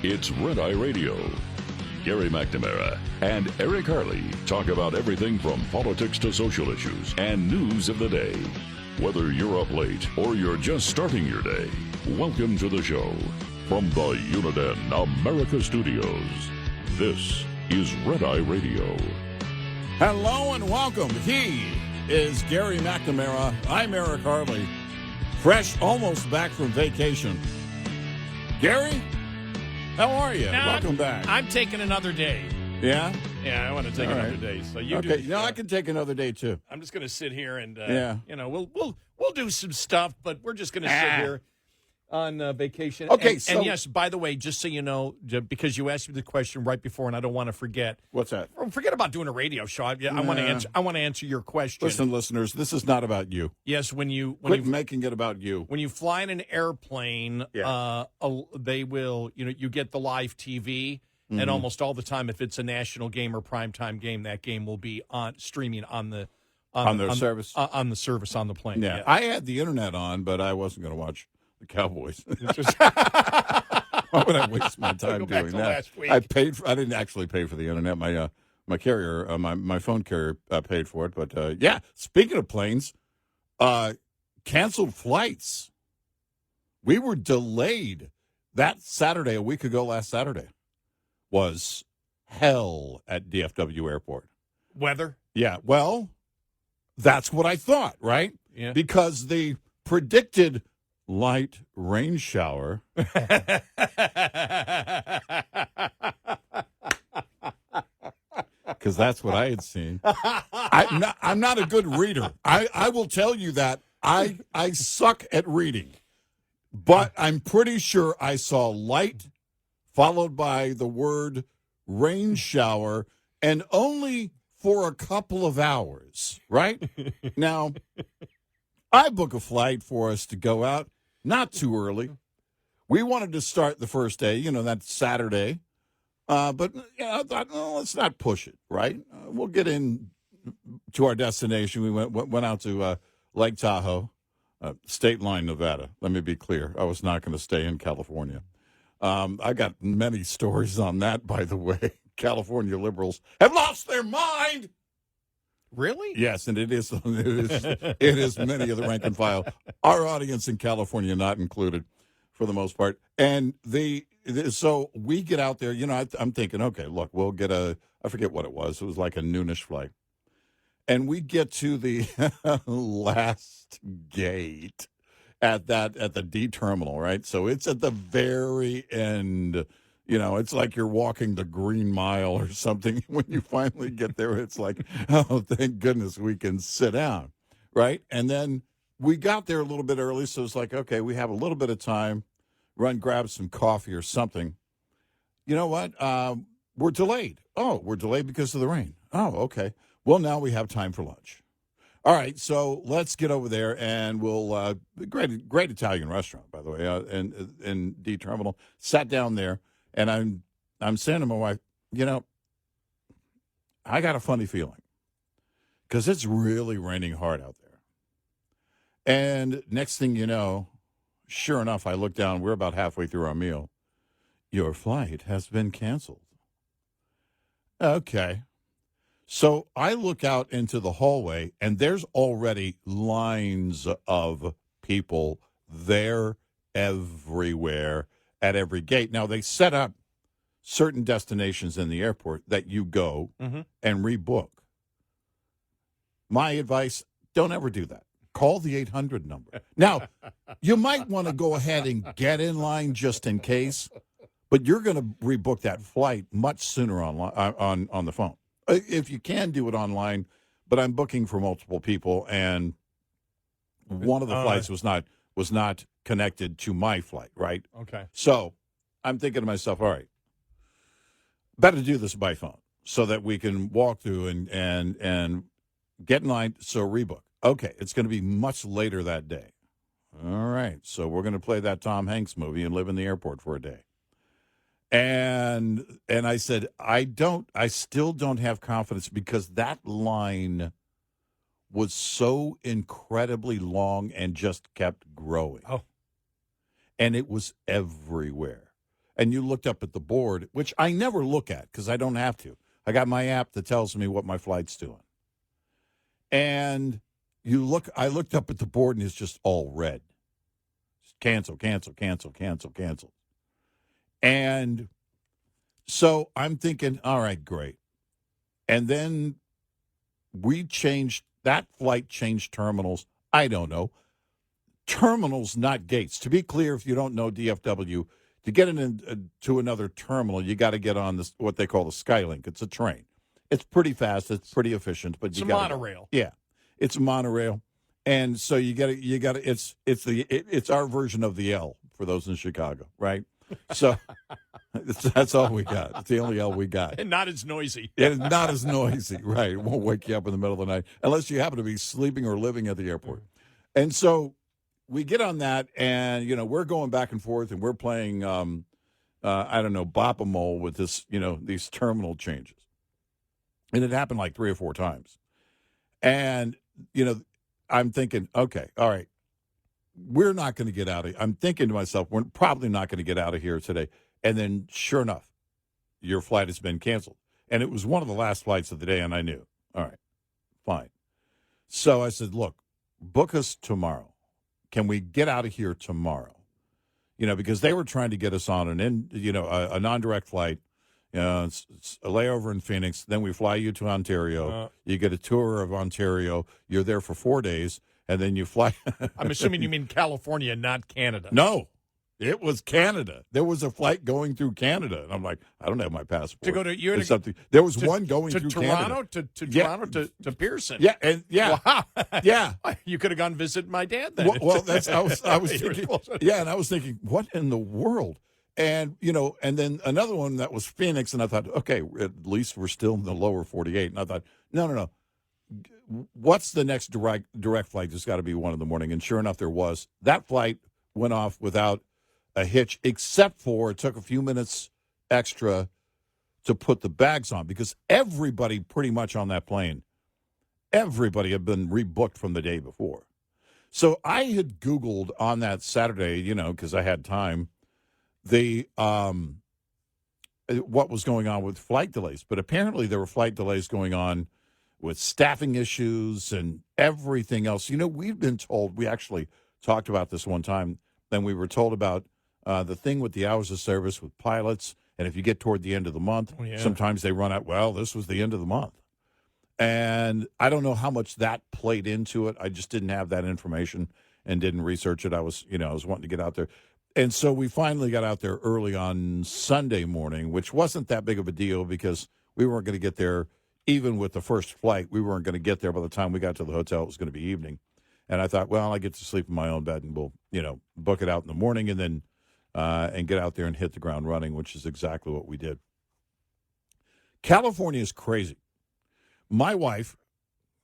It's Red Eye Radio. Gary McNamara and Eric Harley talk about everything from politics to social issues and news of the day. Whether you're up late or you're just starting your day, welcome to the show. From the Uniden America Studios, this is Red Eye Radio. Hello and welcome. He is Gary McNamara. I'm Eric Harley. Fresh, almost back from vacation. Gary, how are you? Welcome back. I'm taking another day. Yeah? Yeah, I want to take another day. So you okay. do. No, I can take another day too. I'm just going to sit here and we'll do some stuff, but we're just going to sit here on vacation. Okay, and yes, by the way, just so you know, because you asked me the question right before, and I don't want to forget. What's that? Forget about doing a radio show. I want to answer. I want to answer your question. Listen, listeners, this is not about you. Yes, when you making it about you. When you fly in an airplane, they will. You get the live TV. Mm-hmm. And almost all the time, if it's a national game or primetime game, that game will be streaming on the service on the plane. Yeah. I had the internet on, but I wasn't going to watch the Cowboys. Why would I waste my time doing that? Last week. I didn't actually pay for the internet. My carrier, my phone carrier, paid for it. But speaking of planes, canceled flights. We were delayed that Saturday. A week ago, last Saturday, was hell at DFW Airport. Weather? Yeah, well, that's what I thought, right? Yeah. Because the predicted light rain shower. Because that's what I had seen. I'm not a good reader. I will tell you that. I suck at reading. But I'm pretty sure I saw light followed by the word rain shower, and only for a couple of hours, right? Now, I book a flight for us to go out, not too early. We wanted to start the first day, that Saturday. But I thought, let's not push it, right? We'll get in to our destination. We went out to Lake Tahoe, State Line, Nevada. Let me be clear. I was not going to stay in California. I got many stories on that, by the way. California liberals have lost their mind. Really? Yes, and it is many of the rank and file. Our audience in California not included, for the most part. And so we get out there. I'm thinking, okay, look, we'll get I forget what it was. It was like a noonish flight, and we get to the last gate at the D terminal, right? So it's at the very end. It's like you're walking the Green Mile or something. When you finally get there, it's like, oh, thank goodness we can sit down, right? And then we got there a little bit early, so it's like, okay, we have a little bit of time. Run, grab some coffee or something. You know what? We're delayed. Oh, we're delayed because of the rain. Oh, okay. Well, now we have time for lunch. All right, so let's get over there, and we'll great Italian restaurant, by the way, in D Terminal. Sat down there, and I'm saying to my wife, I got a funny feeling because it's really raining hard out there. And next thing you know, sure enough, I look down. We're about halfway through our meal. Your flight has been canceled. Okay. So I look out into the hallway, and there's already lines of people there everywhere at every gate. Now, they set up certain destinations in the airport that you go and rebook. My advice, don't ever do that. Call the 800 number. Now, you might want to go ahead and get in line just in case, but you're going to rebook that flight much sooner on the phone. If you can do it online, but I'm booking for multiple people, and one of the flights was not connected to my flight, right? Okay. So I'm thinking to myself, all right, better do this by phone so that we can walk through and get in line. So rebook. Okay, it's going to be much later that day. All right, so we're going to play that Tom Hanks movie and live in the airport for a day. And I said, I still don't have confidence because that line was so incredibly long and just kept growing. Oh. And it was everywhere. and you looked up at the board, which I never look at because I don't have to. I got my app that tells me what my flight's doing. And I looked up at the board, and it's just all red. Cancel, cancel, cancel, cancel, cancel. And so I'm thinking, all right, great. And then that flight changed terminals. I don't know. Terminals, not gates. To be clear, if you don't know DFW, to get to another terminal, you got to get on this what they call the Skylink. It's a train. It's pretty fast. It's pretty efficient, but it's a monorail. Yeah, it's a monorail, and so you got to. It's our version of the L for those in Chicago, right? So that's all we got. It's the only L we got, and not as noisy. And not as noisy, right? It won't wake you up in the middle of the night unless you happen to be sleeping or living at the airport. And so we get on that, and we're going back and forth, and we're playing, I don't know, Bop-A-Mole with this, these terminal changes. And it happened like 3 or 4 times. And, I'm thinking, okay, all right, we're not going to get out of here. I'm thinking to myself, we're probably not going to get out of here today. And then, sure enough, your flight has been canceled. And it was one of the last flights of the day, and I knew. All right, fine. So I said, look, book us tomorrow. Can we get out of here tomorrow? Because they were trying to get us on a non-direct flight. It's a layover in Phoenix. Then we fly you to Ontario. You get a tour of Ontario. You're there for 4 days, and then you fly. I'm assuming you mean California, not Canada. No, it was Canada. There was a flight going through Canada, and I'm like, I don't have my passport. To go to something. There was one going to through Toronto, Canada. to Toronto to Pearson. Yeah, and Wow. Yeah. You could have gone visit my dad then. Well, I was thinking. Yeah, and I was thinking, what in the world? And, and then another one that was Phoenix, and I thought, okay, at least we're still in the lower 48. And I thought, no. What's the next direct flight? There's got to be one in the morning. And sure enough, there was. That flight went off without a hitch, except for it took a few minutes extra to put the bags on, because everybody pretty much on that plane, everybody had been rebooked from the day before. So I had Googled on that Saturday, because I had time, what was going on with flight delays. But apparently there were flight delays going on with staffing issues and everything else. We've been told, we actually talked about this one time, then we were told about the thing with the hours of service with pilots, and if you get toward the end of the month, sometimes they run out, well, this was the end of the month. And I don't know how much that played into it. I just didn't have that information and didn't research it. I was wanting to get out there. And so we finally got out there early on Sunday morning, which wasn't that big of a deal because we weren't going to get there, even with the first flight. We weren't going to get there by the time we got to the hotel. It was going to be evening. And I thought, well, I get to sleep in my own bed, and we'll, book it out in the morning and then and get out there and hit the ground running, which is exactly what we did. California is crazy. My wife,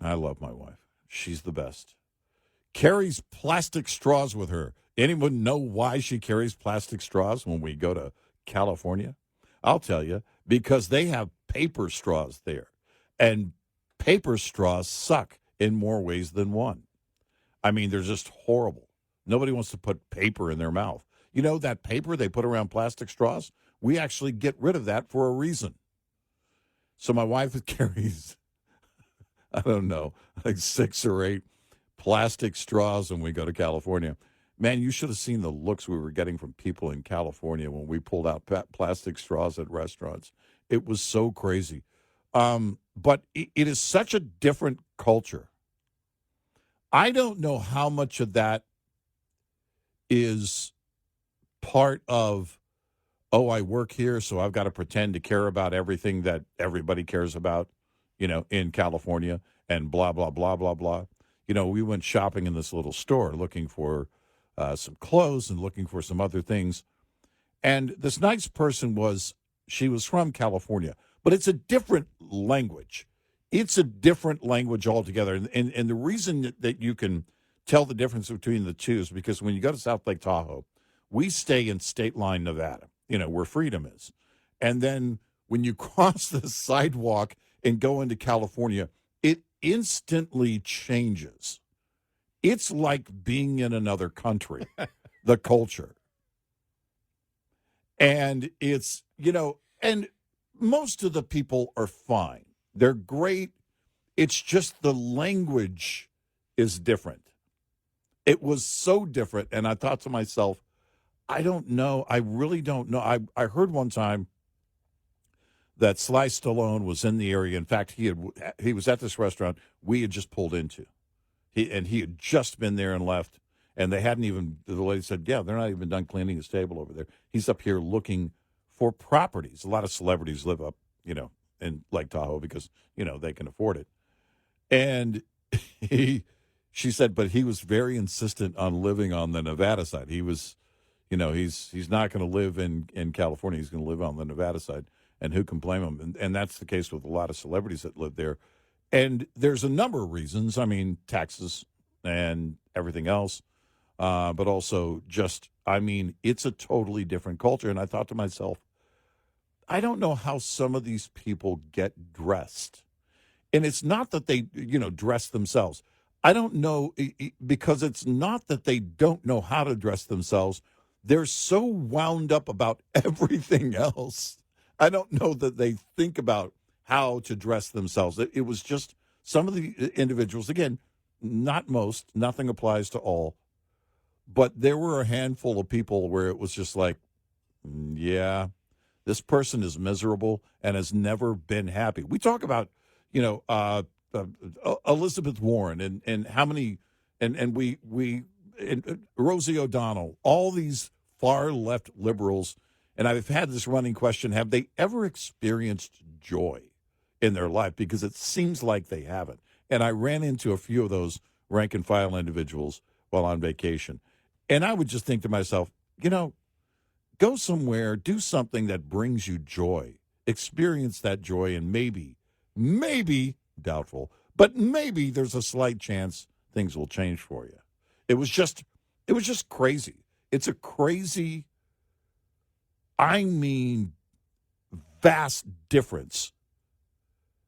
I love my wife. She's the best. Carries plastic straws with her. Anyone know why she carries plastic straws when we go to California? I'll tell you, because they have paper straws there. And paper straws suck in more ways than one. I mean, they're just horrible. Nobody wants to put paper in their mouth. That paper they put around plastic straws? We actually get rid of that for a reason. So my wife carries, I don't know, like 6 or 8 plastic straws when we go to California. Man, you should have seen the looks we were getting from people in California when we pulled out plastic straws at restaurants. It was so crazy. But it is such a different culture. I don't know how much of that is part of, I work here, so I've got to pretend to care about everything that everybody cares about, in California, and blah, blah, blah, blah, blah. We went shopping in this little store looking for some clothes and looking for some other things. And this nice person she was from California, but it's a different language. It's a different language altogether. And the reason that you can tell the difference between the two is because when you go to South Lake Tahoe, we stay in State Line, Nevada, where Freedom is. And then when you cross the sidewalk and go into California, it instantly changes. It's like being in another country, the culture. And it's, and most of the people are fine. They're great. It's just the language is different. It was so different. And I thought to myself, I don't know. I really don't know. I heard one time that Sly Stallone was in the area. In fact, he was at this restaurant we had just pulled into. He had just been there and left. And they hadn't even, the lady said, yeah, they're not even done cleaning his table over there. He's up here looking for properties. A lot of celebrities live up, in Lake Tahoe because, they can afford it. And she said, but he was very insistent on living on the Nevada side. He was, he's not going to live in California. He's going to live on the Nevada side. And who can blame him? And that's the case with a lot of celebrities that live there. And there's a number of reasons. I mean, taxes and everything else. But also it's a totally different culture. And I thought to myself, I don't know how some of these people get dressed. And it's not that they, dress themselves. I don't know, because it's not that they don't know how to dress themselves. They're so wound up about everything else. I don't know that they think about how to dress themselves. It was just some of the individuals, again, not most, nothing applies to all. But there were a handful of people where it was just like, yeah, this person is miserable and has never been happy. We talk about, Elizabeth Warren and how many, and Rosie O'Donnell, all these far left liberals. And I've had this running question, have they ever experienced joy in their life? Because it seems like they haven't. And I ran into a few of those rank and file individuals while on vacation. And I would just think to myself, go somewhere, do something that brings you joy. Experience that joy, and maybe, doubtful, but maybe there's a slight chance things will change for you. It was just crazy. It's a crazy, vast difference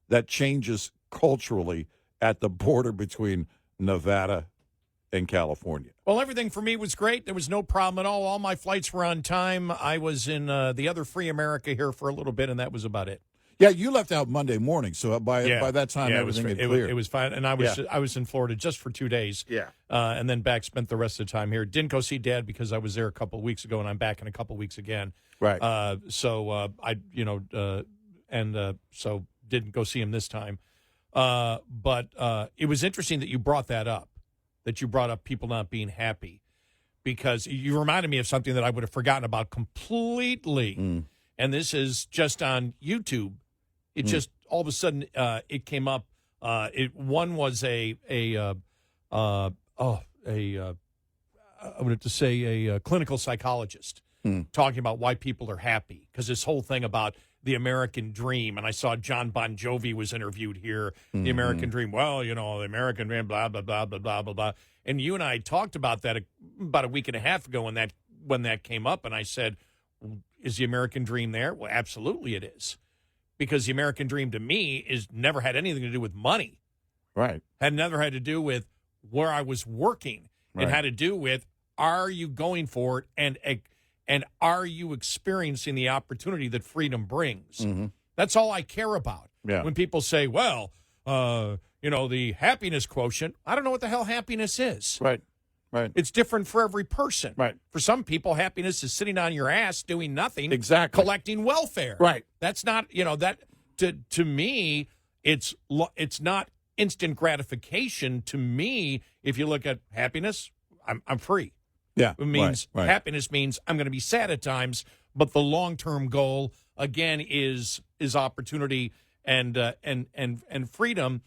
that changes culturally at the border between Nevada and California. Well, everything for me was great. There was no problem at all. All my flights were on time. I was in the other Free America here for a little bit, and that was about it. Yeah, you left out Monday morning, so by that time everything had cleared. It was fine, and I was in Florida just for 2 days. Yeah, and then back, spent the rest of the time here. Didn't go see Dad because I was there a couple of weeks ago, and I'm back in a couple of weeks again. Right. So didn't go see him this time. But it was interesting that you brought that up. That you brought up people not being happy, because you reminded me of something that I would have forgotten about completely. And this is just on YouTube. It just all of a sudden it came up. One was a clinical psychologist talking about why people are happy, because this whole thing about the American dream, and I saw John Bon Jovi was interviewed here. The American dream. Well, the American dream. Blah blah blah blah blah blah blah. And you and I talked about that about a week and a half ago when that came up, and I said, "Is the American dream there?" Well, absolutely it is, because the American dream to me is never had anything to do with money. Right. Had never had to do with where I was working. Right. It had to do with, are you going for it, and are you experiencing the opportunity that freedom brings? That's all I care about. Yeah. When people say, well, the happiness quotient, I don't know what the hell happiness is. Right. Right. It's different for every person. Right. For some people, happiness is sitting on your ass doing nothing. Exactly. Collecting welfare. Right. That's not, that to me, it's not instant gratification. To me, if you look at happiness, I'm free. Yeah. It means right. happiness means I'm going to be sad at times, but the long-term goal again is opportunity and freedom.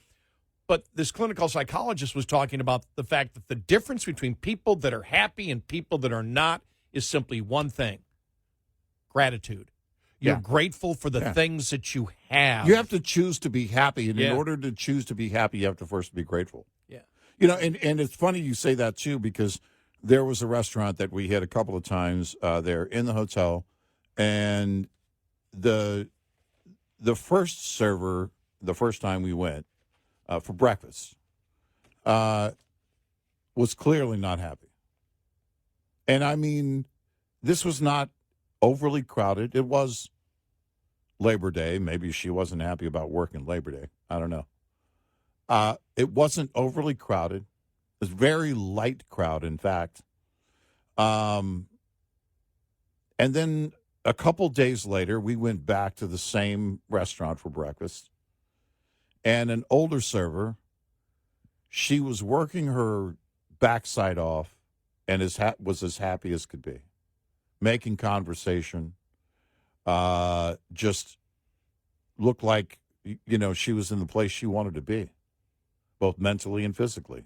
But this clinical psychologist was talking about the fact that the difference between people that are happy and people that are not is simply one thing: gratitude. You're grateful for the things that you have. You have to choose to be happy, and in order to choose to be happy, you have to first be grateful. Yeah. And it's funny you say that too, because there was a restaurant that we hit a couple of times there in the hotel, and the first server, the first time we went for breakfast, was clearly not happy. And I mean, this was not overly crowded. It was Labor Day. Maybe she wasn't happy about working Labor Day. I don't know. It wasn't overly crowded. It was very light crowd, in fact. And then a couple days later, we went back to the same restaurant for breakfast. And an older server, she was working her backside off and was as happy as could be, making conversation. Just looked like, she was in the place she wanted to be, both mentally and physically.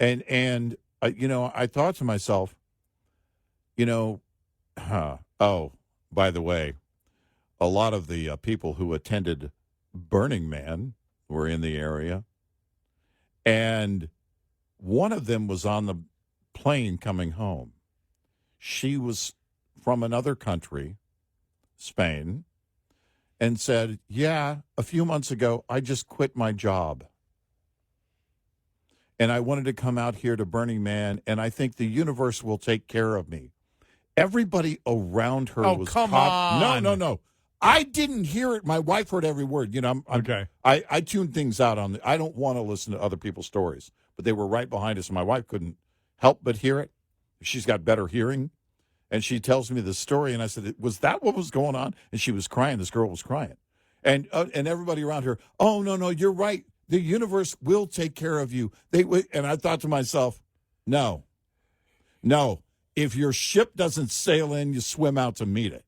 And I thought to myself, oh, by the way, a lot of the people who attended Burning Man were in the area. And one of them was on the plane coming home. She was from another country, Spain, and said, yeah, a few months ago, I just quit my job. And I wanted to come out here to Burning Man, and I think the universe will take care of me. Everybody around her was come on. No. I didn't hear it. My wife heard every word. Okay. I tune things out I don't want to listen to other people's stories, but they were right behind us, and my wife couldn't help but hear it. She's got better hearing, and she tells me the story, and I said, was that what was going on? And she was crying. This girl was crying, and everybody around her, oh, no, you're right. The universe will take care of you. And I thought to myself, no. If your ship doesn't sail in, you swim out to meet it.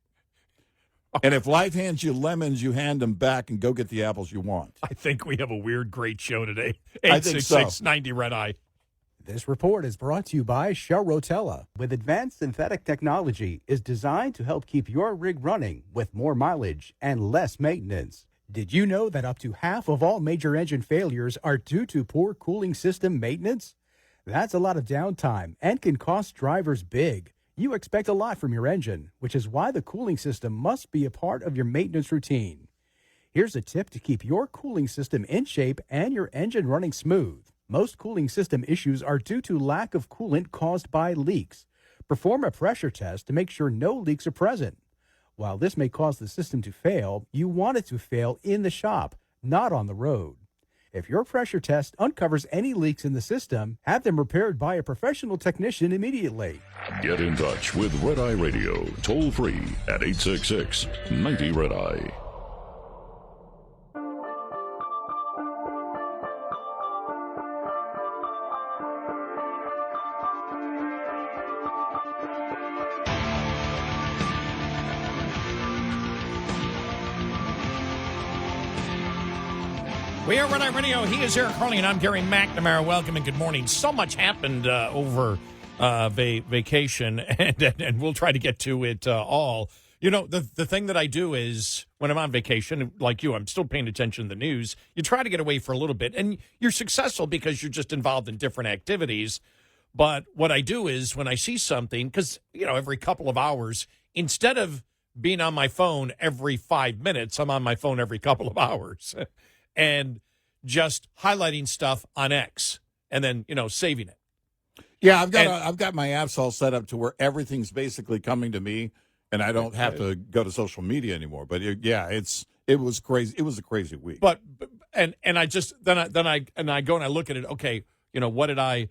And if life hands you lemons, you hand them back and go get the apples you want. I think we have a weird, great show today. I think so. 866-90 Red Eye. This report is brought to you by Shell Rotella. With advanced synthetic technology, is designed to help keep your rig running with more mileage and less maintenance. Did you know that up to half of all major engine failures are due to poor cooling system maintenance? That's a lot of downtime and can cost drivers big. You expect a lot from your engine, which is why the cooling system must be a part of your maintenance routine. Here's a tip to keep your cooling system in shape and your engine running smooth. Most cooling system issues are due to lack of coolant caused by leaks. Perform a pressure test to make sure no leaks are present. While this may cause the system to fail, you want it to fail in the shop, not on the road. If your pressure test uncovers any leaks in the system, have them repaired by a professional technician immediately. Get in touch with Red Eye Radio, toll free at 866-90 Red Eye. We are Red Eye Radio. He is Eric Harley, and I'm Gary McNamara. Welcome and good morning. So much happened over vacation, and we'll try to get to it all. The thing that I do is when I'm on vacation, like you, I'm still paying attention to the news. You try to get away for a little bit, and you're successful because you're just involved in different activities. But what I do is when I see something, because, every couple of hours, instead of being on my phone every 5 minutes, I'm on my phone every couple of hours. And just highlighting stuff on X and then, saving it. Yeah, I've got my apps all set up to where everything's basically coming to me, and I don't have to go to social media anymore. But it was crazy. It was a crazy week. But I just then I go and I look at it. Okay, what did I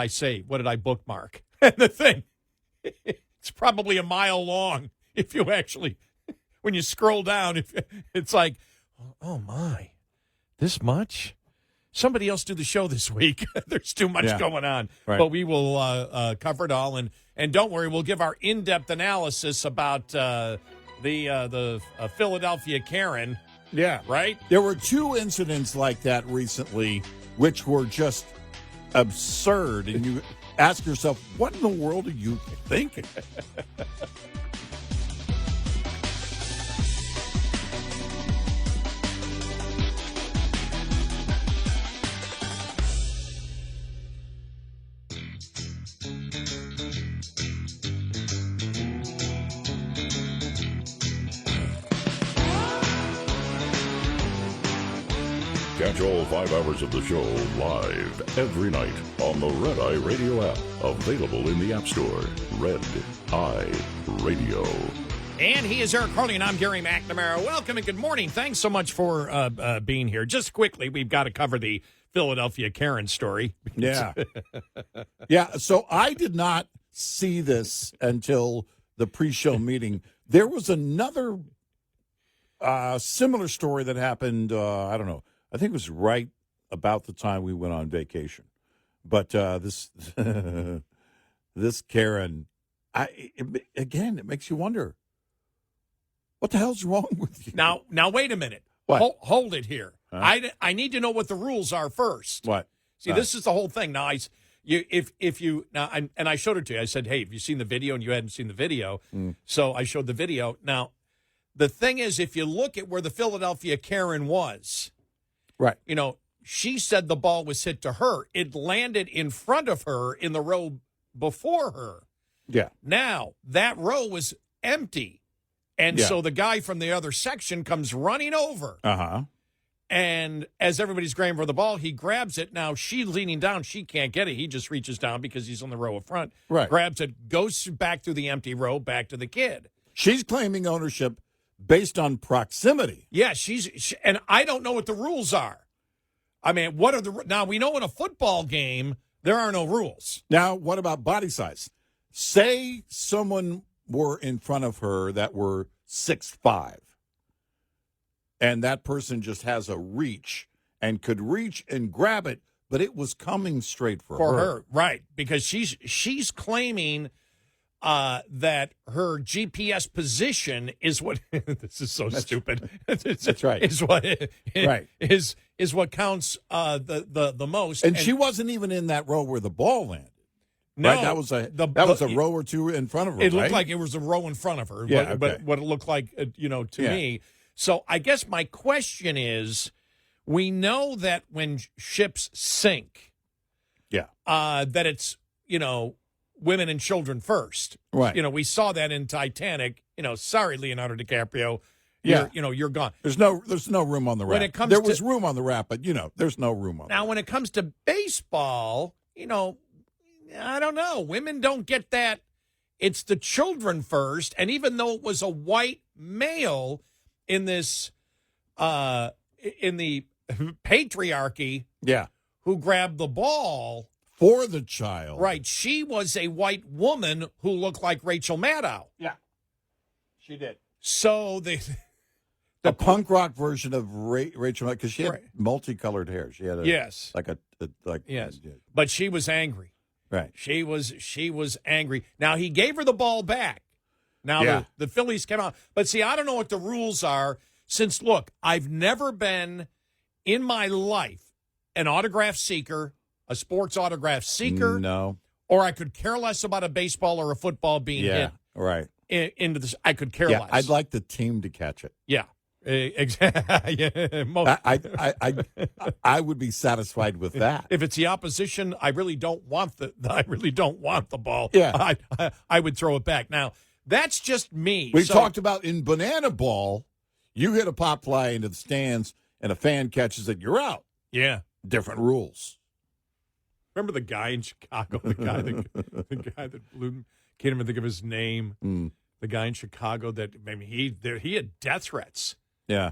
say? What did I bookmark? And the thing, it's probably a mile long if you actually when you scroll down. It's like, oh my. This much? Somebody else do the show this week. There's too much going on. Right. But we will cover it all. And don't worry, we'll give our in-depth analysis about the Philadelphia Karen. Yeah. Right? There were two incidents like that recently, which were just absurd. And you ask yourself, what in the world are you thinking? Catch all 5 hours of the show live every night on the Red Eye Radio app. Available in the App Store. Red Eye Radio. And he is Eric Harley, and I'm Gary McNamara. Welcome and good morning. Thanks so much for being here. Just quickly, we've got to cover the Philadelphia Karen story. Yeah. Yeah, so I did not see this until the pre-show meeting. There was another similar story that happened, I don't know, I think it was right about the time we went on vacation. But this this Karen, it makes you wonder, what the hell's wrong with you? Now, wait a minute. What? Hold it here. Huh? I need to know what the rules are first. What? See, this is the whole thing. Now, I showed it to you. I said, hey, have you seen the video? And you hadn't seen the video. So I showed the video. Now, the thing is, if you look at where the Philadelphia Karen was, Right. you know, she said the ball was hit to her. It landed in front of her in the row before her. Yeah. Now, that row was empty. And so the guy from the other section comes running over. Uh-huh. And as everybody's grabbing for the ball, he grabs it. Now, she's leaning down. She can't get it. He just reaches down because he's on the row up front. Right. Grabs it, goes back through the empty row, back to the kid. She's claiming ownership based on proximity. Yeah, and I don't know what the rules are. I mean, now we know in a football game, there are no rules. Now, what about body size? Say someone were in front of her that were 6'5", and that person just has a reach and could reach and grab it, but it was coming straight for her. Right, because she's claiming that her GPS position is what this is so stupid. That's right. Is what Right. is what counts the most. And she wasn't even in that row where the ball landed. No, right? That was a row or two in front of her. It looked like it was a row in front of her. Yeah, but what it looked like, to me. So I guess my question is, we know that when ships sink, that it's women and children first. Right. We saw that in Titanic. Sorry, Leonardo DiCaprio. You're gone. There's no room on the raft. There was room on the raft, but there's no room on. Now, when it comes to baseball, I don't know. Women don't get that. It's the children first, and even though it was a white male in this, in the patriarchy, who grabbed the ball for the child, right? She was a white woman who looked like Rachel Maddow. Yeah, she did. So the punk rock version of Rachel, because she had multicolored hair. She had but she was angry. Right. She was angry. Now, he gave her the ball back. Now, the Phillies came out. But, see, I don't know what the rules are since, look, I've never been in my life an autograph seeker, a sports autograph seeker. No. Or I could care less about a baseball or a football being hit. Right. Into this. I could care less. I'd like the team to catch it. Yeah. Exactly. I would be satisfied with that. If it's the opposition, I really don't want the ball. Yeah, I would throw it back. Now, that's just me. We talked about in banana ball, you hit a pop fly into the stands and a fan catches it, you're out. Yeah, different rules. Remember the guy in Chicago, the guy that blew. Can't even think of his name. The guy in Chicago that he had death threats. Yeah.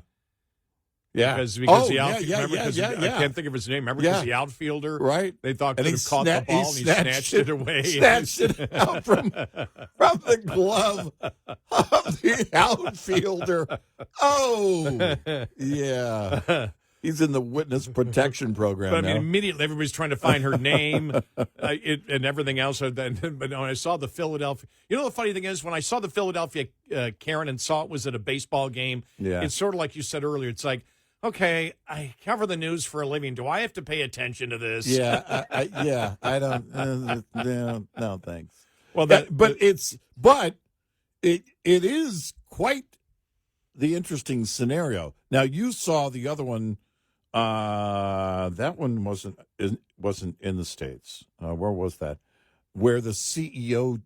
Because the outfielder. I can't think of his name. Remember, because the outfielder, right? They thought could have caught the ball, and he snatched it away. Snatched it out from the glove of the outfielder. Oh, yeah. He's in the witness protection program But now. I mean, immediately everybody's trying to find her name and everything else. But when I saw the Philadelphia, the funny thing is, when I saw the Philadelphia Karen and saw it was at a baseball game, it's sort of like you said earlier. It's like, okay, I cover the news for a living. Do I have to pay attention to this? Yeah, I don't. No, thanks. Well, but it is quite the interesting scenario. Now, you saw the other one. That one wasn't in the States. Where was that? Where the CEO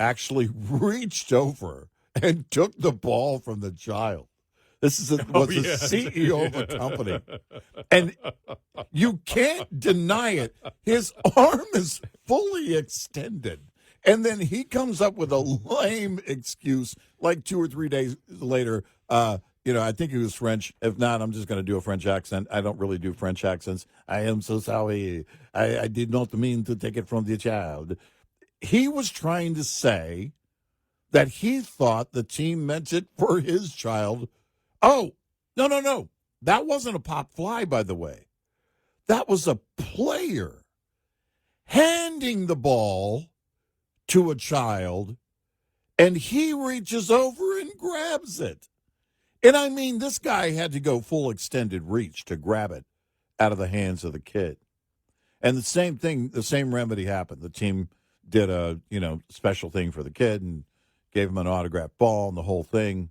actually reached over and took the ball from the child. This is was the CEO of a company. And you can't deny it. His arm is fully extended. And then he comes up with a lame excuse like 2 or 3 days later. I think he was French. If not, I'm just going to do a French accent. I don't really do French accents. I am so sorry. I did not mean to take it from the child. He was trying to say that he thought the team meant it for his child. Oh, no. That wasn't a pop fly, by the way. That was a player handing the ball to a child, and he reaches over and grabs it. And I mean, this guy had to go full extended reach to grab it out of the hands of the kid. And the same remedy happened. The team did a, special thing for the kid and gave him an autographed ball and the whole thing.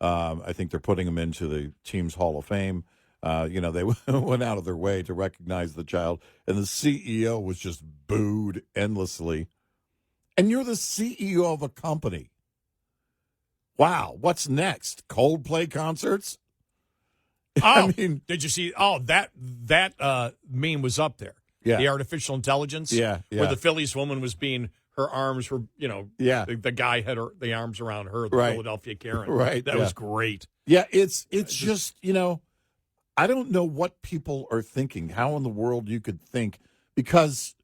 I think they're putting him into the team's Hall of Fame. They went out of their way to recognize the child, and the CEO was just booed endlessly. And you're the CEO of a company. Wow, what's next? Coldplay concerts? Oh, did you see? Oh, that meme was up there. Yeah. The artificial intelligence. Yeah. Where the Phillies woman was her arms were, the guy had the arms around her, the Philadelphia Karen. Right. That was great. Yeah, it's just, I don't know what people are thinking, how in the world you could think, because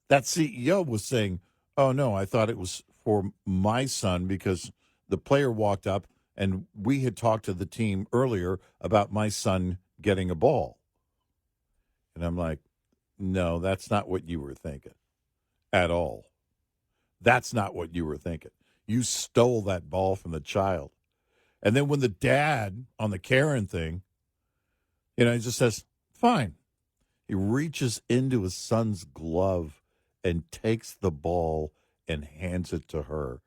that CEO was saying, oh, no, I thought it was for my son because the player walked up and we had talked to the team earlier about my son getting a ball. And I'm like, no, that's not what you were thinking at all. That's not what you were thinking. You stole that ball from the child. And then when the dad on the Karen thing, he just says, fine. He reaches into his son's glove and takes the ball and hands it to her.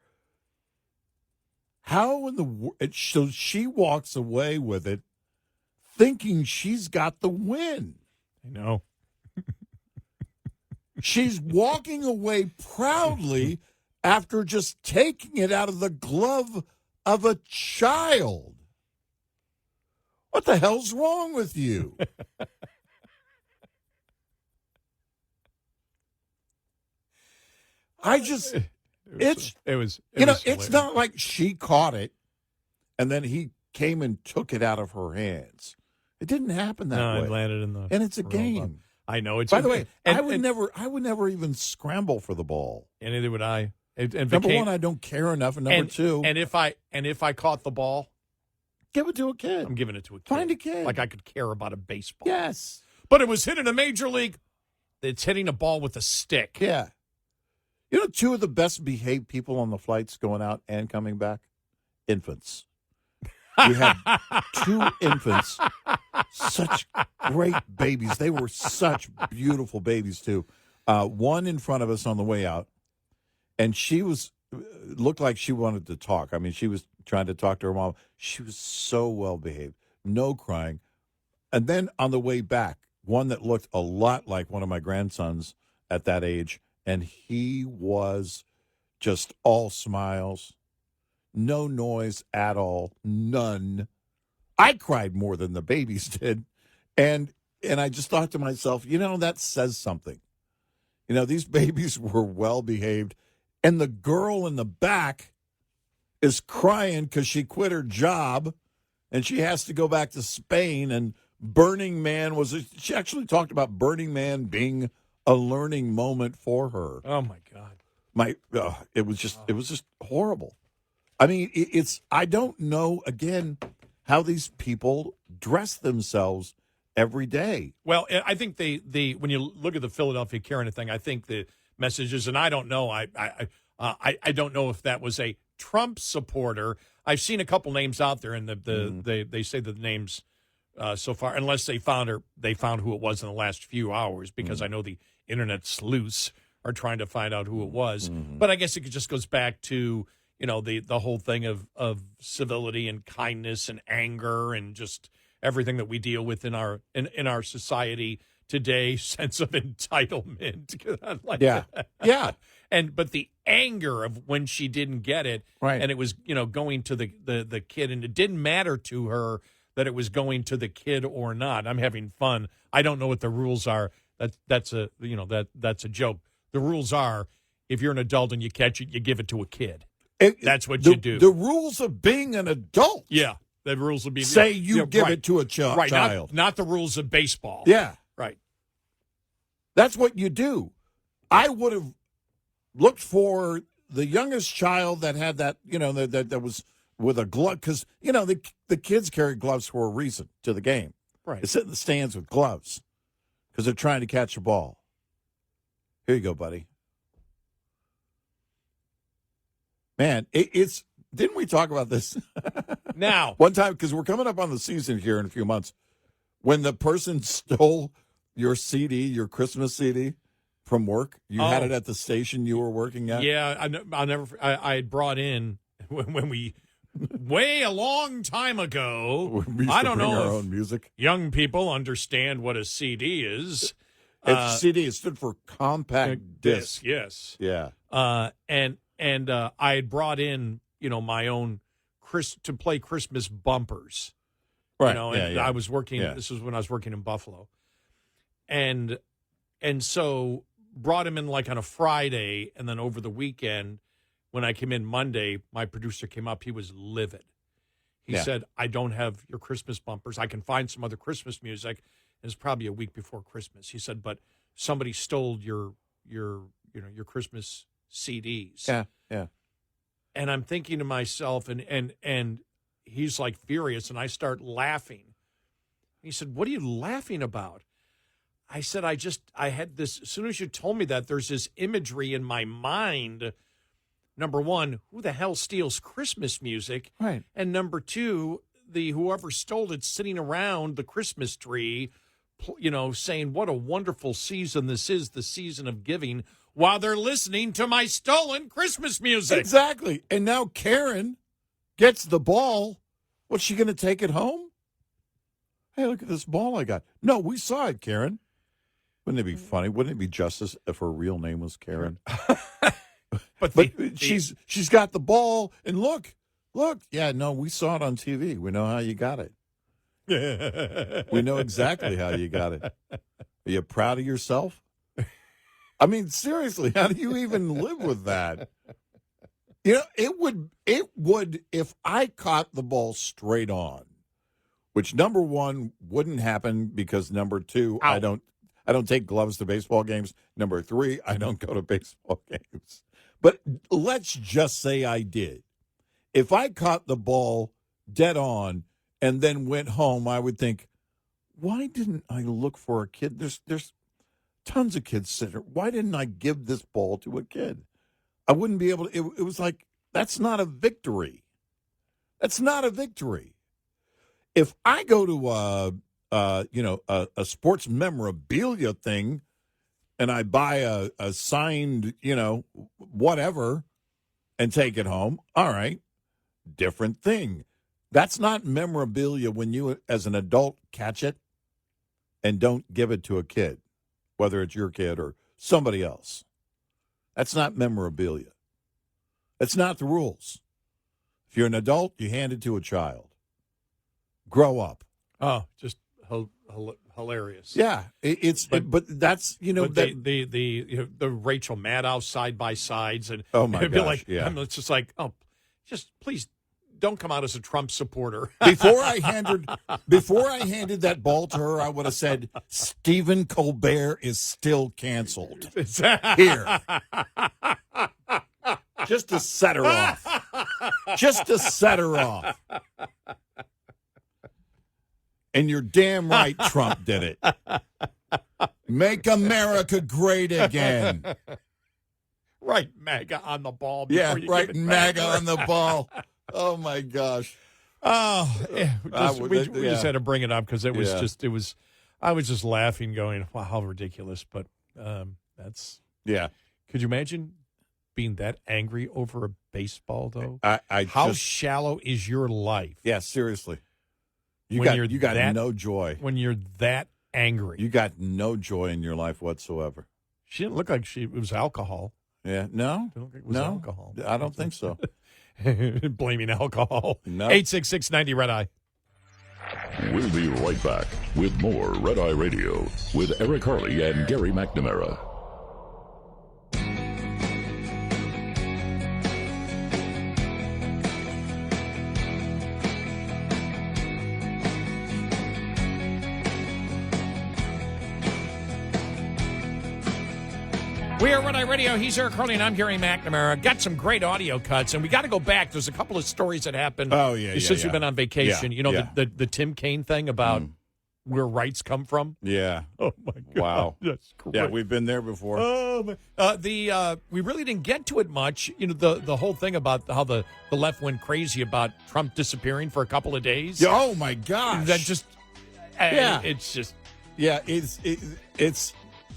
How in the world? So she walks away with it thinking she's got the win. I know. She's walking away proudly after just taking it out of the glove of a child. What the hell's wrong with you? It's not like she caught it and then he came and took it out of her hands. It didn't happen that way. It landed in the and it's a game. I know. By the way, I would never even scramble for the ball. And neither would I. Number one, I don't care enough, and number two, and if I caught the ball, give it to a kid. I'm giving it to a kid. Find a kid. Like I could care about a baseball. Yes, but it was hit in a major league. It's hitting a ball with a stick. Yeah. Two of the best behaved people on the flights going out and coming back, infants. We had 2 infants, such great babies. They were such beautiful babies, too. One in front of us on the way out, and she looked like she wanted to talk. I mean, she was trying to talk to her mom. She was so well behaved, no crying. And then on the way back, one that looked a lot like one of my grandsons at that age, and he was just all smiles. No noise at all. None. I cried more than the babies did. And I just thought to myself, that says something. These babies were well behaved. And the girl in the back is crying because she quit her job and she has to go back to Spain. And Burning Man she actually talked about Burning Man being a learning moment for her. Oh, my God. It was just horrible. I mean, I don't know, again, how these people dress themselves every day. Well, I think when you look at the Philadelphia Karen thing, I think the messages, and I don't know, I don't know if that was a Trump supporter. I've seen a couple names out there, and they say the names so far, unless they found who it was in the last few hours, because I know the internet sleuths are trying to find out who it was. But I guess it just goes back to the whole thing of civility and kindness and anger and just everything that we deal with in our society today sense of entitlement. Like Yeah. that. Yeah. But the anger of when she didn't get it, Right. and it was going to the kid, and it didn't matter to her that it was going to the kid or not. I'm having fun. I don't know what the rules are. That's a joke. The rules are, if you're an adult and you catch it, you give it to a kid. That's what you do. The rules of being an adult. Yeah, the rules would be Say you give right. it to a Right, child. not the rules of baseball. Yeah. Right. That's what you do. I would have looked for the youngest child that had that, that was with a glove, because, the kids carry gloves for a reason to the game. Right. They sit in the stands with gloves because they're trying to catch a ball. Here you go, buddy. Man, it's didn't we talk about this Now one time, because we're coming up on the season here in a few months, when the person stole your CD, your Christmas CD from work? You had it at the station you were working at? Yeah, I'll never. I had brought in when we way a long time ago. We used I to don't bring know our if own music. young people understand what a CD is. CD, it stood for compact disc. Yes. Yeah. And I had brought in my own to play Christmas bumpers. Right. And I was working. Yeah. This was when I was working in Buffalo, and so brought him in like on a Friday, and then over the weekend, when I came in Monday, my producer came up. He was livid. He said, "I don't have your Christmas bumpers. I can find some other Christmas music." It was probably a week before Christmas. He said, "But somebody stole your Christmas CDs." Yeah. Yeah. And I'm thinking to myself, and he's like furious, and I start laughing. He said, "What are you laughing about?" I said, I had this, as soon as you told me that, there's this imagery in my mind. Number one, who the hell steals Christmas music? Right. And number two, whoever stole it sitting around the Christmas tree, saying what a wonderful season this is, the season of giving, while they're listening to my stolen Christmas music. Exactly. And now Karen gets the ball. What's she going to take it home? Hey, look at this ball I got. No, we saw it, Karen. Wouldn't it be funny? Wouldn't it be justice if her real name was Karen? But she's got the ball, and look. Yeah, no, we saw it on TV. We know how you got it. We know exactly how you got it. Are you proud of yourself? I mean, seriously, how do you even live with that? It would if I caught the ball straight on, which number one wouldn't happen because number two, I don't take gloves to baseball games. Number three, I don't go to baseball games. But let's just say I did. If I caught the ball dead on and then went home, I would think, why didn't I look for a kid? There's tons of kids sitting there. Why didn't I give this ball to a kid? I wouldn't be able to. It was like, that's not a victory. That's not a victory. If I go to a sports memorabilia thing and I buy a signed, whatever and take it home, all right, different thing. That's not memorabilia when you, as an adult, catch it and don't give it to a kid, whether it's your kid or somebody else. That's not memorabilia. That's not the rules. If you're an adult, you hand it to a child. Grow up. Oh, just hilarious. Yeah, but that's the Rachel Maddow side by sides, and oh my it'd be gosh, like, yeah. it's just like, just please don't come out as a Trump supporter. Before I handed that ball to her, I would have said, Stephen Colbert is still canceled. Here. Just to set her off. Just to set her off. And you're damn right Trump did it. Make America great again. Right, MAGA on the ball. Yeah, right, MAGA on the ball. Oh, my gosh. Oh, we just had to bring it up because it was I was just laughing going, wow, how ridiculous. But that's. Yeah. Could you imagine being that angry over a baseball, though? How shallow is your life? Yeah, seriously. You When got you're no joy. When you're that angry. You got no joy in your life whatsoever. She didn't look like it was alcohol. Yeah, no, I don't think it was no, alcohol. I don't think so. Blaming alcohol. No. 866-90 Red Eye. We'll be right back with more Red Eye Radio with Eric Harley and Gary McNamara. We are Red Eye Radio. He's Eric Harley, and I'm Gary McNamara. Got some great audio cuts, and we got to go back. There's a couple of stories that happened since we've been on vacation. Yeah, you know, yeah. the Tim Kaine thing about where rights come from. Yeah. Oh, my God. Wow. That's great. Yeah, we've been there before. Oh, my. We really didn't get to it much. You know, the whole thing about how the left went crazy about Trump disappearing for a couple of days. Yeah, oh, my gosh. That just, it's just. Yeah,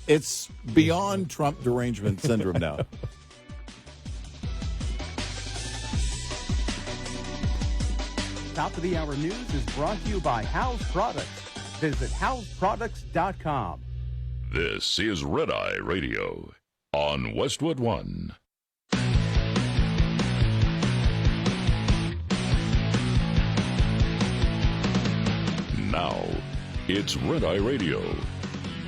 it's beyond Trump derangement syndrome now. Top of the Hour News is brought to you by House Products. Visit houseproducts.com. This is Red Eye Radio on Westwood One. Now, it's Red Eye Radio.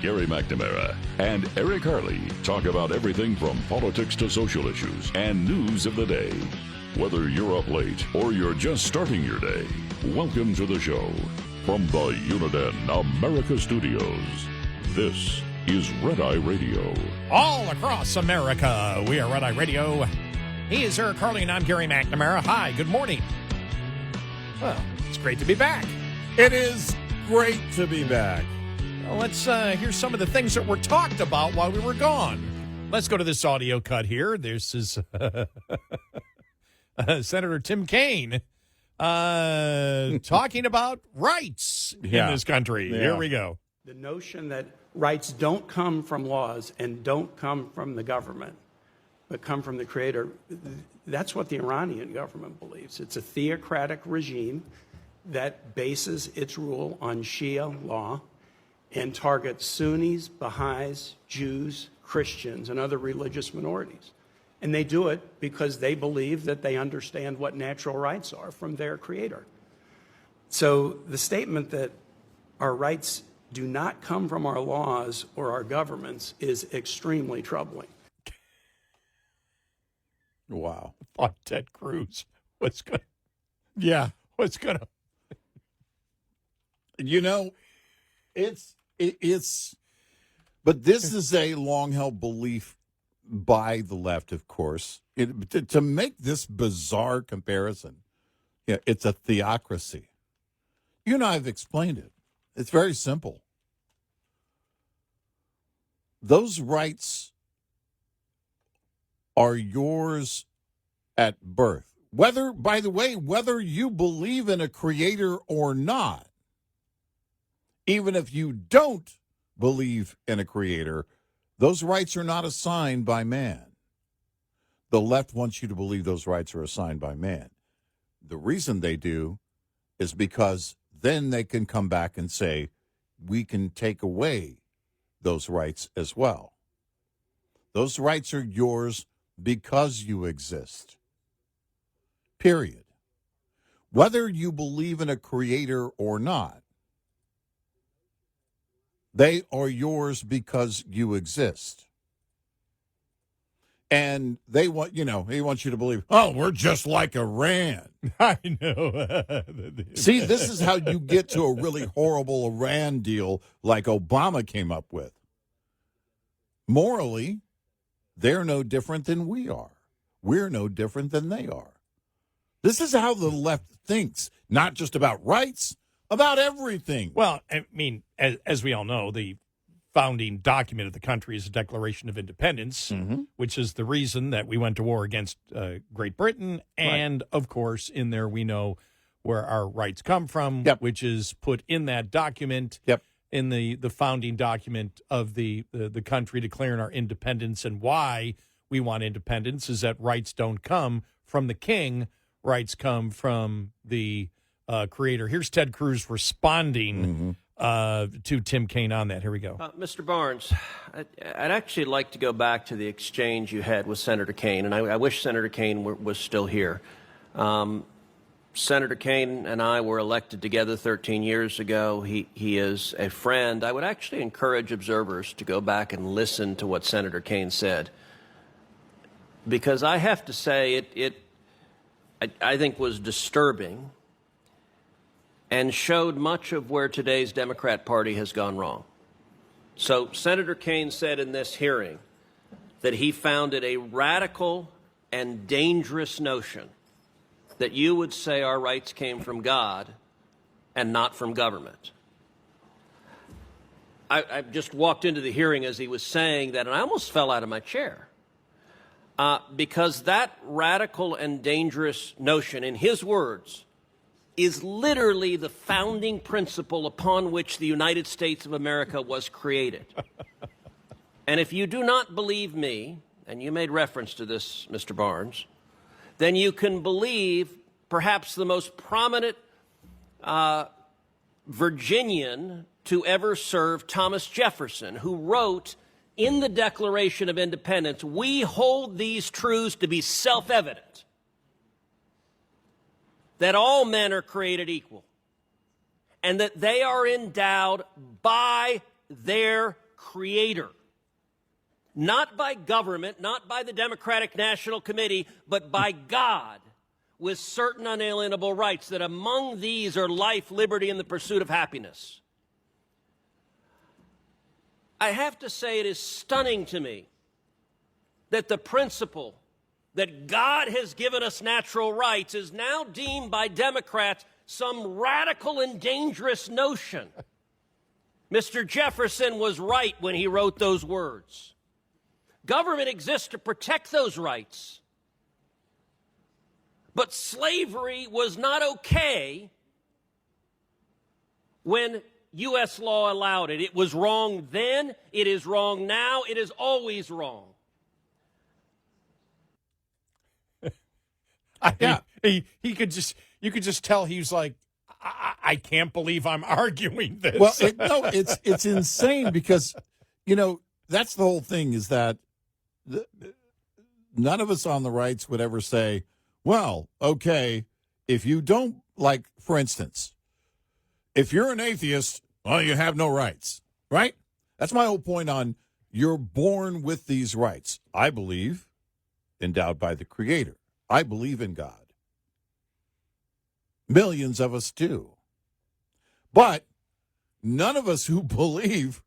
Gary McNamara and Eric Harley talk about everything from politics to social issues and news of the day. Whether you're up late or you're just starting your day, welcome to the show. From the Uniden America Studios, this is Red Eye Radio. All across America, we are Red Eye Radio. He is Eric Harley, and I'm Gary McNamara. Hi, good morning. Well, it's great to be back. It is great to be back. Well, let's hear some of the things that were talked about while we were gone. Let's go to this audio cut here. This is Senator Tim Kaine talking about rights in this country. Yeah. Here we go. The notion that rights don't come from laws and don't come from the government, but come from the creator, that's what the Iranian government believes. It's a theocratic regime that bases its rule on Shia law and targets Sunnis, Baha'is, Jews, Christians, and other religious minorities. And they do it because they believe that they understand what natural rights are from their creator. So the statement that our rights do not come from our laws or our governments is extremely troubling. Wow. On Ted Cruz. What's going to... You know, but this is a long-held belief by the left, of course. To make this bizarre comparison, it's a theocracy. You and I have explained it. It's very simple. Those rights are yours at birth. By the way, whether you believe in a creator or not, even if you don't believe in a creator, those rights are not assigned by man. The left wants you to believe those rights are assigned by man. The reason they do is because then they can come back and say, we can take away those rights as well. Those rights are yours because you exist. Period. Whether you believe in a creator or not, they are yours because you exist. And he wants you to believe, oh, we're just like Iran. I know. See, this is how you get to a really horrible Iran deal like Obama came up with. Morally, they're no different than we are. We're no different than they are. This is how the left thinks, not just about rights, about everything. Well, I mean, as we all know, the founding document of the country is a Declaration of Independence, which is the reason that we went to war against Great Britain. And, of course, in there we know where our rights come from, which is put in that document, in the founding document of the country declaring our independence. And why we want independence is that rights don't come from the king. Rights come from the creator. Here's Ted Cruz responding to Tim Kaine on that. Here we go. Mr. Barnes, I'd actually like to go back to the exchange you had with Senator Kaine, and I wish Senator Kaine was still here. Senator Kaine and I were elected together 13 years ago. He is a friend. I would actually encourage observers to go back and listen to what Senator Kaine said, because I have to say I think was disturbing and showed much of where today's Democrat Party has gone wrong. So Senator Kaine said in this hearing that he found it a radical and dangerous notion that you would say our rights came from God and not from government. I just walked into the hearing as he was saying that, and I almost fell out of my chair. Because that radical and dangerous notion, in his words, is literally the founding principle upon which the United States of America was created. And if you do not believe me, and you made reference to this, Mr. Barnes, then you can believe perhaps the most prominent Virginian to ever serve, Thomas Jefferson, who wrote in the Declaration of Independence, "We hold these truths to be self-evident, that all men are created equal, and that they are endowed by their Creator, not by government, not by the Democratic National Committee, but by God, with certain unalienable rights, that among these are life, liberty, and the pursuit of happiness." I have to say it is stunning to me that the principle that God has given us natural rights is now deemed by Democrats some radical and dangerous notion. Mr. Jefferson was right when he wrote those words. Government exists to protect those rights. But slavery was not okay when U.S. law allowed it. It was wrong then, it is wrong now, it is always wrong. He could just, you could just tell he's like, I can't believe I'm arguing this. Well, it's insane because, that's the whole thing is that none of us on the rights would ever say, well, okay, if you don't, like, for instance, if you're an atheist, well, you have no rights, right? That's my whole point on you're born with these rights. I believe endowed by the Creator. I believe in God. Millions of us do. But none of us who believe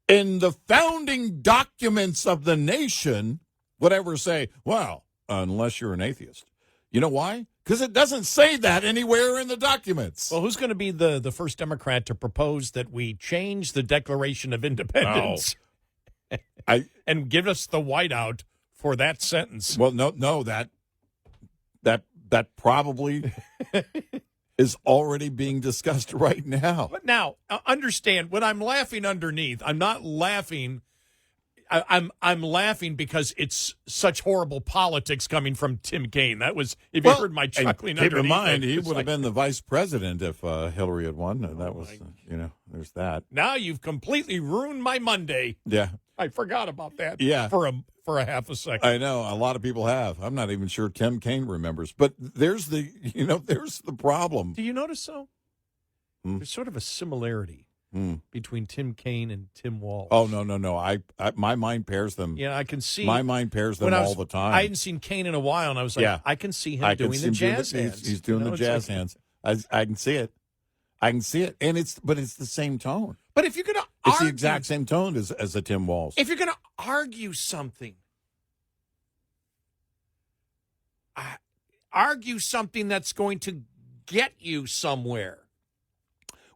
in the founding documents of the nation would ever say, well, unless you're an atheist. You know why? Because it doesn't say that anywhere in the documents. Well, who's going to be the first Democrat to propose that we change the Declaration of Independence and give us the whiteout for that sentence? Well, no, that probably is already being discussed right now. But now, understand, when I'm laughing underneath, I'm not laughing. I'm laughing because it's such horrible politics coming from Tim Kaine. That was, if you heard my chuckling underneath. Keep in mind, he would have been the vice president if Hillary had won. And that was, there's that. Now you've completely ruined my Monday. Yeah. I forgot about that. Yeah. For a half a second. I know. A lot of people have. I'm not even sure Tim Kaine remembers. But there's the problem. Do you notice so? There's sort of a similarity between Tim Kaine and Tim Walz. Oh, no. My mind pairs them. Yeah, I can see. My mind pairs them all the time. I hadn't seen Kaine in a while, and I was like, I can see him doing the jazz hands. He's doing the jazz hands. I can see it. And it's the same tone. But if you're going to it's the exact same tone as a Tim Walz. If you're going to argue something that's going to get you somewhere.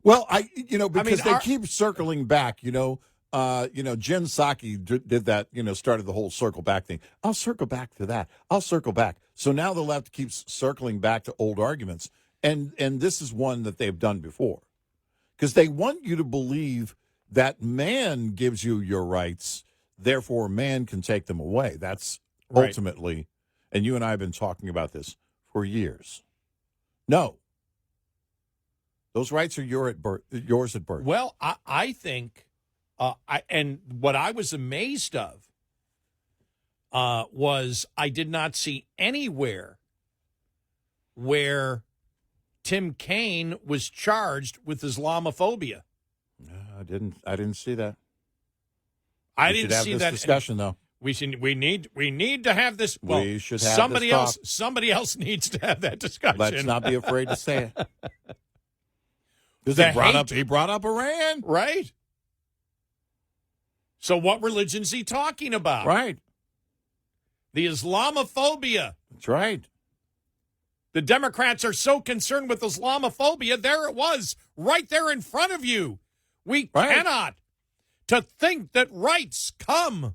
Well, because they keep circling back, Jen Psaki did that, started the whole circle back thing. I'll circle back to that. I'll circle back. So now the left keeps circling back to old arguments. And this is one that they've done before. Because they want you to believe that man gives you your rights, therefore man can take them away. That's ultimately, and you and I have been talking about this for years. No. Those rights are yours at birth. Well, I think, and what I was amazed of was I did not see anywhere where Tim Kaine was charged with Islamophobia. I didn't see that. I We didn't should have see this that discussion though. We need to have this. Well, We should have somebody this talk. else. Somebody else needs to have that discussion. Let's not be afraid to say it. Because The he brought up Iran. right. So what religion is he talking about? Right. The Islamophobia. That's right. The Democrats are so concerned with Islamophobia. There it was, right there in front of you. We Right. cannot. To think that rights come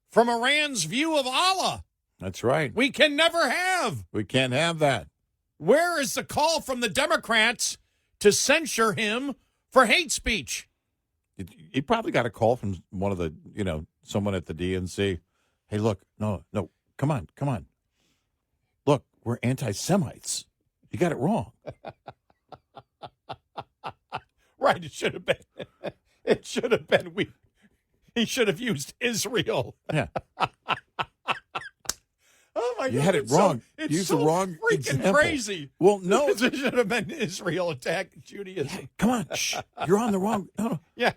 from Iran's view of Allah, That's right. we can never have. We can't have that. Where is the call from the Democrats to censure him for hate speech? He probably got a call from one of the, someone at the DNC. Hey, look, no, come on. Look, we're anti-Semites. You got it wrong. Right, it should have been. It should have been. He should have used Israel. Yeah. Oh my God! You had it it's wrong. So, it's Used so the wrong freaking example. crazy. Well, no. It should have been Israel attacked Judaism. Come on. Shh. You're on the wrong. No. Yeah,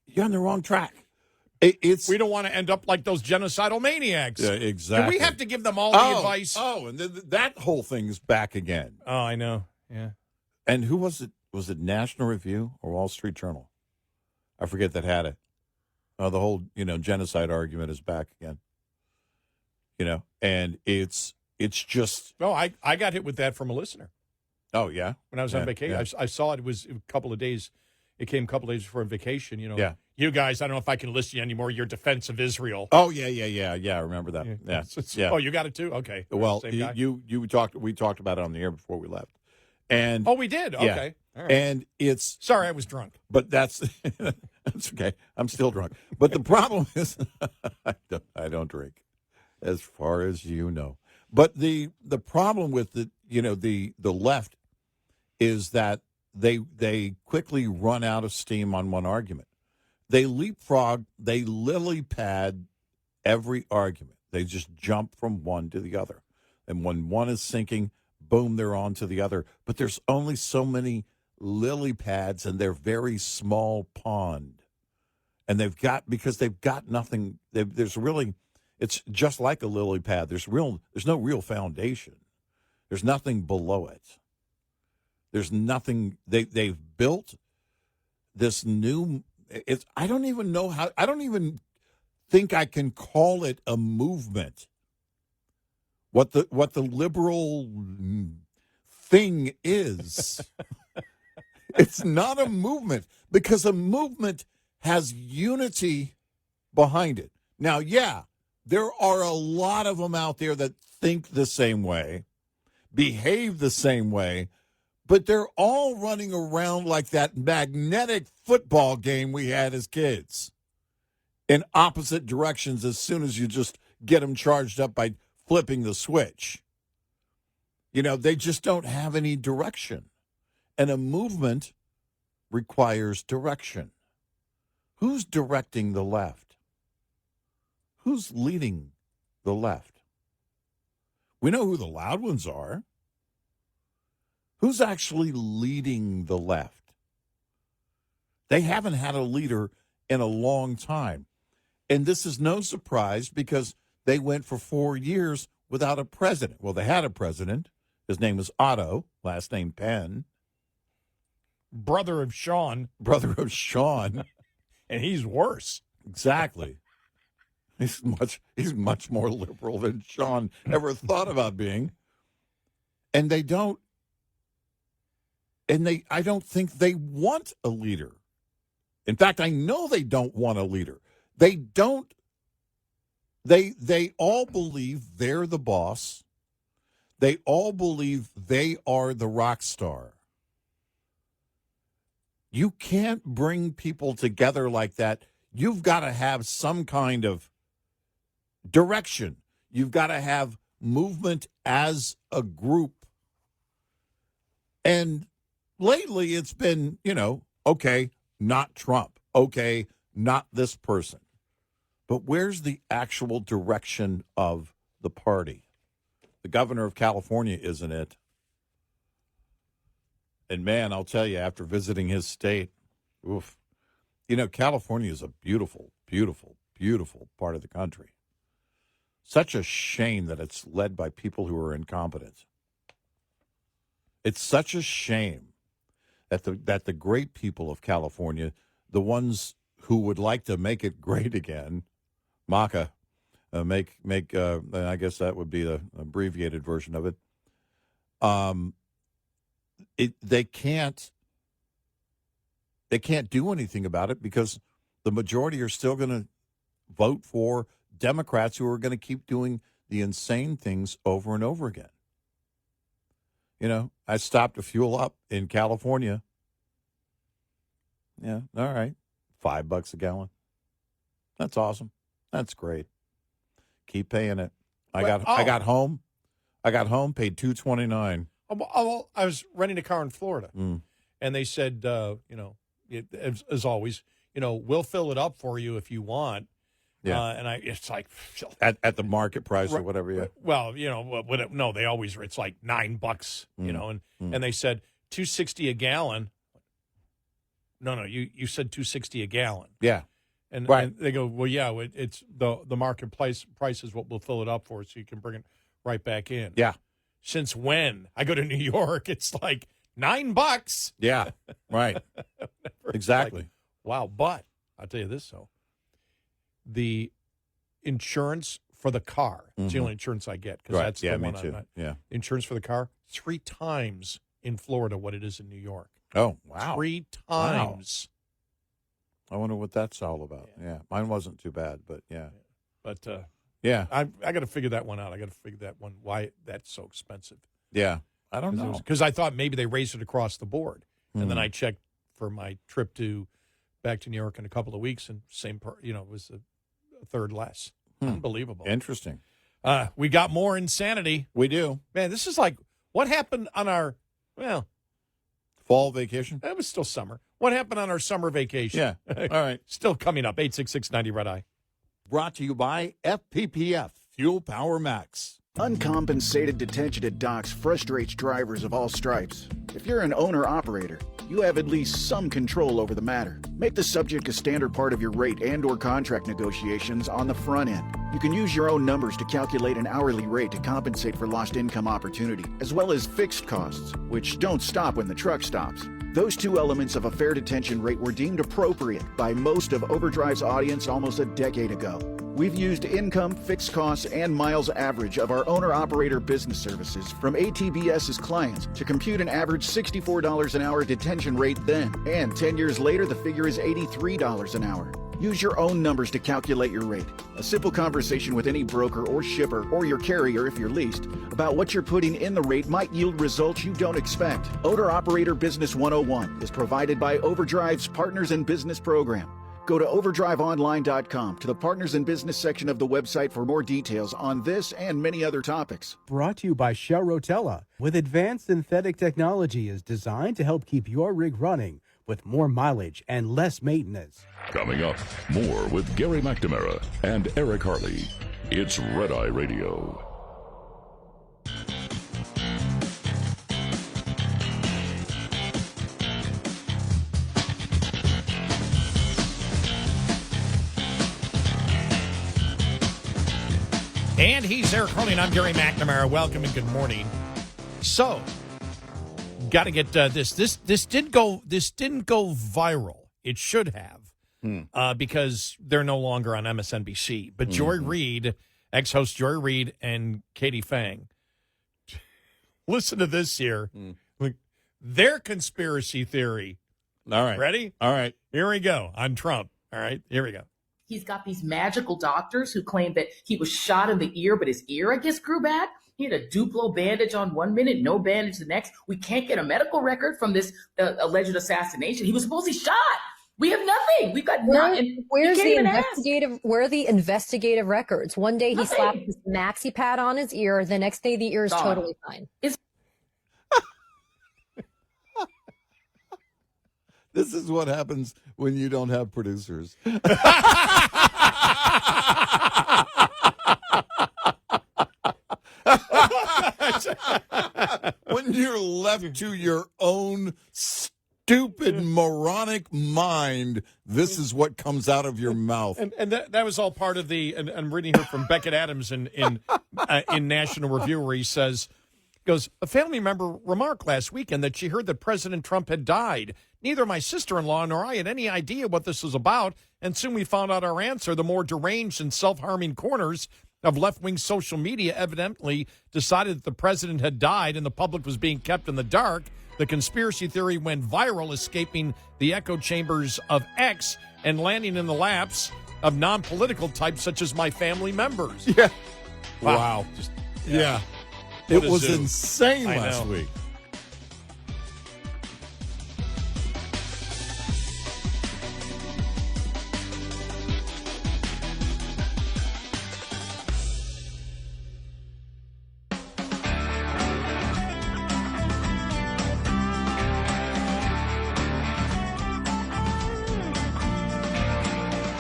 You're on the wrong track. It's. we don't want to end up like those genocidal maniacs. Yeah, exactly. Do we have to give them all the advice? Oh, and that whole thing's back again. Oh, I know. Yeah. And who was it? Was it National Review or Wall Street Journal? I forget that had it. The whole, genocide argument is back again. And it's just. No, I got hit with that from a listener Oh, yeah? when I was on vacation. Yeah. I saw it was a couple of days. It came a couple of days before vacation. Yeah. You guys, I don't know if I can list you anymore. Your defense of Israel. Oh, yeah. I remember that. Yeah. Yeah. Oh, you got it too? Okay. Well, Same guy? we talked about it on the air before we left. And Oh, we did? yeah. Okay. All right. And it's. Sorry, I was drunk. But that's okay. I'm still drunk. But the problem is, I don't drink, as far as you know. But the problem with the left is that they quickly run out of steam on one argument. They leapfrog, they lily pad every argument. They just jump from one to the other, and when one is sinking, boom, they're on to the other. But there's only so many lily pads, and they're very small pond, and they've got nothing. It's just like a lily pad. There's no real foundation. There's nothing below it. There's nothing. They've built this new. I don't even know how. I don't even think I can call it a movement. What the liberal thing is. It's not a movement, because a movement has unity behind it. Now, yeah, there are a lot of them out there that think the same way, behave the same way, but they're all running around like that magnetic football game we had as kids, in opposite directions as soon as you just get them charged up by flipping the switch. They just don't have any direction. And a movement requires direction. Who's directing the left? Who's leading the left? We know who the loud ones are. Who's actually leading the left? They haven't had a leader in a long time. And this is no surprise, because they went for 4 years without a president. Well, they had a president. His name was Otto, last name Penn. Brother of Sean. Brother of Sean. And he's worse. Exactly. He's much more liberal than Sean ever thought about being. And I don't think they want a leader. In fact, I know they don't want a leader. They all believe they're the boss. They all believe they are the rock star. You can't bring people together like that. You've got to have some kind of direction. You've got to have movement as a group. And lately it's been, okay, not Trump. Okay, not this person. But where's the actual direction of the party? The governor of California isn't it. And, man, I'll tell you, after visiting his state, oof. California is a beautiful, beautiful, beautiful part of the country. Such a shame that it's led by people who are incompetent. It's such a shame that the great people of California, the ones who would like to make it great again, MACA, I guess that would be the abbreviated version of it. They can't do anything about it because the majority are still going to vote for Democrats who are going to keep doing the insane things over and over again. I stopped to fuel up in California. Yeah, all right. $5 a gallon. That's awesome. That's great. Keep paying it. I got home, paid $2.29. I was renting a car in Florida, and they said, as always, we'll fill it up for you if you want. Yeah. It's like at the market price or whatever. Yeah. Well, no, they always, it's like $9, and they said $2.60 a gallon. No, you said $2.60 a gallon. Yeah. And, right. And they go, well, yeah, it's the market price is what we'll fill it up for, so you can bring it right back in. Yeah. Since when? I go to New York, it's like $9. Yeah. Right. Exactly. Like, wow. But I'll tell you this, though. The insurance for the car, it's the only insurance I get, because that's the one me too. Insurance for the car, 3 times in Florida what it is in New York. Oh, wow. 3 times. Wow. I wonder what that's all about. Yeah. Mine wasn't too bad, but yeah. But yeah, I got to figure that one out. I got to figure that one, why that's so expensive. Yeah. I don't know. Because I thought maybe they raised it across the board. And then I checked for my trip back to New York in a couple of weeks, and it was a third less. Unbelievable. Interesting. We got more insanity. We do. Man, this is like what happened on our, fall vacation? It was still summer. What happened on our summer vacation? Yeah. All right. Still coming up. 866-90 Red Eye. Brought to you by FPPF, Fuel Power Max. Uncompensated detention at docks frustrates drivers of all stripes. If you're an owner-operator, you have at least some control over the matter. Make the subject a standard part of your rate and/or contract negotiations on the front end. You can use your own numbers to calculate an hourly rate to compensate for lost income opportunity, as well as fixed costs, which don't stop when the truck stops. Those two elements of a fair detention rate were deemed appropriate by most of Overdrive's audience almost a decade ago. We've used income, fixed costs, and miles average of our owner-operator business services from ATBS's clients to compute an average $64 an hour detention rate then. And 10 years later, the figure is $83 an hour. Use your own numbers to calculate your rate. A simple conversation with any broker or shipper, or your carrier if you're leased, about what you're putting in the rate might yield results you don't expect. Owner-Operator Business 101 is provided by Overdrive's Partners in Business program. Go to overdriveonline.com to the Partners in Business section of the website for more details on this and many other topics. Brought to you by Shell Rotella. With advanced synthetic technology is designed to help keep your rig running with more mileage and less maintenance. Coming up, more with Gary McNamara and Eric Harley. It's Red Eye Radio. And he's Eric Harley, and I'm Gary McNamara. Welcome and good morning. So, got to get this. This didn't go viral. It should have, because they're no longer on MSNBC. But Joy Reid, ex-host Joy Reid, and Katie Fang. Listen to this here. Like, their conspiracy theory. All right. Ready? All right. Here we go on Trump. All right. Here we go. He's got these magical doctors who claim that he was shot in the ear, but his ear, I guess, grew back. He had a Duplo bandage on 1 minute, no bandage the next. We can't get a medical record from this alleged assassination. He was supposedly shot. We have nothing. We've got nothing. Where's the investigative? Where are the investigative records? One day he slapped his maxi pad on his ear. The next day the ear is totally fine. This is what happens when you don't have producers. When you're left to your own stupid, moronic mind, this is what comes out of your mouth. And that was all part of the. And I'm reading here from Beckett Adams in National Review, where he goes, a family member remarked last weekend that she heard that President Trump had died. Neither my sister-in-law nor I had any idea what this was about, and soon we found out our answer. The more deranged and self-harming corners of left-wing social media evidently decided that the president had died and the public was being kept in the dark. The conspiracy theory went viral, escaping the echo chambers of X and landing in the laps of non-political types such as my family members. Yeah. Wow. Yeah. What It a was zoo. insane I last know. week.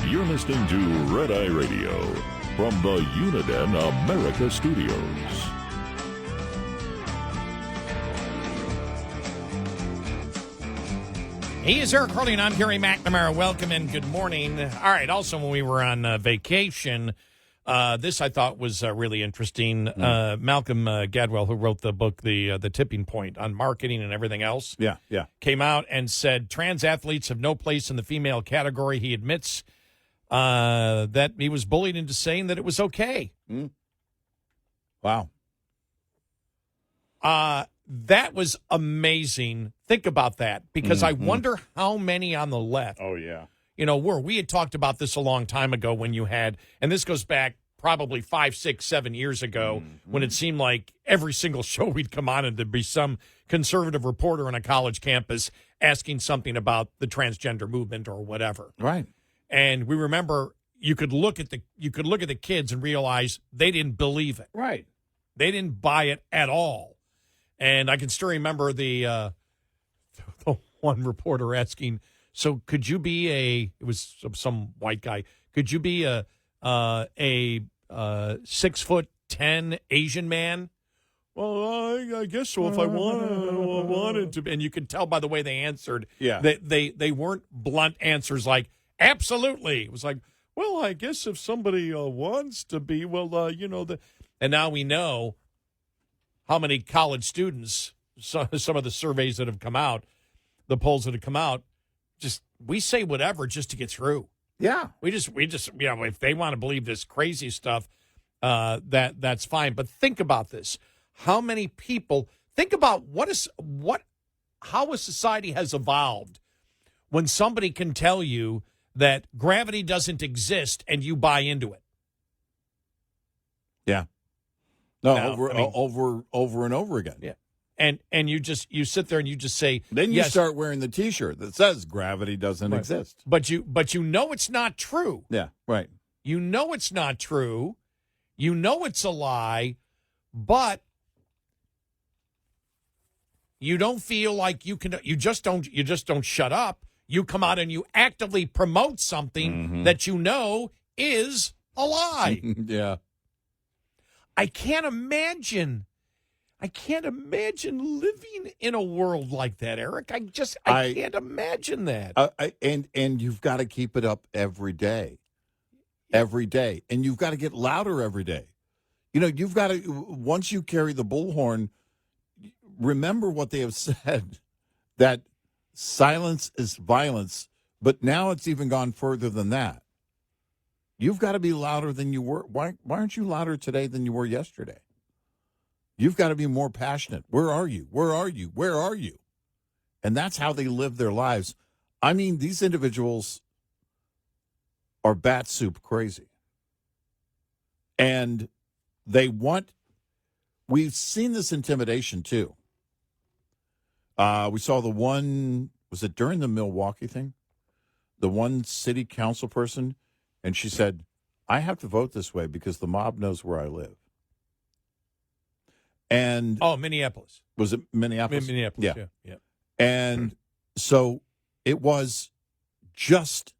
You're listening to Red Eye Radio from the Uniden America Studios. He is Eric Harley, and I'm Gary McNamara. Welcome and good morning. All right, also when we were on vacation, this I thought was really interesting. Malcolm Gladwell, who wrote the book, The Tipping Point on marketing and everything else, Yeah. came out and said trans athletes have no place in the female category. He admits that he was bullied into saying that it was okay. Wow. That was amazing. Think about that, because I wonder how many on the left. Oh, yeah. You know, we had talked about this a long time ago when you had, and this goes back probably 5, 6, 7 years ago, when it seemed like every single show we'd come on and there'd be some conservative reporter on a college campus asking something about the transgender movement or whatever. Right. And we remember you could look at the kids and realize they didn't believe it. Right. They didn't buy it at all. And I can still remember the one reporter asking, so could you be it was some white guy, could you be a 6'10" Asian man? Well, I guess so if I wanted to. And you could tell by the way they answered. Yeah. They weren't blunt answers like, absolutely. It was like, well, I guess if somebody wants to be, and now we know how many college students, some of the surveys that have come out, the polls that have come out, just we say whatever just to get through. Yeah. We just if they want to believe this crazy stuff, that's fine. But think about this. How many people think about how a society has evolved when somebody can tell you that gravity doesn't exist and you buy into it. Yeah. No, Now, over and over again. Yeah. And you sit there and you just say, Then you yes, start wearing the T-shirt that says gravity doesn't exist. but you know it's not true. Yeah, right. You know it's not true. You know it's a lie, but you don't feel like you can. You just don't shut up. You come out and you actively promote something that you know is a lie. Yeah. I can't imagine living in a world like that, Eric. I can't imagine that. And you've got to keep it up every day. Every day. And you've got to get louder every day. You know, you've got to, once you carry the bullhorn, remember what they have said, that silence is violence, but now it's even gone further than that. You've got to be louder than you were. Why aren't you louder today than you were yesterday? You've got to be more passionate. Where are you? Where are you? Where are you? And that's how they live their lives. I mean, these individuals are bat soup crazy. And we've seen this intimidation too. We saw the one, was it during the Milwaukee thing? The one city council person, and she said, I have to vote this way because the mob knows where I live. And Minneapolis. was it Minneapolis? Minneapolis, yeah. And so it was just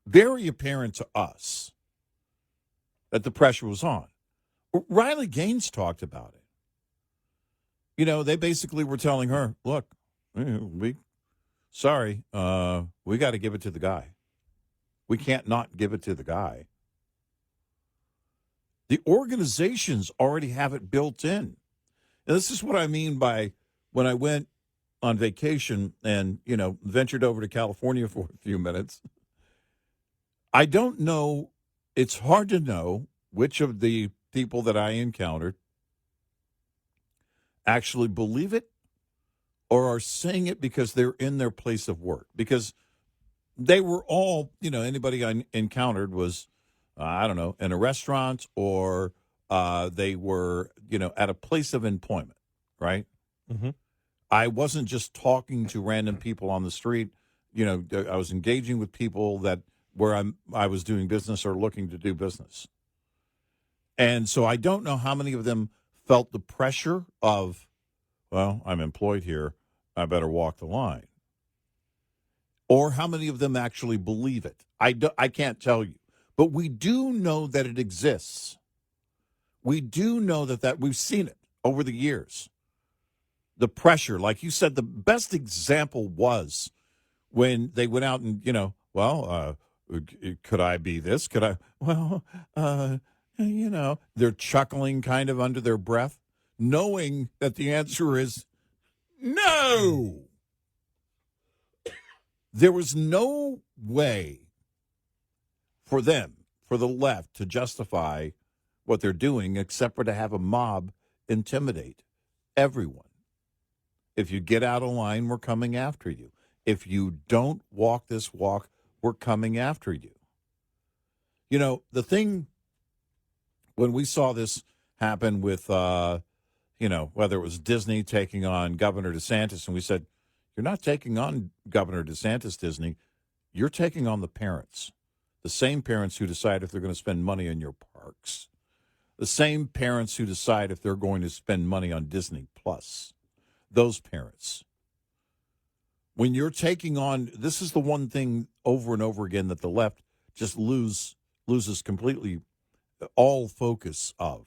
very apparent to us that the pressure was on. Riley Gaines talked about it. You know, they basically were telling her, look, we got to give it to the guy. We can't not give it to the guy. The organizations already have it built in. And this is what I mean by when I went on vacation and, you know, ventured over to California for a few minutes. I don't know. It's hard to know which of the people that I encountered actually believe it or are saying it because they're in their place of work. Because they were all, you know, anybody I encountered was, I don't know, in a restaurant or they were, you know, at a place of employment, right? Mm-hmm. I wasn't just talking to random people on the street. You know, I was engaging with people that where I was doing business or looking to do business. And so I don't know how many of them felt the pressure of, well, I'm employed here, I better walk the line. Or how many of them actually believe it. I can't tell you. But we do know that it exists. We do know that we've seen it over the years. The pressure, like you said, the best example was when they went out and, you know, well, could I be this? Could I? Well, you know, they're chuckling kind of under their breath, knowing that the answer is no. There was no way for them, for the left, to justify what they're doing except for to have a mob intimidate everyone. If you get out of line, we're coming after you. If you don't walk this walk, we're coming after you. You know, the thing, when we saw this happen with, you know, whether it was Disney taking on Governor DeSantis, and we said, you're not taking on Governor DeSantis, Disney. You're taking on the parents, the same parents who decide if they're going to spend money in your parks, the same parents who decide if they're going to spend money on Disney Plus. Those parents. When you're taking on, this is the one thing over and over again that the left just loses completely all focus of.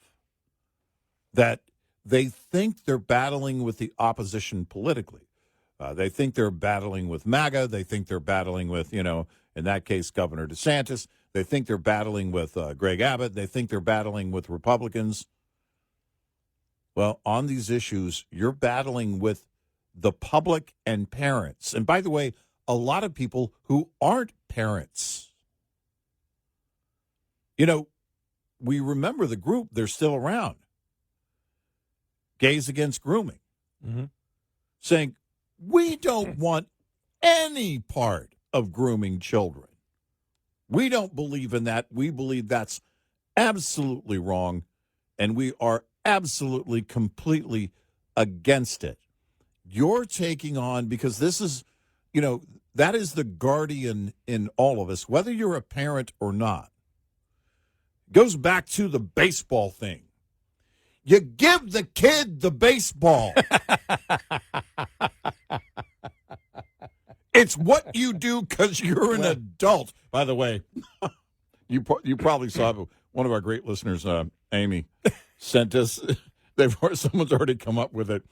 That they think they're battling with the opposition politically. They think they're battling with MAGA. They think they're battling with, you know, in that case, Governor DeSantis. They think they're battling with Greg Abbott. They think they're battling with Republicans. Well, on these issues, you're battling with the public and parents. And by the way, a lot of people who aren't parents. You know, we remember the group, they're still around. Gays Against Grooming. Mm-hmm. Saying, we don't want any part of grooming children. We don't believe in that. We believe that's absolutely wrong, and we are absolutely, completely against it. You're taking on, because this is, you know, that is the guardian in all of us, whether you're a parent or not. Goes back to the baseball thing. You give the kid the baseball. It's what you do because you're an adult. By the way, you probably saw one of our great listeners, Amy, sent us. Someone's already come up with it.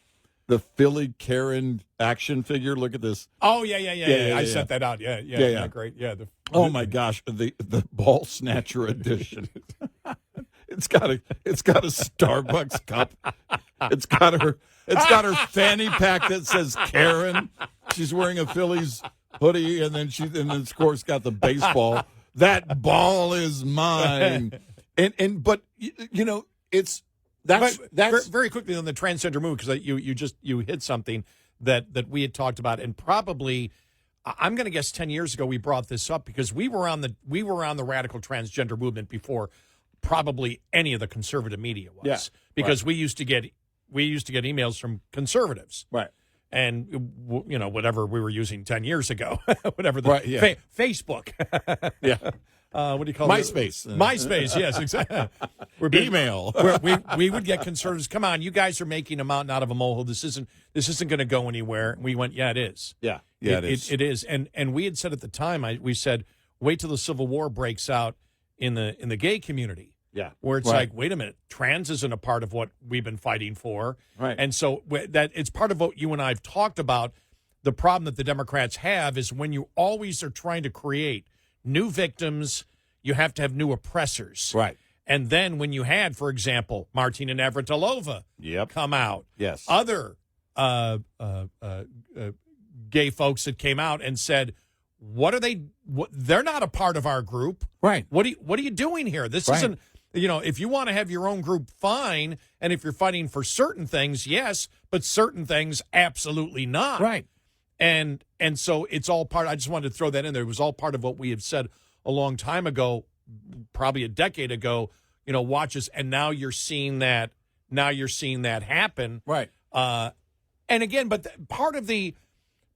The Philly Karen action figure. Look at this. Oh yeah. I sent that out. Yeah. Great. Yeah. Oh my gosh, the ball snatcher edition. It's got a Starbucks cup. It's got her fanny pack that says Karen. She's wearing a Phillies hoodie, and then of course got the baseball. That ball is mine. But you know, that's very quickly on the transgender movement, because you hit something that we had talked about, and probably I'm going to guess 10 years ago we brought this up because we were on the radical transgender movement before probably any of the conservative media was, because we used to get emails from conservatives, right? And you know, whatever we were using 10 years ago, whatever the right, yeah. Facebook, yeah. what do you call it? MySpace. MySpace, yes, exactly. Email. we would get conservatives. Come on, you guys are making a mountain out of a molehill. This isn't going to go anywhere. We went, yeah, it is. Yeah, it is. It is. And we had said at the time, we said, wait till the Civil War breaks out in the gay community. Yeah, where it's right. like, wait a minute, trans isn't a part of what we've been fighting for. Right. And so that it's part of what you and I have talked about. The problem that the Democrats have is when you always are trying to create new victims, you have to have new oppressors. Right. And then when you had, for example, Martina Navratilova come out, yes, other gay folks that came out and said, what are they? They're not a part of our group. Right. What are you doing here? This isn't, if you want to have your own group, fine. And if you're fighting for certain things, yes, but certain things, absolutely not. Right. And so it's all part. I just wanted to throw that in there. It was all part of what we had said a long time ago, probably a decade ago. Watch us, and now you're seeing that. Now you're seeing that happen. Right. And again, but part of the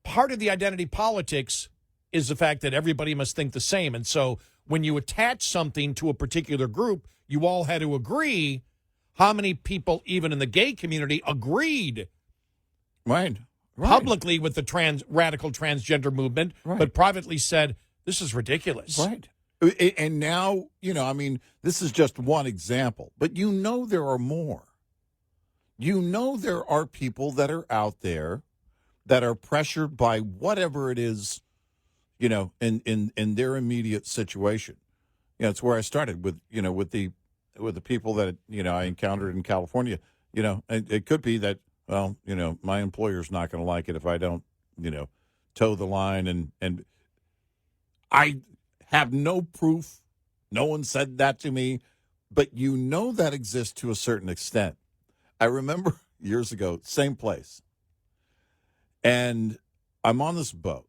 identity politics is the fact that everybody must think the same. And so when you attach something to a particular group, you all had to agree. How many people, even in the gay community, agreed right. publicly with the radical transgender movement, but privately said, this is ridiculous. Right. And now, this is just one example, but there are more. There are people that are out there that are pressured by whatever it is, in their immediate situation. It's where I started with the people that, I encountered in California. It could be that, well, my employer's not going to like it if I don't, toe the line. And I have no proof. No one said that to me. But that exists to a certain extent. I remember years ago, same place. And I'm on this boat.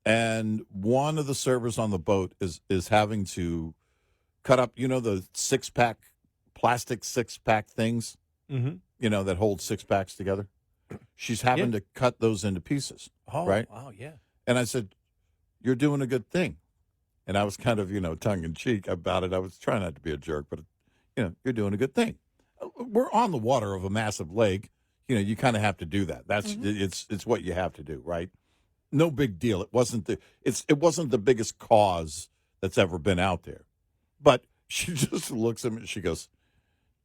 And one of the servers on the boat is having to cut up, the plastic six-pack things, that hold six-packs together. She's having to cut those into pieces, right? Wow, yeah. And I said, you're doing a good thing. And I was kind of, tongue-in-cheek about it. I was trying not to be a jerk, but, you're doing a good thing. We're on the water of a massive lake. You kind of have to do that. That's it's what you have to do, right? No big deal. It wasn't the biggest cause that's ever been out there. But she just looks at me and she goes,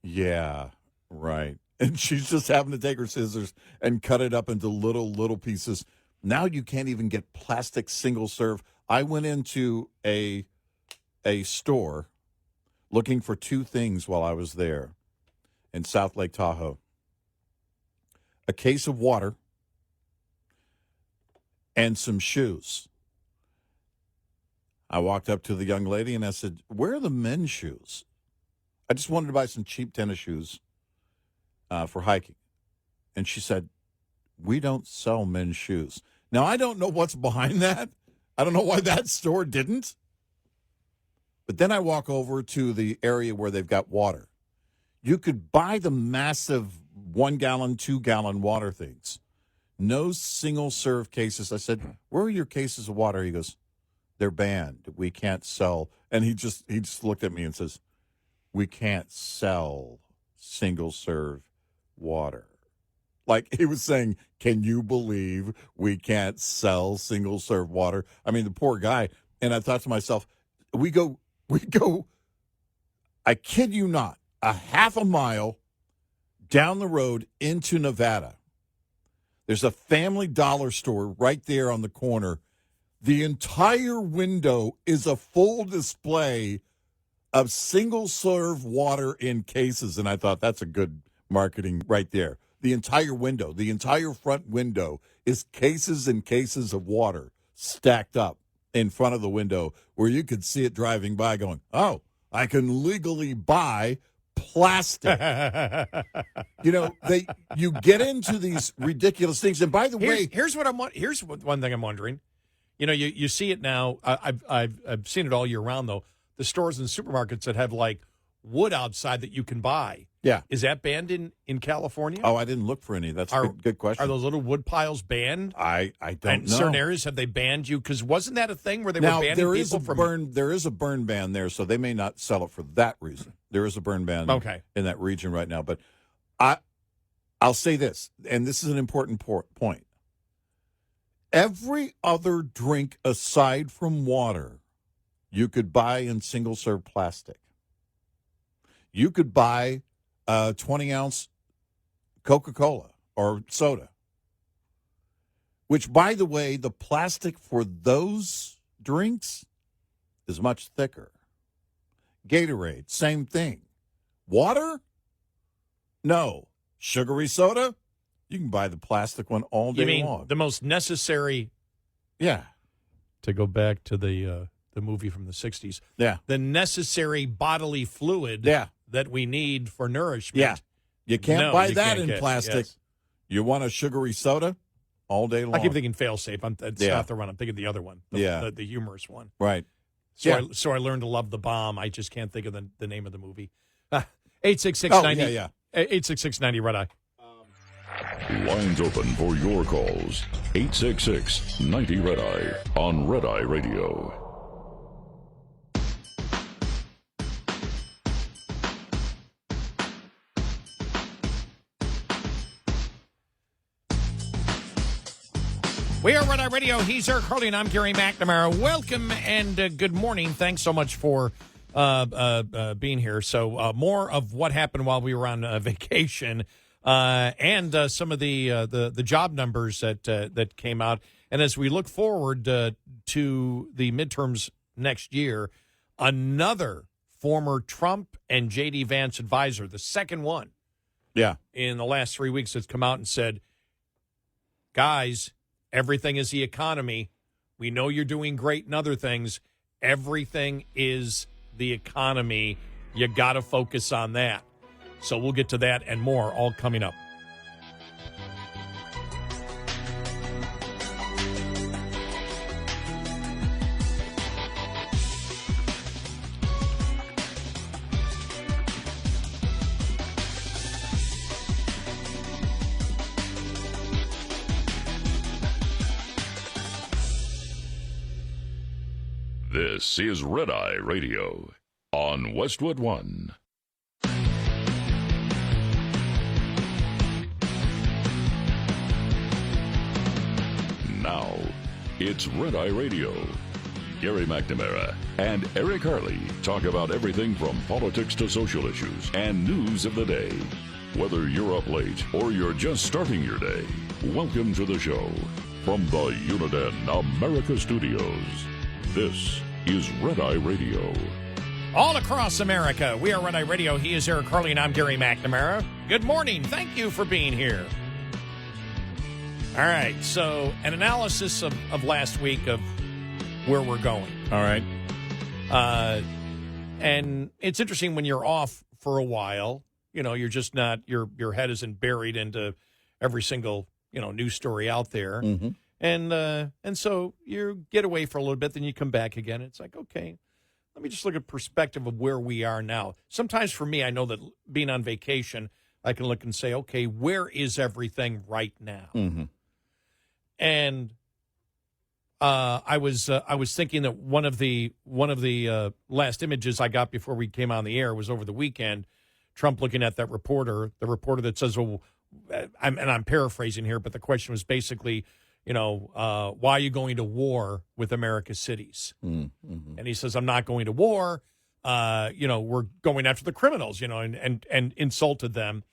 yeah, right. And she's just having to take her scissors and cut it up into little pieces. Now you can't even get plastic single serve. I went into a store looking for two things while I was there in South Lake Tahoe. A case of water and some shoes. I walked up to the young lady and I said, where are the men's shoes? I just wanted to buy some cheap tennis shoes for hiking. And she said, we don't sell men's shoes. Now, I don't know what's behind that. I don't know why that store didn't. But then I walk over to the area where they've got water. You could buy the massive 1 gallon, 2 gallon water things. No single serve cases. I said, where are your cases of water? He goes, they're banned. We can't sell. And he just looked at me and says, we can't sell single serve water. Like he was saying, can you believe we can't sell single serve water? I mean, the poor guy. And I thought to myself, we go, I kid you not, a half a mile down the road into Nevada. There's a Family Dollar store right there on the corner. The entire window is a full display of single-serve water in cases, and I thought that's a good marketing right there. The entire window, the entire front window is cases and cases of water stacked up in front of the window where you could see it driving by going, oh, I can legally buy plastic. You get into these ridiculous things. And by the way, here's one thing I'm wondering. You see it now. I've seen it all year round though. The stores and supermarkets that have like wood outside that you can buy. Yeah. Is that banned in California? Oh, I didn't look for any. That's a good question. Are those little wood piles banned? I don't In know. certain areas, have they banned you? Because wasn't that a thing where they Now, were banning there is people a from burn. There is a burn ban there, so they may not sell it for that reason. There is a burn ban in that region right now. But I'll say this, and this is an important point. Every other drink aside from water, you could buy in single-serve plastic. You could buy a 20-ounce Coca-Cola or soda, which, by the way, the plastic for those drinks is much thicker. Gatorade, same thing. Water? No. Sugary soda? You can buy the plastic one all day You mean long. the most necessary? Yeah. To go back to the movie from the 60s. Yeah. The necessary bodily fluid that we need for nourishment. Yeah. You can't buy that in plastic. Yes. You want a sugary soda? All day long. I keep thinking fail-safe. It's not the one. I'm thinking the other one. The humorous one. Right. So I learned to love the bomb. I just can't think of the name of the movie. 866-90. 866-90 Red Eye. Lines open for your calls. 866-90 Red Eye on Red Eye Radio. We are Red Eye Radio. He's Eric Harley, and I'm Gary McNamara. Welcome and good morning. Thanks so much for being here. So more of what happened while we were on vacation and some of the job numbers that came out. And as we look forward to the midterms next year, another former Trump and J.D. Vance advisor, the second one in the last 3 weeks, has come out and said, guys, everything is the economy. We know you're doing great in other things. Everything is the economy. You got to focus on that. So we'll get to that and more all coming up. This is Red Eye Radio on Westwood One. Now, it's Red Eye Radio. Gary McNamara and Eric Harley talk about everything from politics to social issues and news of the day. Whether you're up late or you're just starting your day, welcome to the show. From the Uniden America Studios, this is Red Eye Radio. All across America, we are Red Eye Radio. He is Eric Harley, and I'm Gary McNamara. Good morning. Thank you for being here. All right, so an analysis of last week of where we're going. All right. And it's interesting when you're off for a while, you know, you're just not, your head isn't buried into every single, news story out there. Mm-hmm. And so you get away for a little bit, then you come back again. It's like, okay, let me just look at perspective of where we are now. Sometimes for me, I know that being on vacation, I can look and say, okay, where is everything right now? Mm-hmm. And I was thinking that one of the last images I got before we came on the air was over the weekend. Trump looking at that reporter, the reporter that says, "Well," I'm paraphrasing here, but the question was basically, why are you going to war with America's cities? Mm-hmm. And he says, I'm not going to war. We're going after the criminals, and insulted them.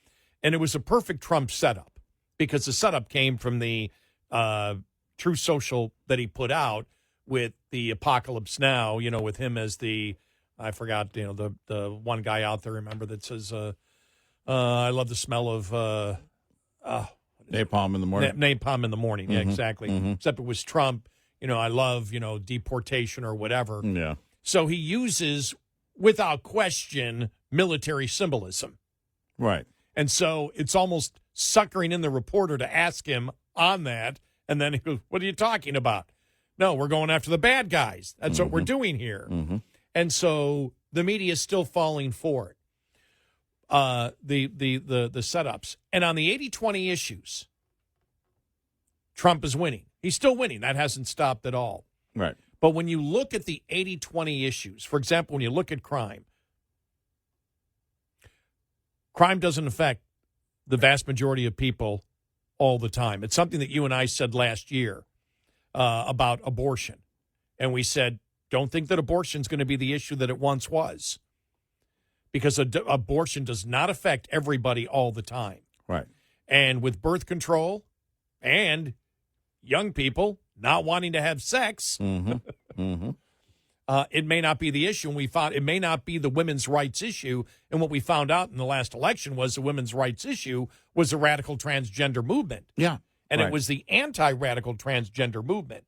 And it was a perfect Trump setup because the setup came from the True Social that he put out with the Apocalypse Now, with him as I forgot, the one guy out there, remember, that says, I love the smell of napalm in the morning. Napalm in the morning, yeah, Mm-hmm. exactly. Mm-hmm. Except it was Trump, I love, deportation or whatever. Yeah. So he uses, without question, military symbolism. Right. And so it's almost suckering in the reporter to ask him on that. And then he goes, what are you talking about? No, we're going after the bad guys. That's what we're doing here. Mm-hmm. And so the media is still falling for it. the setups. And on the 80-20 issues, Trump is winning. He's still winning. That hasn't stopped at all. Right. But when you look at the 80-20 issues, for example, when you look at crime doesn't affect the vast majority of people all the time. It's something that you and I said last year about abortion. And we said, don't think that abortion is going to be the issue that it once was, because abortion does not affect everybody all the time. Right. And with birth control and young people not wanting to have sex, it may not be the issue. And we found it may not be the women's rights issue. And what we found out in the last election was the women's rights issue was the radical transgender movement. Yeah. And right. it was the anti-radical transgender movement.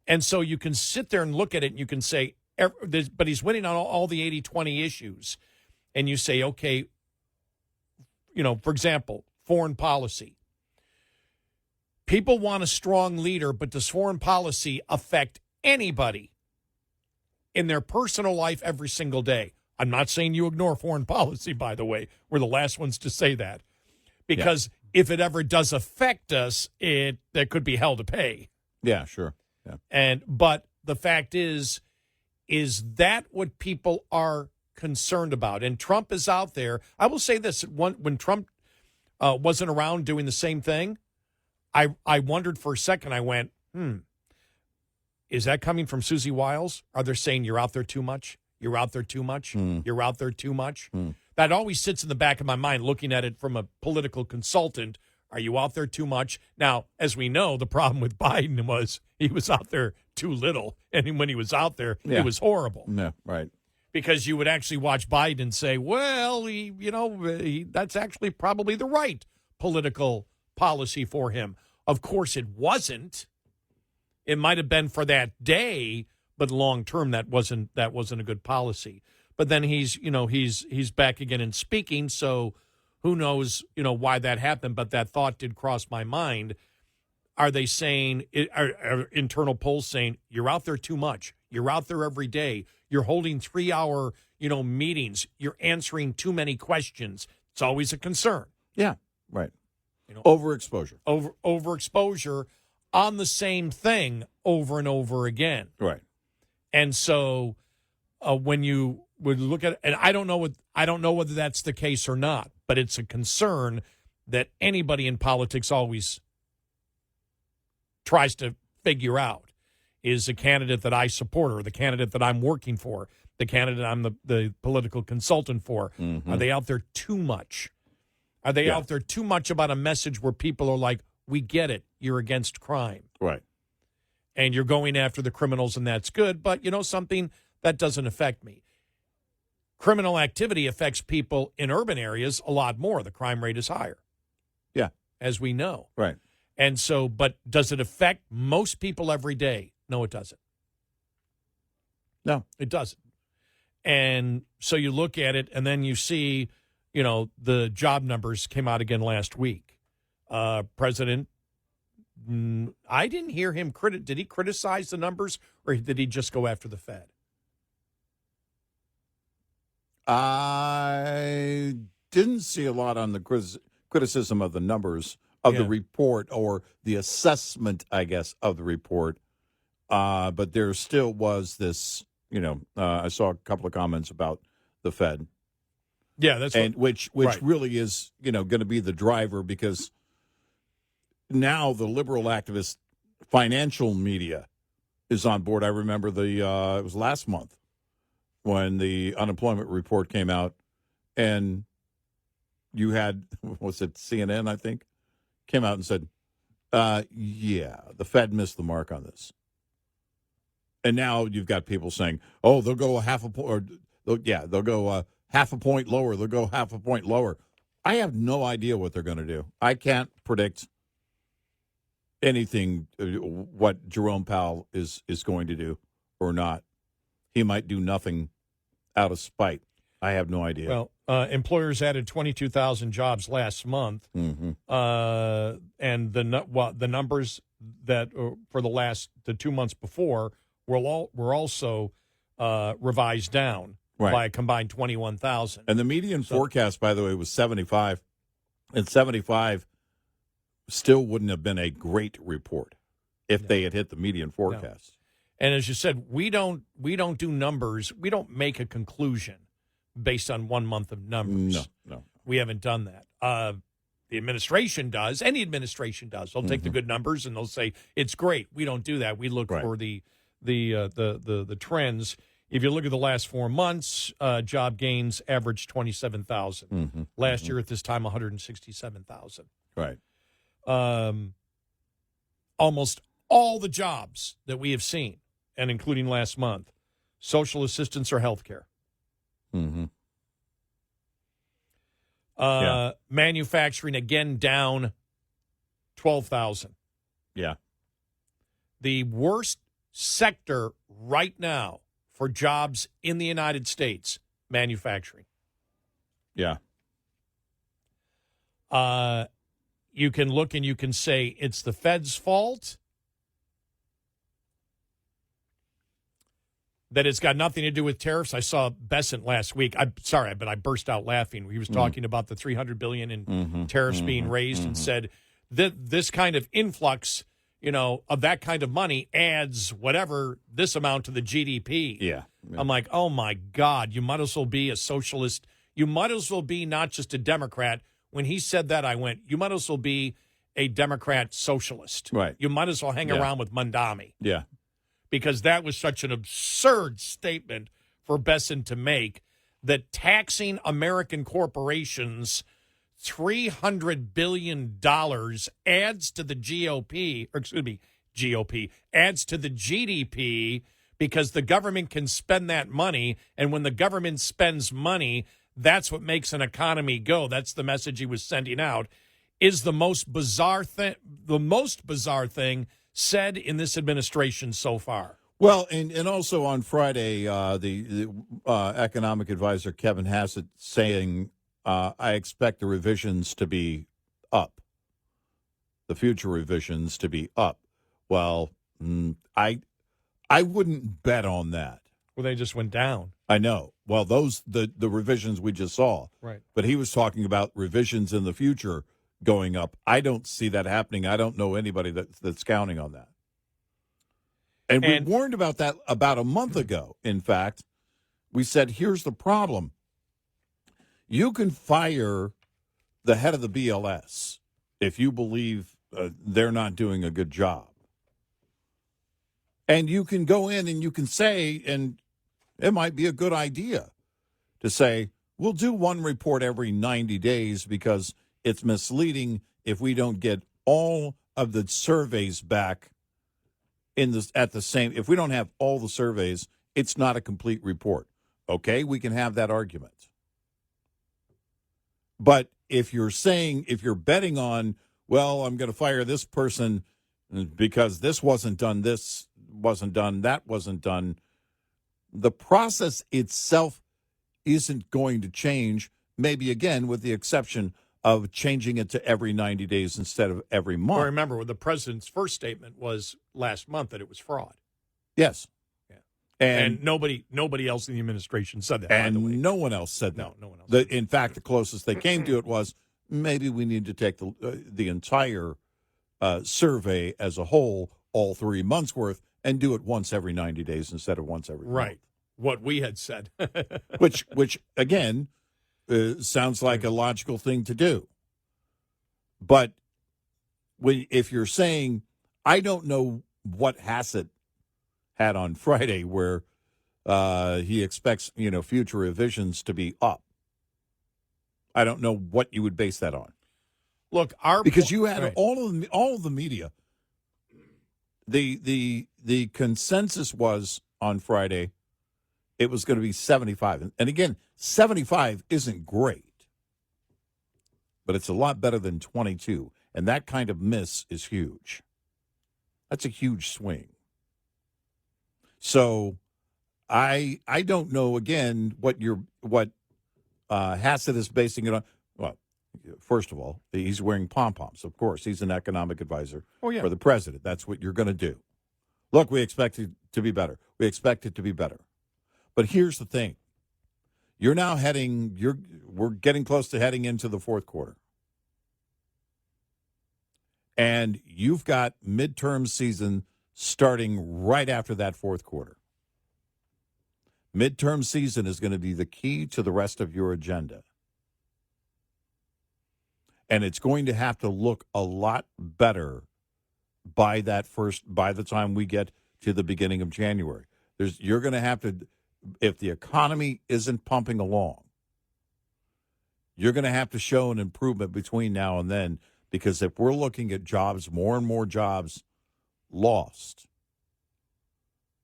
And so you can sit there and look at it and you can say, but he's winning on all the 80-20 issues. And you say, okay, for example, foreign policy. People want a strong leader, but does foreign policy affect anybody in their personal life every single day? I'm not saying you ignore foreign policy, by the way. We're the last ones to say that. Because if it ever does affect us, there could be hell to pay. Yeah, sure. Yeah. But the fact is that what people are concerned about? And Trump is out there. I will say this, when Trump wasn't around doing the same thing, I wondered for a second, I went, is that coming from Susie Wiles? Are they saying you're out there too much? You're out there too much? You're out there too much? That always sits in the back of my mind looking at it from a political consultant. Are you out there too much? Now, as we know, the problem with Biden was he was out there too little. And when he was out there, it was horrible. Yeah, right. Because you would actually watch Biden and say, well, that's actually probably the right political policy for him. Of course, it wasn't. It might have been for that day, but long term, that wasn't a good policy. But then he's back again and speaking, so who knows, why that happened? But that thought did cross my mind. Are they saying, are internal polls saying you're out there too much? You're out there every day. You're holding 3-hour, meetings. You're answering too many questions. It's always a concern. Yeah, right. Overexposure. Overexposure on the same thing over and over again. Right. And so when you would look at it, and I don't know whether that's the case or not, but it's a concern that anybody in politics always tries to figure out. Is the candidate that I support or the candidate that I'm working for, the candidate I'm the political consultant for, are they out there too much? Are they out there too much about a message where people are like, we get it, you're against crime. Right. And you're going after the criminals, and that's good, but something that doesn't affect me. Criminal activity affects people in urban areas a lot more. The crime rate is higher. Yeah. As we know. Right. And so, but does it affect most people every day? No, it doesn't. No, it doesn't. And so you look at it, and then you see, the job numbers came out again last week. President, I didn't hear him did he criticize the numbers, or did he just go after the Fed? I didn't see a lot on the criticism of the numbers of the report, or the assessment, I guess, of the report. But there still was this, I saw a couple of comments about the Fed. Yeah, that's which right. Really is, going to be the driver, because now the liberal activist financial media is on board. I remember it was last month when the unemployment report came out, and you had, was it CNN, I think, came out and said, the Fed missed the mark on this. And now you've got people saying, oh, they'll go half a point, they'll go half a point lower. They'll go half a point lower. I have no idea what they're going to do. I can't predict anything, what Jerome Powell is going to do or not. He might do nothing out of spite. I have no idea. Well, employers added 22,000 jobs last month, and the numbers that for the 2 months before were also revised down. by a combined 21,000. And the median forecast, by the way, was 75. And 75 still wouldn't have been a great report if they had hit the median forecast. No. And as you said, we don't do numbers. We don't make a conclusion based on 1 month of numbers. No. We haven't done that. The administration does. Any administration does. They'll take the good numbers and they'll say it's great. We don't do that. We look for the trends. If you look at the last 4 months, job gains averaged 27,000. Last year at this time, 167,000. Right. Almost all the jobs that we have seen, and including last month, social assistance or health care. Manufacturing, again, down 12,000. Yeah. The worst sector right now for jobs in the United States, manufacturing. Yeah. You can look and you can say it's the Fed's fault, that it's got nothing to do with tariffs. I saw Bessent last week. I'm sorry, but I burst out laughing. He was talking about the $300 billion in tariffs being raised and said that this kind of influx, of that kind of money adds whatever this amount to the GDP. Yeah. I'm like, oh my God, you might as well be a socialist. You might as well be not just a Democrat. When he said that, I went, you might as well be a Democrat socialist. Right. You might as well hang around with Mondami. Yeah. Because that was such an absurd statement for Bessent to make, that taxing American corporations $300 billion adds to the GOP, adds to the GDP, because the government can spend that money, and when the government spends money, that's what makes an economy go. That's the message he was sending out. Is the most bizarre thing said in this administration so far. Well, and also on Friday, the economic advisor Kevin Hassett saying, I expect the revisions to be up, the future revisions to be up. Well, I wouldn't bet on that. Well, they just went down. I know. Well, the revisions we just saw. Right. But he was talking about revisions in the future going up. I don't see that happening. I don't know anybody that's counting on that. And we warned about that about a month ago. In fact, we said, here's the problem. You can fire the head of the BLS if you believe they're not doing a good job. And you can go in and you can say, and it might be a good idea to say, we'll do one report every 90 days because it's misleading if we don't get all of the surveys back if we don't have all the surveys, it's not a complete report. Okay, we can have that argument. But if you're betting on, well, I'm going to fire this person because this wasn't done, that wasn't done, the process itself isn't going to change, maybe again with the exception of changing it to every 90 days instead of every month. Well, remember, the president's first statement was last month that it was fraud. Yes. Yeah. And nobody else in the administration said that, by the way. No one else said that. No one else. In fact, the closest they came to it was maybe we need to take the entire survey as a whole, all 3 months worth, and do it once every 90 days instead of once every month. What we had said. which again, sounds like a logical thing to do. But if you're saying, I don't know what Hassett had on Friday where he expects, future revisions to be up. I don't know what you would base that on. Look, because you had all of the media. The consensus was on Friday it was going to be 75. And again, 75 isn't great, but it's a lot better than 22. And that kind of miss is huge. That's a huge swing. So I don't know, again, what Hassett is basing it on. Well, first of all, he's wearing pom-poms, of course. He's an economic advisor for the president. That's what you're going to do. Look, we expect it to be better. We expect it to be better. But here's the thing. we're getting close to heading into the fourth quarter. And you've got midterm season starting right after that fourth quarter. Midterm season is going to be the key to the rest of your agenda. And it's going to have to look a lot better by the time we get to the beginning of January. You're going to have to, if the economy isn't pumping along, you're going to have to show an improvement between now and then, because if we're looking at jobs, more and more jobs lost,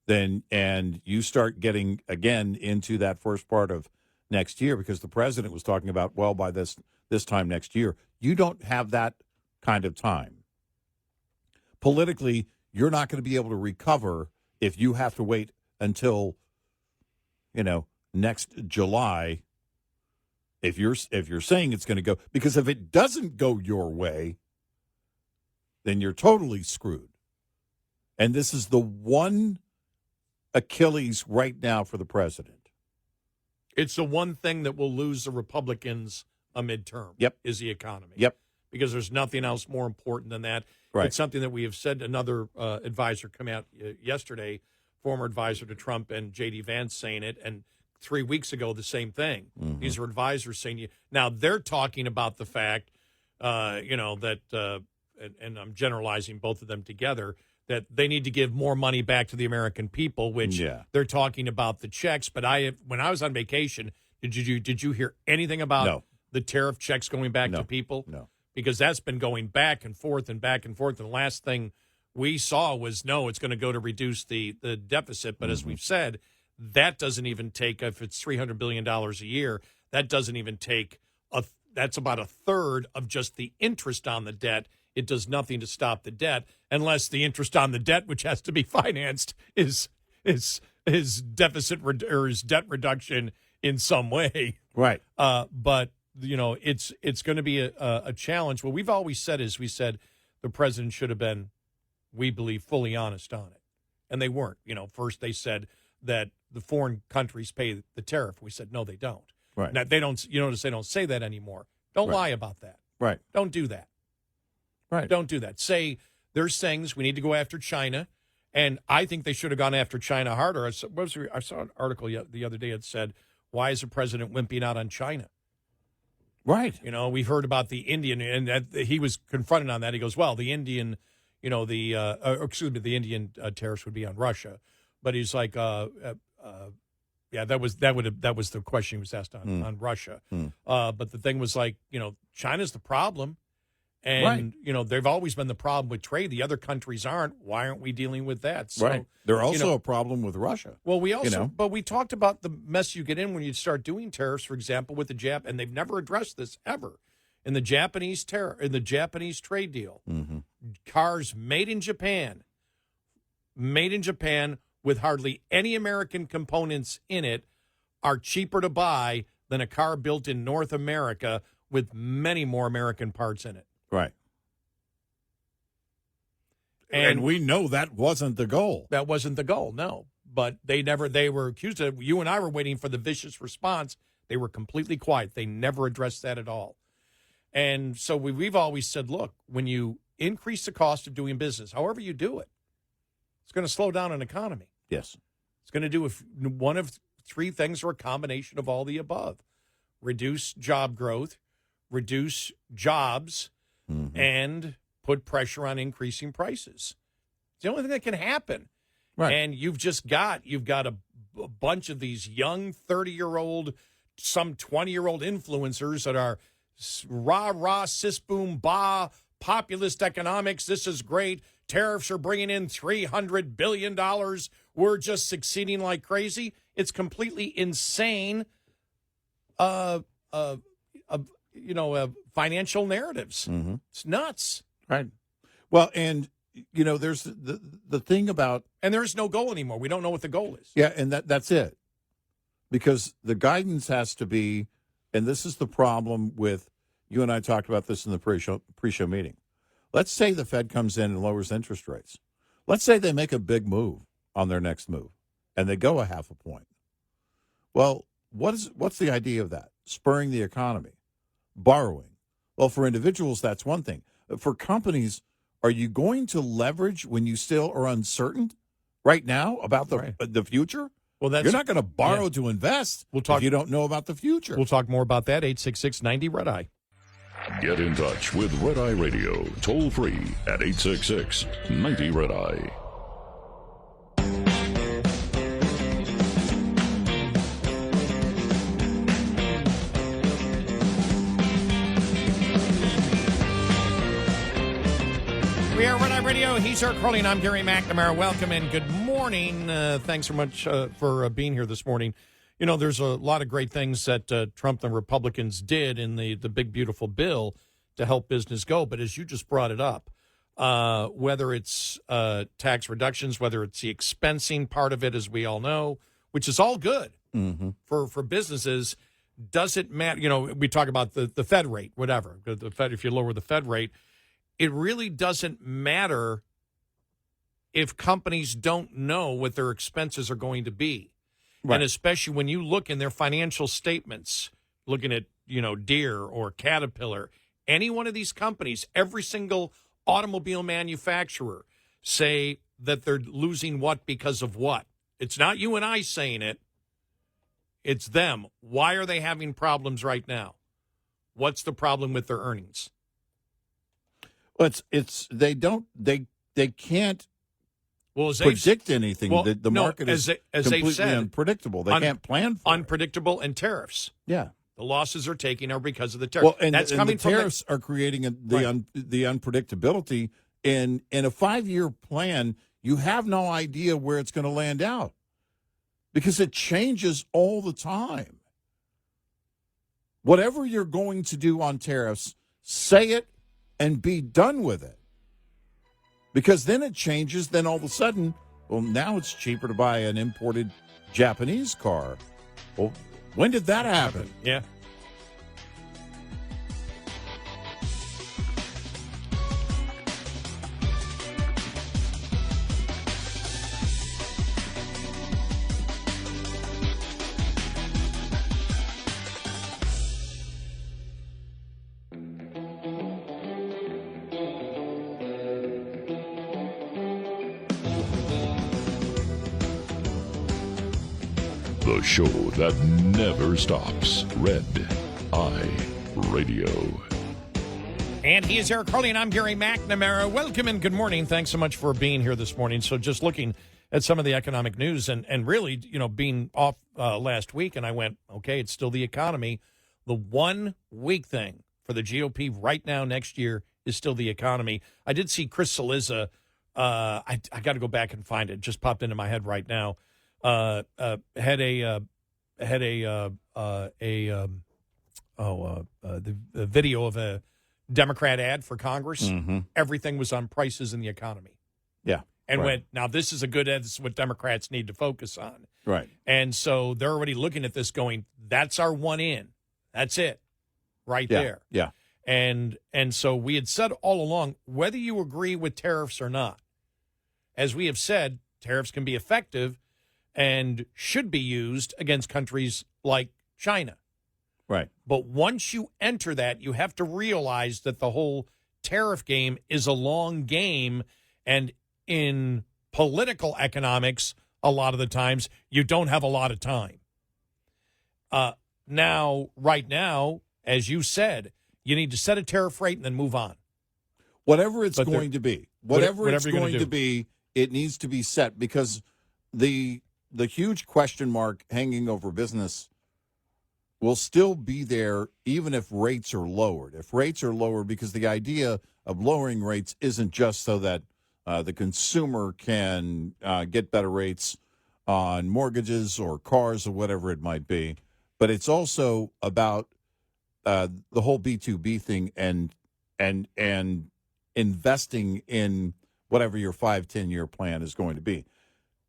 then, and you start getting again into that first part of next year, because the president was talking about, well, by this time next year, you don't have that kind of time. Politically, you're not going to be able to recover if you have to wait until, next July. If you're saying it's going to go, because if it doesn't go your way, then you're totally screwed. And this is the one Achilles right now for the president. It's the one thing that will lose the Republicans a midterm. Yep. Is the economy. Yep. Because there's nothing else more important than that. Right. It's something that we have said. Another advisor come out yesterday, former advisor to Trump and J.D. Vance saying it, and 3 weeks ago the same thing. Mm-hmm. These are advisors saying now they're talking about the fact, that, and I'm generalizing both of them together, that they need to give more money back to the American people, which they're talking about the checks. But when I was on vacation, did you hear anything about the tariff checks going back to people? No. Because that's been going back and forth and back and forth. And the last thing we saw was, it's going to go to reduce the deficit. But as we've said, that doesn't even take, if it's $300 billion a year, that doesn't even take, that's about a third of just the interest on the debt. It does nothing to stop the debt, unless the interest on the debt, which has to be financed, is deficit or is debt reduction in some way. Right. But it's going to be a challenge. What we've always said is, we said the president should have been, we believe, fully honest on it, and they weren't. First they said that the foreign countries pay the tariff. We said no, they don't. Right. Now they don't. Notice they don't say that anymore. Don't lie about that. Right. Don't do that. Right. Don't do that. Say there's things we need to go after China, and I think they should have gone after China harder. I saw an article the other day that said, why is the president wimping out on China? Right. We've heard about the Indian, and that he was confronted on that. He goes, well, the Indian, the Indian tariffs would be on Russia. But he's like, that was the question he was asked on Russia. But the thing was like, China's the problem. And, they've always been the problem with trade. The other countries aren't. Why aren't we dealing with that? So, right. They're also a problem with Russia. Well, but we talked about the mess you get in when you start doing tariffs, for example, with the Jap, and they've never addressed this ever in the Japanese trade deal. Mm-hmm. Cars made in Japan with hardly any American components in it are cheaper to buy than a car built in North America with many more American parts in it. Right. And we know that wasn't the goal. That wasn't the goal, no. But they were accused of, you and I were waiting for the vicious response. They were completely quiet. They never addressed that at all. And so we've always said, look, when you increase the cost of doing business, however you do it, it's going to slow down an economy. Yes. It's going to do one of three things, or a combination of all the above. Reduce job growth, reduce jobs, and put pressure on increasing prices. It's the only thing that can happen. Right. And you've got a bunch of these young 30-year-old, some 20-year-old influencers that are rah, sis, boom, bah, populist economics. This is great. Tariffs are bringing in $300 billion. We're just succeeding like crazy. It's completely insane. Financial narratives. Mm-hmm. It's nuts. Right. Well, and, there's the thing about... And there is no goal anymore. We don't know what the goal is. Yeah, and that's it. Because the guidance has to be, and this is the problem with, you and I talked about this in the pre-show meeting. Let's say the Fed comes in and lowers interest rates. Let's say they make a big move on their next move, and they go a half a point. Well, what's the idea of that? Spurring the economy, borrowing. Well, for individuals, that's one thing. For companies, are you going to leverage when you still are uncertain right now about the future? Well, you're not going to borrow to invest if you don't know about the future. We'll talk more about that. 866-90-RED-EYE. Get in touch with Red Eye Radio, toll free at 866-90-RED-EYE. We are Red Eye Radio. He's Eric Harley, and I'm Gary McNamara. Welcome and good morning. Thanks so much for being here this morning. You know, there's a lot of great things that Trump and Republicans did in the big, beautiful bill to help business go. But as you just brought it up, whether it's tax reductions, whether it's the expensing part of it, as we all know, which is all good for businesses, does it matter? You know, we talk about the Fed rate, whatever. The Fed, if you lower the Fed rate, it really doesn't matter if companies don't know what their expenses are going to be. Right. And especially when you look in their financial statements, looking at, Deere or Caterpillar, any one of these companies, every single automobile manufacturer say that they're losing what because of what. It's not you and I saying it. It's them. Why are they having problems right now? What's the problem with their earnings? Well, they can't predict anything. Well, the market is completely unpredictable. They can't plan for unpredictable and tariffs. Yeah, the losses are because of the tariffs. Well, and the tariffs are creating the unpredictability. In a 5-year plan, you have no idea where it's going to land out because it changes all the time. Whatever you're going to do on tariffs, say it and be done with it. Because then it changes, then all of a sudden, well, now it's cheaper to buy an imported Japanese car. Well, when did that happen? Yeah. The show that never stops. Red Eye Radio. And he is Eric Harley, and I'm Gary McNamara. Welcome and good morning. Thanks so much for being here this morning. So just looking at some of the economic news and really, being off last week, and I went, okay, it's still the economy. The 1 week thing for the GOP right now next year is still the economy. I did see Chris Cillizza. I got to go back and find it. It just popped into my head right now. Had a video of a Democrat ad for Congress. Mm-hmm. Everything was on prices in the economy. Yeah. And went, now this is a good ad. This is what Democrats need to focus on. Right. And so they're already looking at this going, that's our one in. That's it. Right there. Yeah. And so we had said all along, whether you agree with tariffs or not, as we have said, tariffs can be effective and should be used against countries like China. Right. But once you enter that, you have to realize that the whole tariff game is a long game. And in political economics, a lot of the times, you don't have a lot of time. Right now, as you said, you need to set a tariff rate and then move on. Whatever it's going to be. Whatever it's going to be, it needs to be set because the huge question mark hanging over business will still be there even if rates are lowered. If rates are lowered, because the idea of lowering rates isn't just so that the consumer can get better rates on mortgages or cars or whatever it might be, but it's also about the whole B2B thing and investing in whatever your 5-10-year plan is going to be.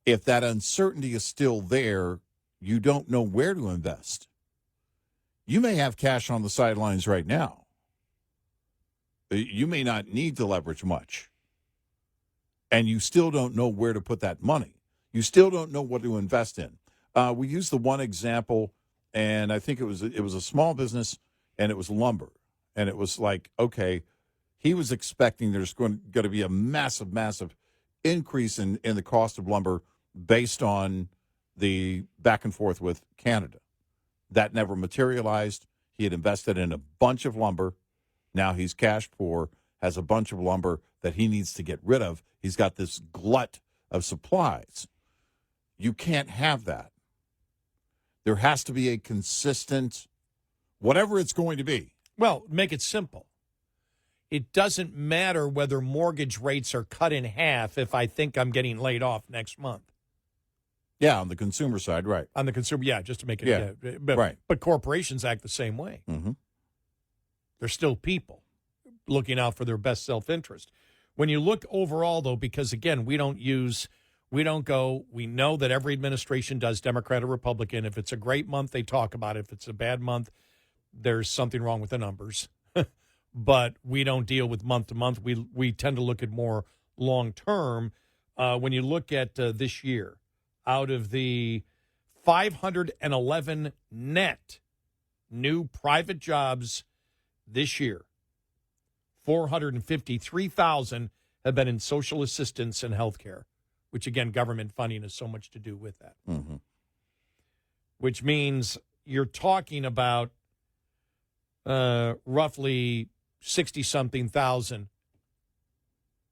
If that uncertainty is still there, you don't know where to invest. You may have cash on the sidelines right now. You may not need to leverage much. And you still don't know where to put that money. You still don't know what to invest in. We use the one example, and I think it was a small business, and it was lumber, and it was like, okay, he was expecting there's going to be a massive increase in the cost of lumber based on the back and forth with Canada. That never materialized. He had invested in a bunch of lumber. Now he's cash poor, has a bunch of lumber that he needs to get rid of. He's got this glut of supplies. You can't have that. There has to be a consistent, whatever it's going to be. Well, make it simple. It doesn't matter whether mortgage rates are cut in half if I think I'm getting laid off next month. Yeah, on the consumer side, right. On the consumer, yeah, just to make it. Yeah, but, but corporations act the same way. Mm-hmm. They're still people looking out for their best self-interest. When you look overall, though, because, again, we know that every administration does, Democrat or Republican. If it's a great month, they talk about it. If it's a bad month, there's something wrong with the numbers. But we don't deal with month to month. We tend to look at more long-term. When you look at this year, out of the 511 net new private jobs this year, 453,000 have been in social assistance and health care, which, again, government funding has so much to do with that. Mm-hmm. Which means you're talking about roughly 60-something thousand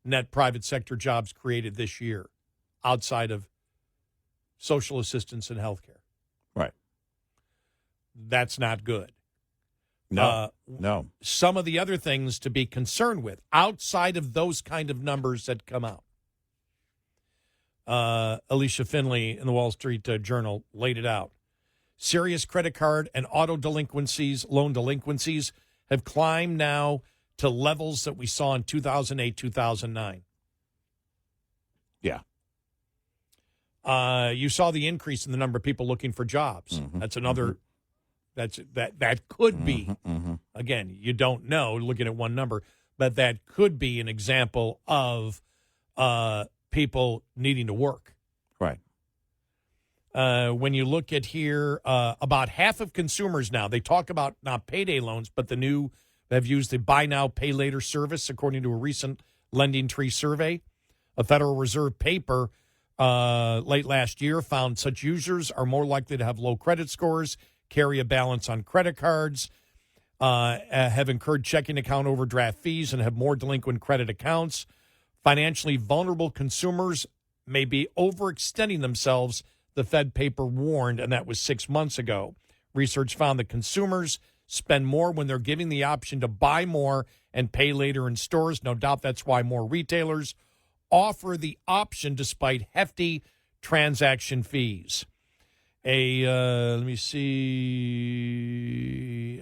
net private sector jobs created this year outside of social assistance and health care. Right. That's not good. No. Some of the other things to be concerned with outside of those kind of numbers that come out. Alicia Finley in the Wall Street Journal laid it out. Serious credit card and auto delinquencies, loan delinquencies, have climbed now to levels that we saw in 2008, 2009. Yeah. You saw the increase in the number of people looking for jobs. Mm-hmm. That's another. That could be. Mm-hmm. Again, you don't know looking at one number, but that could be an example of people needing to work. Right. When you look at here, about half of consumers now, they talk about not payday loans, but the new have used the buy now, pay later service, according to a recent Lending Tree survey. A Federal Reserve paper late last year found such users are more likely to have low credit scores, carry a balance on credit cards, have incurred checking account overdraft fees, and have more delinquent credit accounts. Financially vulnerable consumers may be overextending themselves, the Fed paper warned, and that was 6 months ago. Research found that consumers spend more when they're given the option to buy more and pay later in stores. No doubt that's why more retailers offer the option despite hefty transaction fees. Let me see,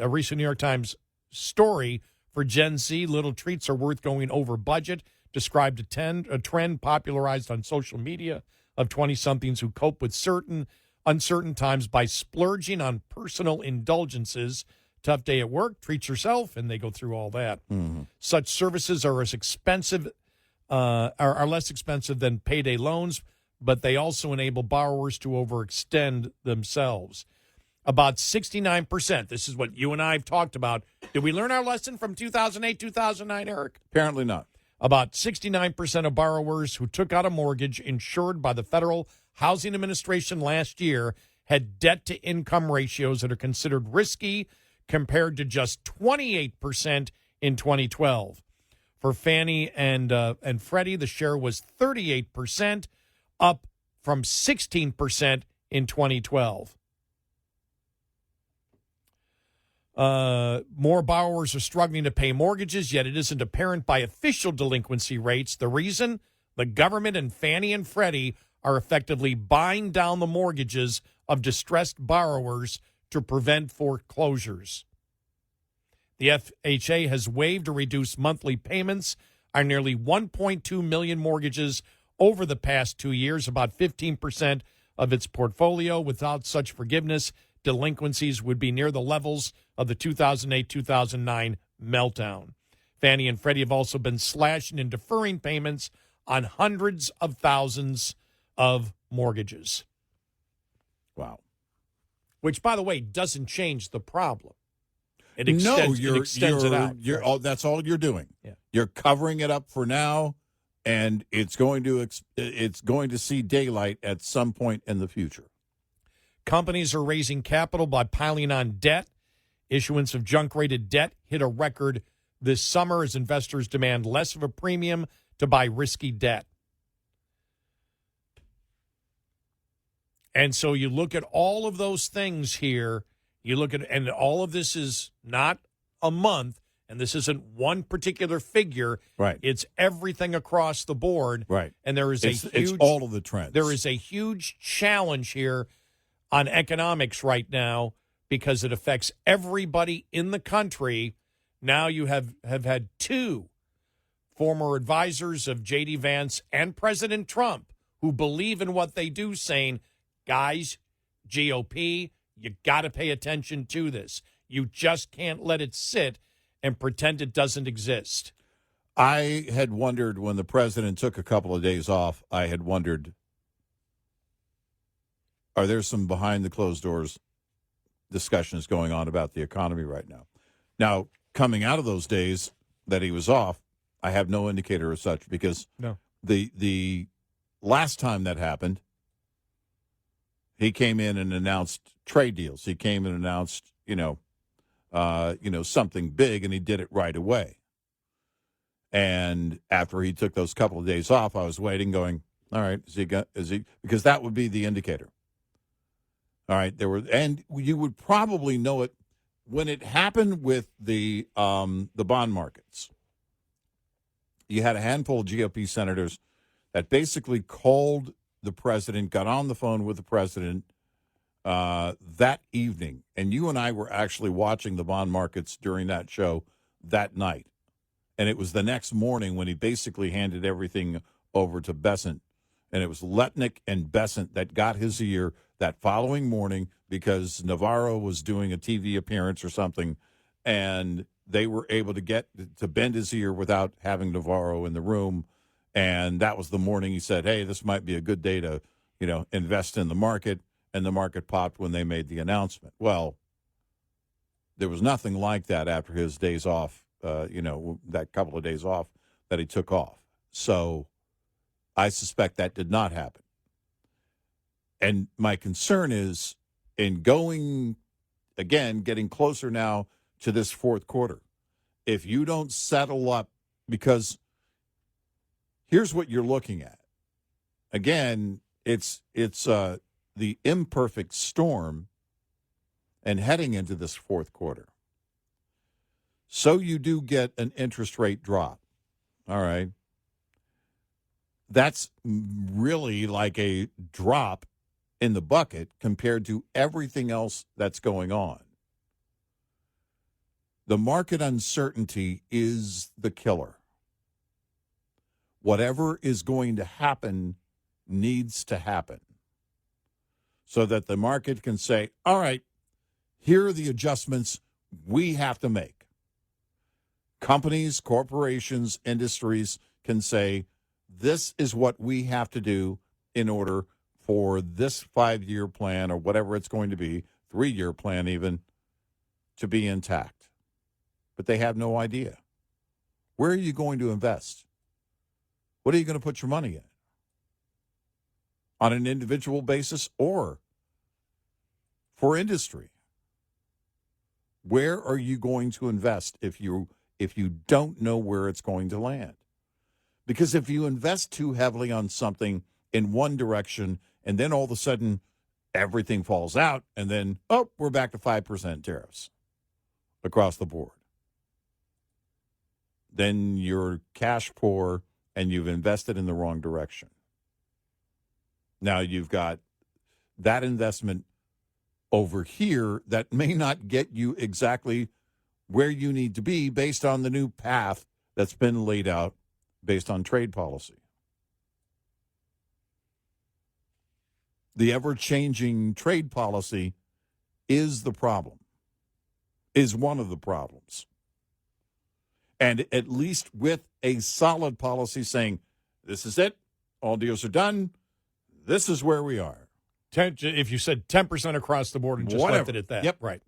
a recent New York Times story for Gen Z, little treats are worth going over budget, described a trend popularized on social media of 20-somethings who cope with uncertain times by splurging on personal indulgences. Tough day at work, treat yourself, and they go through all that. Mm-hmm. Such services are less expensive than payday loans, but they also enable borrowers to overextend themselves. About 69%, this is what you and I have talked about. Did we learn our lesson from 2008, 2009, Eric? Apparently not. About 69% of borrowers who took out a mortgage insured by the Federal Housing Administration last year had debt-to-income ratios that are considered risky, compared to just 28% in 2012. For Fannie and Freddie, the share was 38%, up from 16% in 2012. More borrowers are struggling to pay mortgages, yet it isn't apparent by official delinquency rates. The reason? The government and Fannie and Freddie are effectively buying down the mortgages of distressed borrowers to prevent foreclosures. The FHA has waived or reduced monthly payments on nearly 1.2 million mortgages over the past 2 years, about 15% of its portfolio. Without such forgiveness, delinquencies would be near the levels of the 2008-2009 meltdown. Fannie and Freddie have also been slashing and deferring payments on hundreds of thousands of mortgages. Wow. which, by the way, doesn't change the problem. It No, extends it out. That's all you're doing. Yeah. You're covering it up for now, and it's going to see daylight at some point in the future. Companies are raising capital by piling on debt. Issuance of junk-rated debt hit a record this summer as investors demand less of a premium to buy risky debt. And so you look at all of those things here. You look at, and all of this is not a month, and this isn't one particular figure. Right. It's everything across the board. Right. And there is it's all of the trends. There is a huge challenge here on economics right now because it affects everybody in the country. Now you have had two former advisors of J.D. Vance and President Trump who believe in what they do, saying, guys, GOP, you got to pay attention to this. You just can't let it sit and pretend it doesn't exist. I had wondered when the president took a couple of days off, I had wondered, are there some behind the closed doors discussions going on about the economy right now? Now, coming out of those days that he was off, I have no indicator of such because the last time that happened, he came in and announced trade deals. He came and announced, something big, and he did it right away. And after he took those couple of days off, I was waiting, going, all right, because that would be the indicator. All right, and you would probably know it when it happened with the bond markets. You had a handful of GOP senators that basically called the president, got on the phone with the president that evening. And you and I were actually watching the bond markets during that show that night. And it was the next morning when he basically handed everything over to Besant. And it was Letnick and Besant that got his ear that following morning because Navarro was doing a TV appearance or something. And they were able to get to bend his ear without having Navarro in the room. And that was the morning he said, hey, this might be a good day to, invest in the market. And the market popped when they made the announcement. Well, there was nothing like that after his days off, that couple of days off that he took off. So I suspect that did not happen. And my concern is in getting closer now to this fourth quarter, if you don't settle up, because here's what you're looking at. Again, it's the imperfect storm and heading into this fourth quarter. So you do get an interest rate drop. All right. That's really like a drop in the bucket compared to everything else that's going on. The market uncertainty is the killer. Whatever is going to happen needs to happen so that the market can say, all right, here are the adjustments we have to make. Companies, corporations, industries can say, this is what we have to do in order for this 5-year plan or whatever it's going to be, 3-year plan even, to be intact. But they have no idea. Where are you going to invest? What are you going to put your money in? On an individual basis or for industry? Where are you going to invest if you don't know where it's going to land? Because if you invest too heavily on something in one direction and then all of a sudden everything falls out and then, we're back to 5% tariffs across the board, then you're cash poor and you've invested in the wrong direction. Now you've got that investment over here that may not get you exactly where you need to be based on the new path that's been laid out based on trade policy. The ever-changing trade policy is the problem, is one of the problems. And at least with a solid policy saying, this is it, all deals are done, this is where we are. If you said 10% across the board and just left it at that. Yep. Right.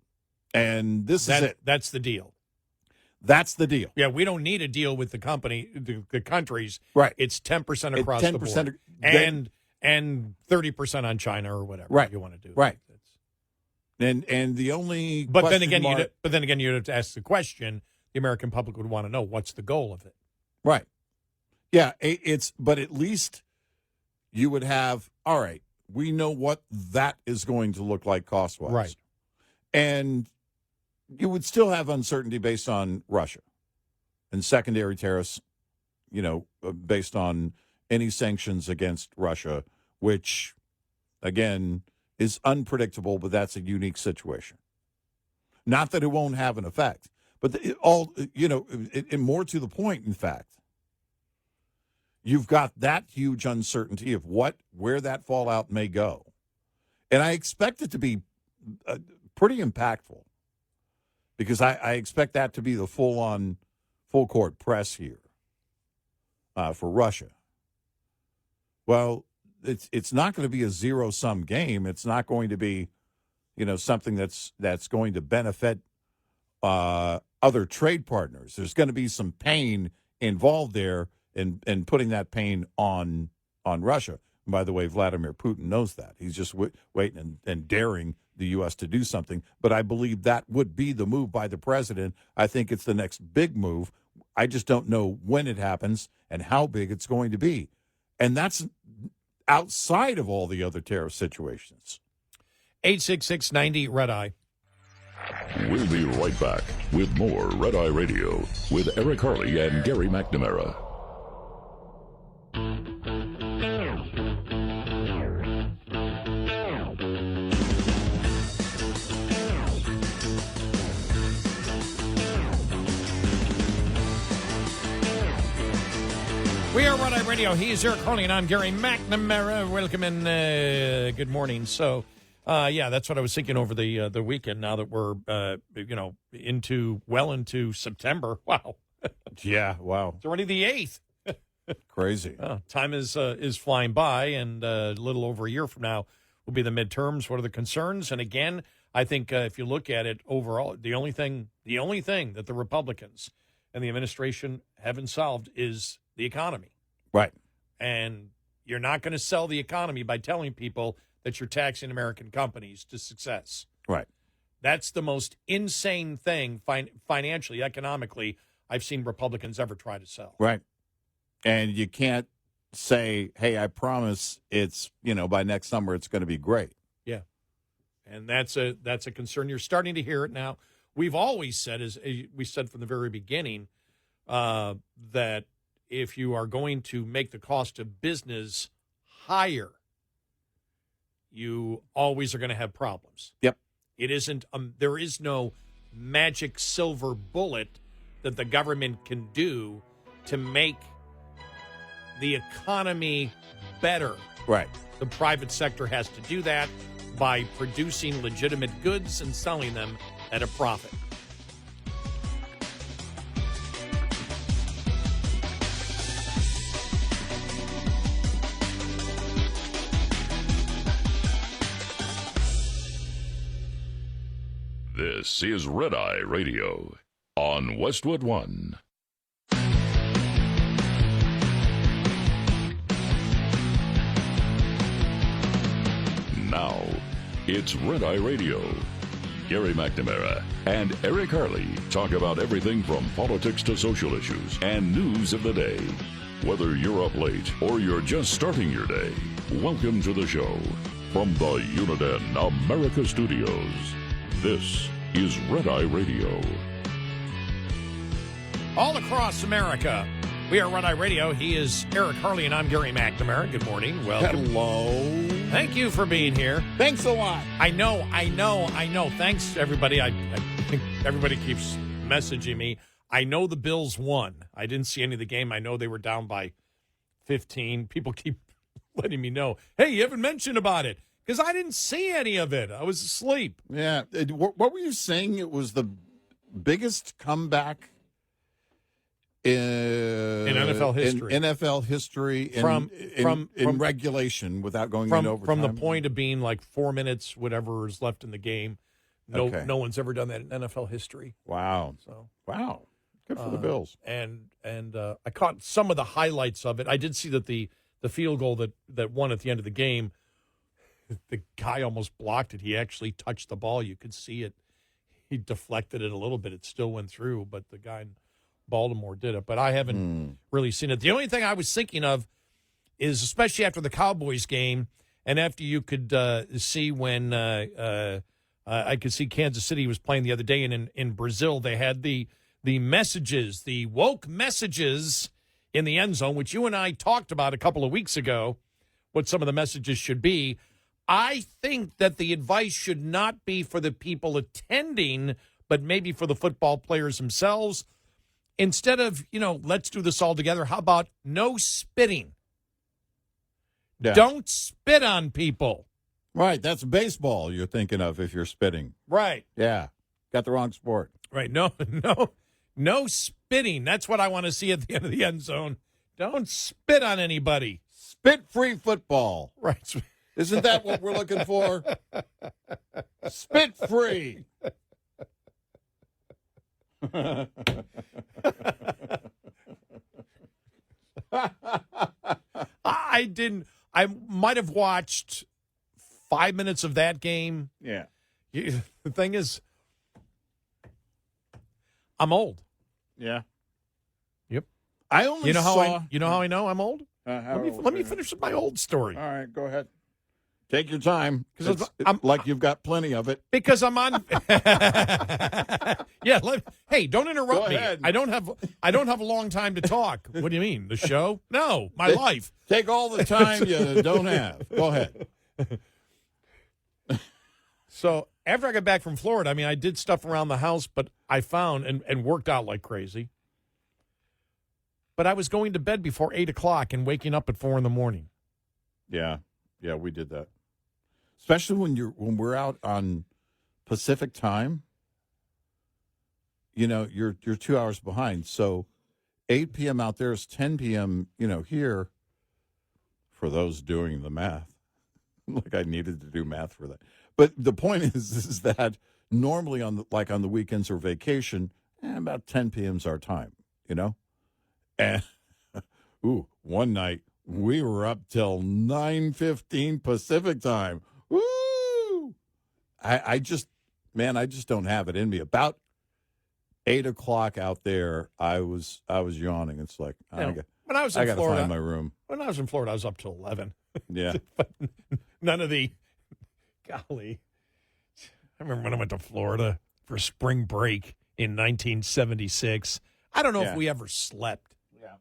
And this is it. That's the deal. That's the deal. Yeah, we don't need a deal with the countries. Right. It's 10% across the board. And 30% on China or whatever you want to do. Right. And the only But then again, you'd have to ask the question, the American public would want to know, what's the goal of it? Right. Yeah, but at least you would have, all right, we know what that is going to look like cost-wise. Right. And you would still have uncertainty based on Russia and secondary tariffs, based on any sanctions against Russia, which, again, is unpredictable, but that's a unique situation. Not that it won't have an effect, but more to the point, in fact, you've got that huge uncertainty of where that fallout may go. And I expect it to be pretty impactful because I expect that to be the full-court press here for Russia. Well, it's not going to be a zero-sum game. It's not going to be, something that's going to benefit other trade partners. There's going to be some pain involved there in putting that pain on Russia. And by the way, Vladimir Putin knows that. He's just waiting and daring the U.S. to do something. But I believe that would be the move by the president. I think it's the next big move. I just don't know when it happens and how big it's going to be. And that's outside of all the other tariff situations. 866-90 Red Eye. We'll be right back with more Red Eye Radio with Eric Harley and Gary McNamara. We are Red Eye Radio. He is Eric Harley, and I'm Gary McNamara. Welcome and good morning. So, that's what I was thinking over the weekend. Now that we're into September. Wow. Yeah. Wow. It's already the 8th. Crazy. Time is flying by, and a little over a year from now will be the midterms. What are the concerns? And again, I think if you look at it overall, the only thing that the Republicans and the administration haven't solved is the economy. Right. And you're not going to sell the economy by telling people that you're taxing American companies to success. Right. That's the most insane thing financially, economically, I've seen Republicans ever try to sell. Right. And you can't say, hey, I promise it's, by next summer it's going to be great. Yeah. And that's a concern. You're starting to hear it now. We've always said, as we said from the very beginning, that if you are going to make the cost of business higher, you always are going to have problems. Yep. It isn't. There is no magic silver bullet that the government can do to make the economy better. Right. The private sector has to do that by producing legitimate goods and selling them at a profit. This is Red Eye Radio on Westwood One. Now, it's Red Eye Radio. Gary McNamara and Eric Harley talk about everything from politics to social issues and news of the day. Whether you're up late or you're just starting your day, welcome to the show. From the Uniden America Studios, this is Red Eye Radio. All across America, we are Red Eye Radio. He is Eric Harley, and I'm Gary McNamara. Good morning. Welcome. Hello. Thank you for being here. Thanks a lot. I know. Thanks, everybody. I think everybody keeps messaging me. I know the Bills won. I didn't see any of the game. I know they were down by 15. People keep letting me know, hey, you haven't mentioned about it. Because I didn't see any of it. I was asleep. Yeah. What were you saying? It was the biggest comeback in NFL history. In NFL history, in regulation, without going in overtime. From the point of being like 4 minutes, whatever is left in the game. No one's ever done that in NFL history. Wow. So wow. Good for the Bills. And I caught some of the highlights of it. I did see that the field goal that won at the end of the game, the guy almost blocked it. He actually touched the ball. You could see it. He deflected it a little bit. It still went through, but the guy in Baltimore did it. But I haven't really seen it. The only thing I was thinking of is, especially after the Cowboys game, and after you could see when I could see Kansas City was playing the other day, and in Brazil they had the messages, the woke messages in the end zone, which you and I talked about a couple of weeks ago, what some of the messages should be. I think that the advice should not be for the people attending, but maybe for the football players themselves. Instead of, let's do this all together, how about no spitting? Yeah. Don't spit on people. Right, that's baseball you're thinking of if you're spitting. Right. Yeah, got the wrong sport. Right, no spitting. That's what I want to see at the end of the end zone. Don't spit on anybody. Spit-free football. Right. Isn't that what we're looking for? Spit-free. I might have watched 5 minutes of that game. Yeah. The thing is, I'm old. Yeah. Yep. I only saw. You know how I know I'm old? Let me finish with my old story. All right, go ahead. Take your time, because like you've got plenty of it. Because I'm on. Yeah. Hey, don't interrupt me. Ahead. I don't have a long time to talk. What do you mean? The show? No, my life. Take all the time you don't have. Go ahead. So after I got back from Florida, I did stuff around the house, but I found and worked out like crazy. But I was going to bed before 8 o'clock and waking up at 4 in. Yeah, we did that. Especially when we're out on Pacific time. You're 2 hours behind. So 8 p.m. out there is 10 p.m. Here. For those doing the math, like I needed to do math for that. But the point is that normally on the weekends or vacation, about 10 p.m. is our time, And one night we were up till 9:15 Pacific time. Woo! I just don't have it in me. About 8 o'clock out there, I was yawning. It's like when I was in I got to Florida, find my room. When I was in Florida, I was up till 11. Yeah. But none of the golly. I remember when I went to Florida for spring break in 1976. I don't know if we ever slept. Yeah.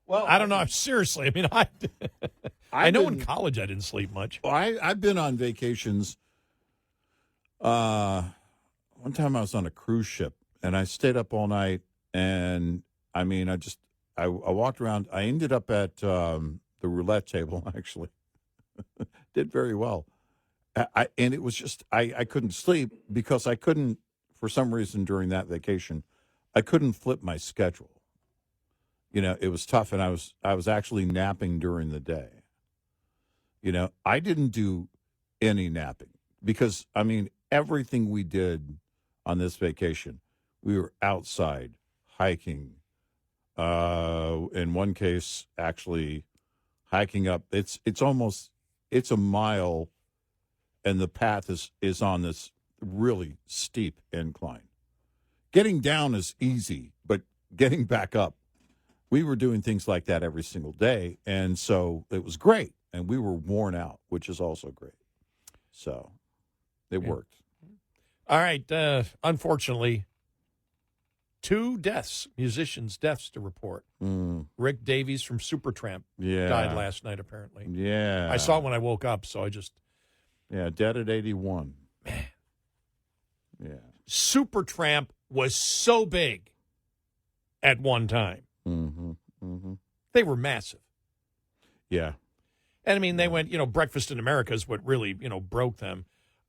Well, I don't know. Seriously, I know in college I didn't sleep much. Well, I've been on vacations. One time I was on a cruise ship, and I stayed up all night, and I walked around. I ended up at the roulette table, actually. Did very well. And it was just, I couldn't sleep because I couldn't, for some reason during that vacation, I couldn't flip my schedule. It was tough, and I was actually napping during the day. I didn't do any napping because, everything we did on this vacation, we were outside hiking. In one case, actually hiking up. It's a mile, and the path is on this really steep incline. Getting down is easy, but getting back up, we were doing things like that every single day, and so it was great, and we were worn out, which is also great. So it worked. All right. Unfortunately, 2 musicians' deaths to report. Rick Davies from Supertramp died last night, apparently. Yeah. I saw it when I woke up, so I just... Yeah, dead at 81. Man. Yeah. Supertramp was so big at one time. Mm-hmm. Mm-hmm. They were massive. Yeah. And, they went, Breakfast in America is what really, broke them.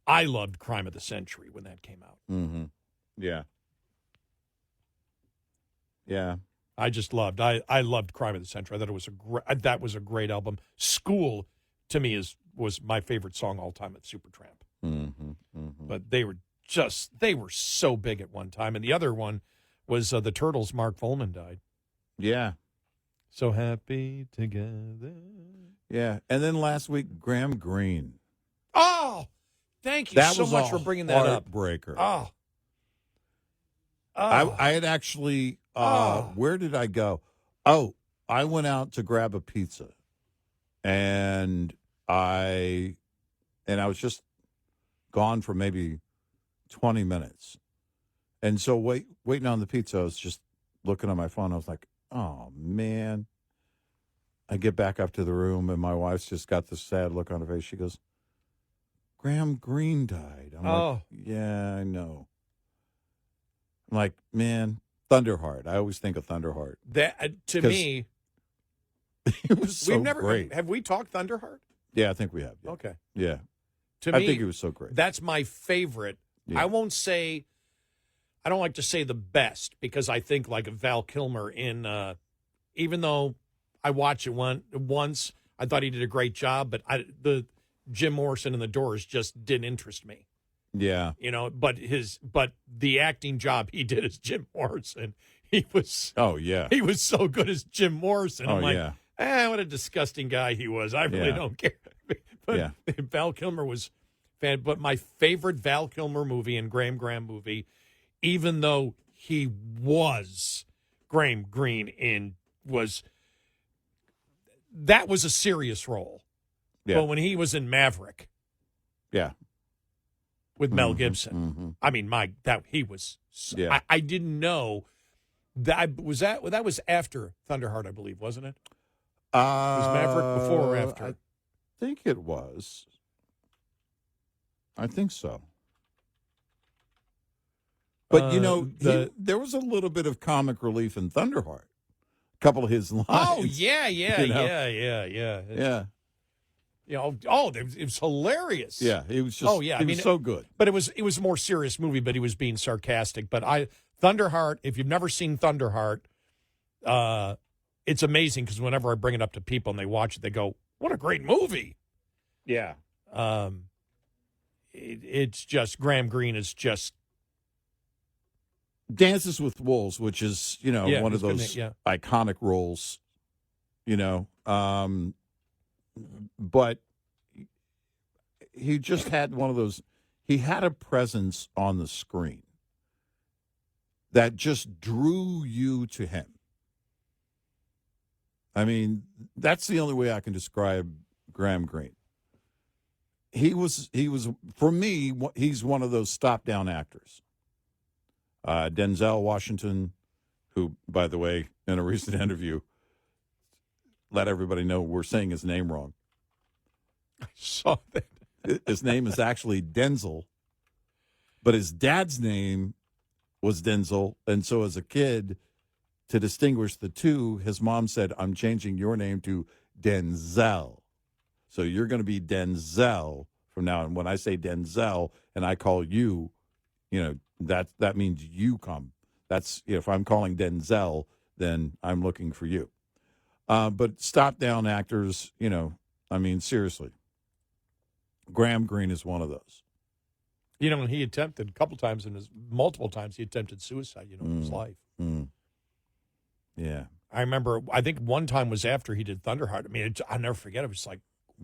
I loved Crime of the Century when that came out. Mm-hmm. Yeah. Yeah. I just loved. I loved Crime of the Century. I thought it was that was a great album. School, to me, was my favorite song all time at Supertramp. Mm-hmm, mm-hmm. But they were so big at one time. And the other one was the Turtles. Mark Volman died. Yeah. So happy together. Yeah. And then last week, Graham Greene. Oh, thank you so much for bringing that up. Heartbreaker. Oh. I had actually, where did I go? Oh, I went out to grab a pizza. And I was just gone for maybe 20 minutes. And so waiting on the pizza, I was just looking at my phone. I was like, oh, man. I get back up to the room, and my wife's just got this sad look on her face. She goes, Graham Greene died. I'm like, yeah, I know. I'm like, man, Thunderheart. I always think of Thunderheart. That to me, it was so great. Have we talked Thunderheart? Yeah, I think we have. Yeah. Okay. Yeah. To me, I think it was so great. That's my favorite. Yeah. I won't say, I don't like to say the best because I think like Val Kilmer in, even though I watched it once, I thought he did a great job, but the Jim Morrison and the Doors just didn't interest me. Yeah. You know, but the acting job he did as Jim Morrison, he was so good as Jim Morrison. I'm like, what a disgusting guy he was. I really don't care. But Val Kilmer was fan. But my favorite Val Kilmer movie and Graham movie, even though he was Graham Greene that was a serious role. Yeah. But when he was in Maverick. Yeah. With Mel Gibson. I mean, he was. I didn't know that that was after Thunderheart, I believe, wasn't it? Was Maverick before or after? I think it was. I think so. But there was a little bit of comic relief in Thunderheart. A couple of his lines. Oh yeah. Yeah. You know, it was hilarious. Yeah, he was just. He was so good. But it was a more serious movie. But he was being sarcastic. But Thunderheart. If you've never seen Thunderheart, it's amazing because whenever I bring it up to people and they watch it, they go, "What a great movie!" Yeah. It's just Graham Greene is just Dances with Wolves, which is one of those iconic roles. But he just had one of those. He had a presence on the screen that just drew you to him. I mean, that's the only way I can describe Graham Greene. He was for me. He's one of those stop-down actors. Denzel Washington, who, by the way, in a recent interview, let everybody know we're saying his name wrong. I saw that. His name is actually Denzel, but his dad's name was Denzel. And so as a kid, to distinguish the two, his mom said, I'm changing your name to Denzel. So you're going to be Denzel from now on. When I say Denzel and I call you, that means you come. That's if I'm calling Denzel, then I'm looking for you. But stop-down actors, seriously. Graham Greene is one of those. He attempted multiple times he attempted suicide, in his life. Mm. Yeah. I remember, I think one time was after he did Thunderheart. I mean, I'll never forget. It was like,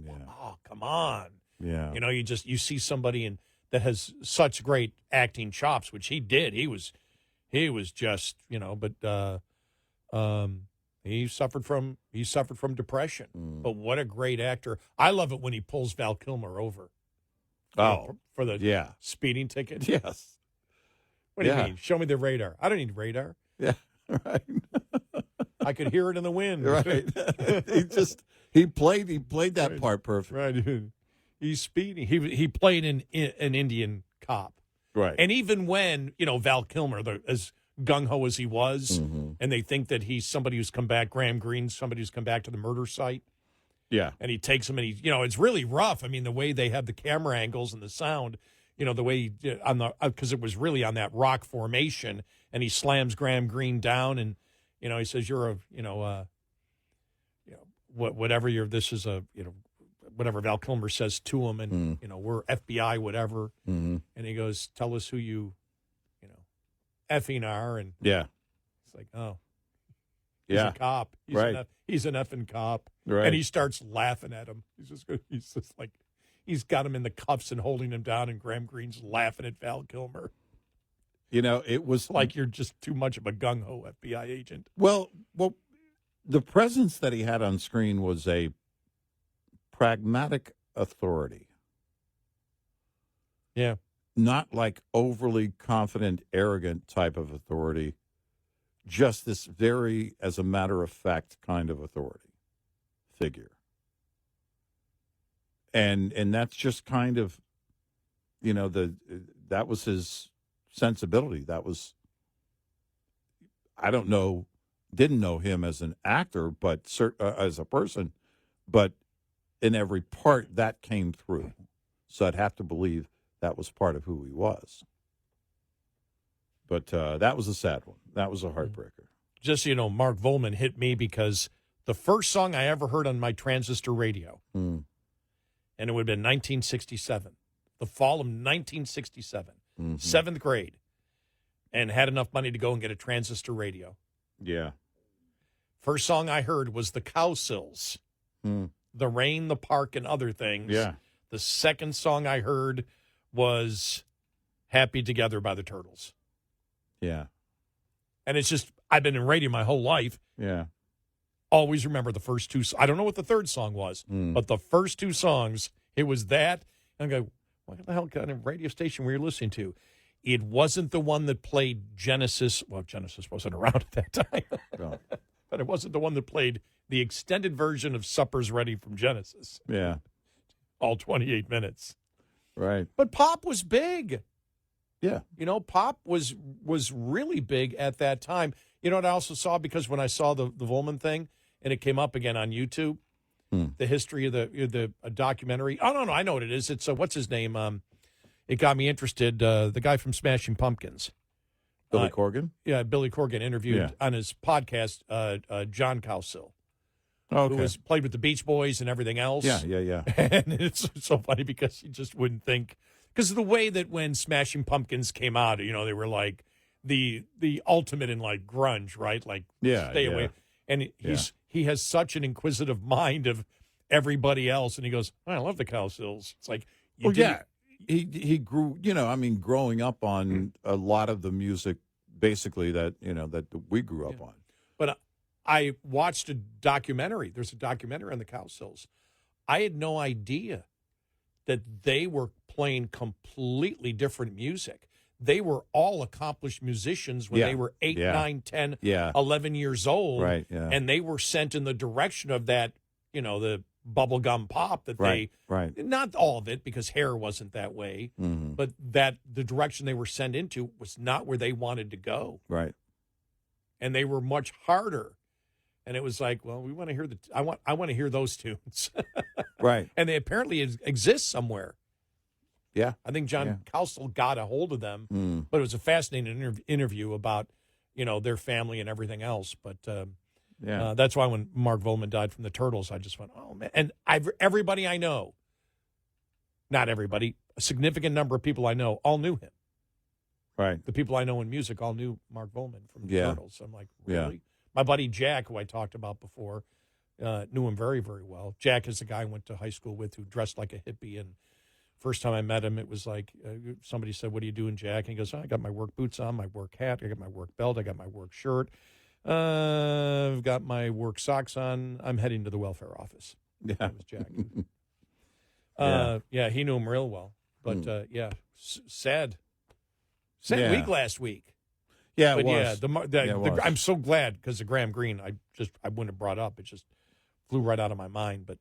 oh, come on. Yeah. You see somebody that has such great acting chops, which he did. He was just, but he suffered from depression. But what a great actor. I love it when he pulls Val Kilmer over. For the speeding ticket. Yes. What do you mean? Show me the radar. I don't need radar. Yeah, right. I could hear it in the wind. Right. he played that part perfect. Right. He's speeding. He played an Indian cop. Right. And even when, Val Kilmer, as gung-ho as he was, and they think that he's somebody who's come back, Graham Greene, somebody who's come back to the murder site. Yeah. And he takes him and it's really rough. I mean, the way they have the camera angles and the sound, the way because it was really on that rock formation, and he slams Graham Greene down, and He says, you're a, whatever this is a, whatever Val Kilmer says to him, and, we're FBI, whatever. Mm-hmm. And he goes, tell us who you, effing are. And Yeah. it's like, oh, he's a cop. He's an effing cop. Right. And he starts laughing at him. He's just like, he's got him in the cuffs and holding him down, and Graham Greene's laughing at Val Kilmer. It was Like you're just too much of a gung-ho FBI agent. Well, the presence that he had on screen was a pragmatic authority. Yeah. Not like overly confident, arrogant type of authority, just this very, as a matter of fact, kind of authority figure. And that's just kind of, that was his sensibility. That was, I don't know, didn't know him as an actor, but as a person, but in every part that came through. So I'd have to believe that was part of who he was. But that was a sad one. That was a heartbreaker. Just so you know, Mark Volman hit me because the first song I ever heard on my transistor radio, and it would have been 1967, the fall of 1967, seventh grade, and had enough money to go and get a transistor radio. Yeah. First song I heard was the Cowsills, The Rain, the Park, and Other Things. Yeah. The second song I heard was Happy Together by the Turtles. Yeah. And it's just, I've been in radio my whole life. Yeah. Always remember the first two. I don't know what the third song was, but the first two songs, it was that. And I go, what the hell kind of radio station were you listening to? It wasn't the one that played Genesis. Well, Genesis wasn't around at that time. No. But it wasn't the one that played the extended version of Supper's Ready from Genesis. Yeah. All 28 minutes. Right. But pop was big. Yeah. Pop was really big at that time. You know what I also saw? Because when I saw the Volman thing, and it came up again on YouTube, the history of the documentary. Oh, no, I know what it is. It's, what's his name? It got me interested. The guy from Smashing Pumpkins. Billy Corgan? Yeah, Billy Corgan interviewed on his podcast John Cowsill. Okay. Who played with the Beach Boys and everything else. Yeah. And it's so funny because you just wouldn't think. Because of the way that when Smashing Pumpkins came out, they were like the ultimate in like grunge, right? Like stay away. And he has such an inquisitive mind of everybody else. And he goes, I love the Cowsills. It's like, He grew, growing up on a lot of the music, basically that we grew up on. But I watched a documentary. There's a documentary on the Cowsills. I had no idea that they were playing completely different music. They were all accomplished musicians when they were 8, 9, 10, 11 years old. Right, yeah. And they were sent in the direction of that, the bubblegum pop that they, not all of it because hair wasn't that way, but that the direction they were sent into was not where they wanted to go. Right. And they were much harder. And it was like, well, we want to hear I want to hear those tunes. Right. And they apparently exist somewhere. Yeah. I think John Cowsill got a hold of them, but it was a fascinating interview about, their family and everything else. But that's why when Mark Volman died from the Turtles, I just went, oh, man. And everybody I know, not everybody, a significant number of people I know all knew him. Right. The people I know in music all knew Mark Volman from the Turtles. So I'm like, really? Yeah. My buddy Jack, who I talked about before, knew him very, very well. Jack is the guy I went to high school with who dressed like a hippie. And first time I met him, it was like somebody said, what are you doing, Jack? And he goes, I got my work boots on, my work hat, I got my work belt, I got my work shirt. I've got my work socks on. I'm heading to the welfare office. Yeah. That was Jack. He knew him real well. But, sad week last week. Yeah, but it was. I'm so glad because of Graham Greene. I wouldn't have brought up. It just flew right out of my mind. But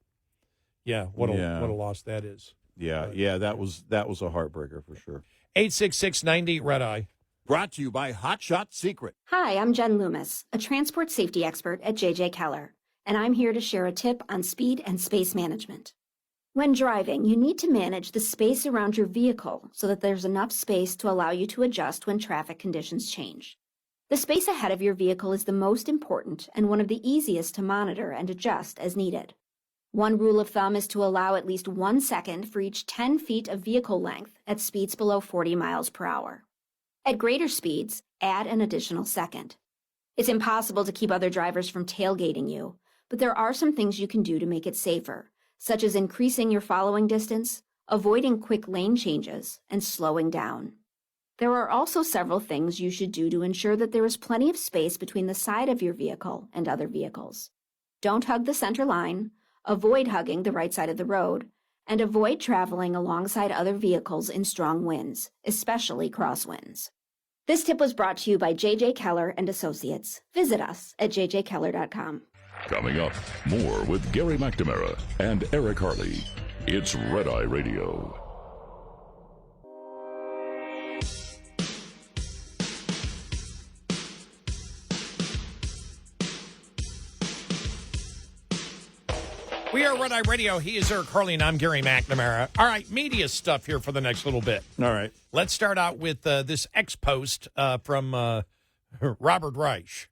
what a loss that is. That was a heartbreaker for sure. 866-90 Red Eye. Brought to you by Hot Shot Secret. Hi, I'm Jen Loomis, a transport safety expert at JJ Keller, and I'm here to share a tip on speed and space management. When driving, you need to manage the space around your vehicle so that there's enough space to allow you to adjust when traffic conditions change. The space ahead of your vehicle is the most important and one of the easiest to monitor and adjust as needed. One rule of thumb is to allow at least 1 second for each 10 feet of vehicle length at speeds below 40 miles per hour. At greater speeds, add an additional second. It's impossible to keep other drivers from tailgating you, but there are some things you can do to make it safer, such as increasing your following distance, avoiding quick lane changes, and slowing down. There are also several things you should do to ensure that there is plenty of space between the side of your vehicle and other vehicles. Don't hug the center line, avoid hugging the right side of the road, and avoid traveling alongside other vehicles in strong winds, especially crosswinds. This tip was brought to you by J.J. Keller and Associates. Visit us at jjkeller.com. Coming up, more with Gary McNamara and Eric Harley. It's Red Eye Radio. We are Red Eye Radio. He is Eric Harley, and I'm Gary McNamara. All right, media stuff here for the next little bit. All right. Let's start out with this ex-post from Robert Reich,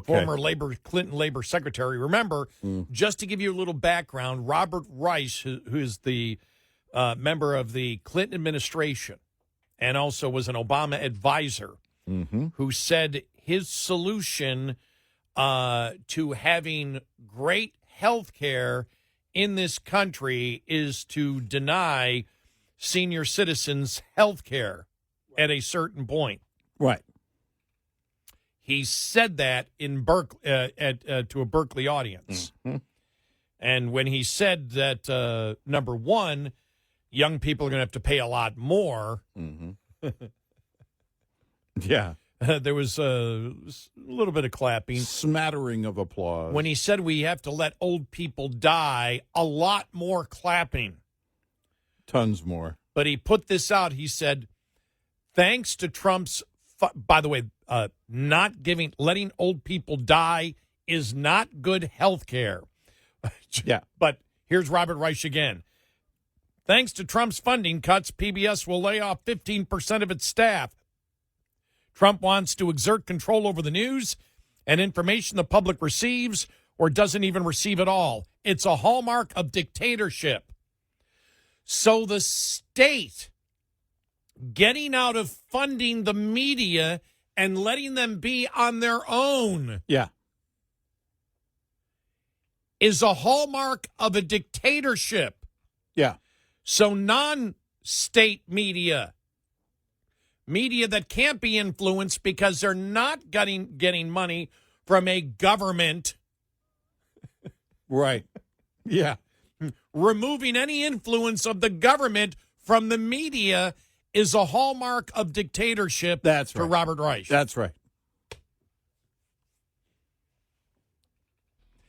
former Clinton Labor Secretary. Remember, just to give you a little background, Robert Reich, who is the member of the Clinton administration and also was an Obama advisor, who said his solution to having great health care in this country is to deny senior citizens health care at a certain point. Right. He said that in Berkeley to a Berkeley audience. And when he said that, number one, young people are going to have to pay a lot more. Yeah. There was a little bit of clapping. Smattering of applause. When he said we have to let old people die, a lot more clapping. Tons more. But he put this out. He said, thanks to Trump's, by the way, letting old people die is not good health care. Yeah. But here's Robert Reich again. Thanks to Trump's funding cuts, PBS will lay off 15% of its staff. Trump wants to exert control over the news and information the public receives or doesn't even receive at all. It's a hallmark of dictatorship. So the state getting out of funding the media and letting them be on their own is a hallmark of a dictatorship. Yeah. So non-state media that can't be influenced because they're not getting money from a government. Right. Yeah. Removing any influence of the government from the media is a hallmark of dictatorship. That's for right. Robert Reich. That's right.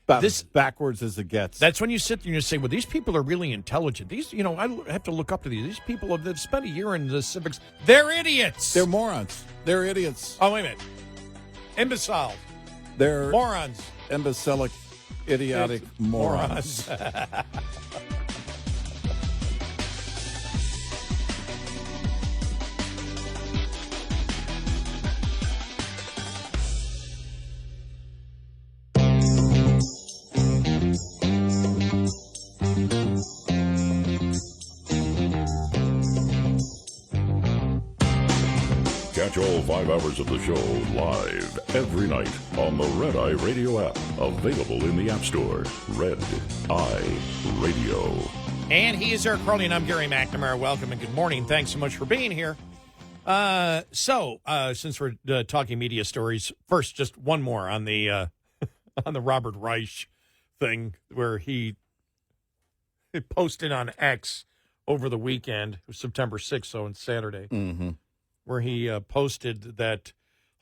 About as backwards as it gets. That's when you sit there and you say, well, these people are really intelligent. These, I have to look up to these. These people have spent a year in the civics. They're idiots. They're morons. They're idiots. Oh, wait a minute. Imbeciles. They're morons. Imbecilic, idiotic morons. Catch all 5 hours of the show live every night on the Red Eye Radio app. Available in the App Store. Red Eye Radio. And he is Eric Harley, and I'm Gary McNamara. Welcome and good morning. Thanks so much for being here. Since we're talking media stories, first, just one more on the on the Robert Reich thing, where he posted on X over the weekend, September 6th, so on Saturday, where he posted that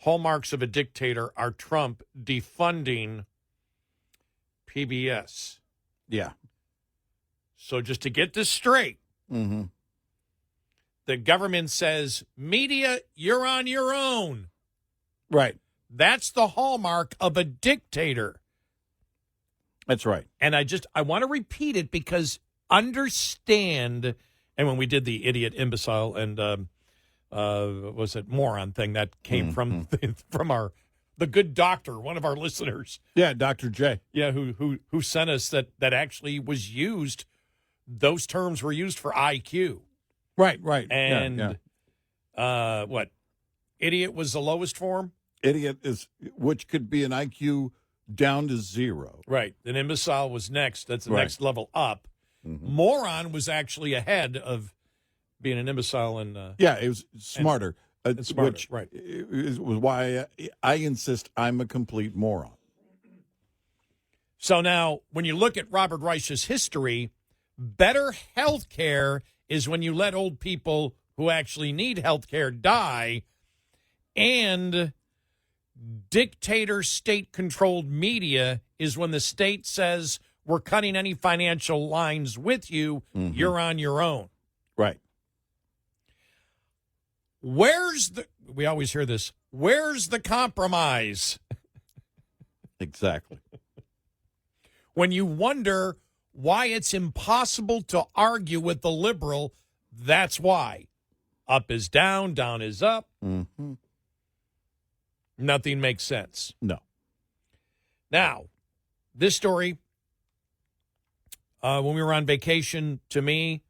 hallmarks of a dictator are Trump defunding PBS. Yeah. So just to get this straight, the government says, media, you're on your own. Right. That's the hallmark of a dictator. That's right. And I want to repeat it because understand, and when we did the idiot, imbecile, and was it moron thing that came from the good doctor, one of our listeners. Yeah, Dr. J. Yeah, who sent us that actually was used. Those terms were used for IQ. Right. And what? Idiot was the lowest form? Idiot is, which could be an IQ down to 0. Right. Then imbecile was next. That's the Right. next level up. Moron was actually ahead of being an imbecile. And Yeah, it was smarter. smarter, which right. was why I insist I'm a complete moron. So now, when you look at Robert Reich's history, better health care is when you let old people who actually need health care die, and dictator state-controlled media is when the state says, we're cutting any financial lines with you, you're on your own. Right. We always hear this, where's the compromise? Exactly. When you wonder why it's impossible to argue with the liberal, that's why. Up is down, down is up. Nothing makes sense. No. Now, this story, when we were on vacation, to me,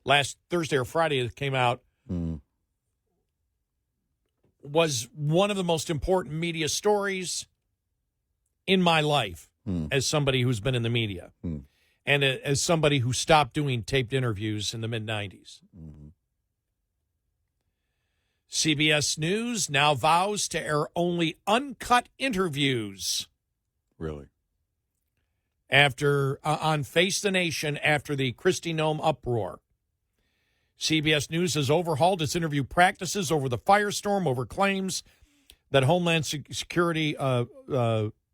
last Thursday or Friday it came out, was one of the most important media stories in my life as somebody who's been in the media and as somebody who stopped doing taped interviews in the mid-'90s. CBS News now vows to air only uncut interviews. Really? After on Face the Nation after the Kristi Noem uproar. CBS News has overhauled its interview practices over the firestorm over claims that Homeland Security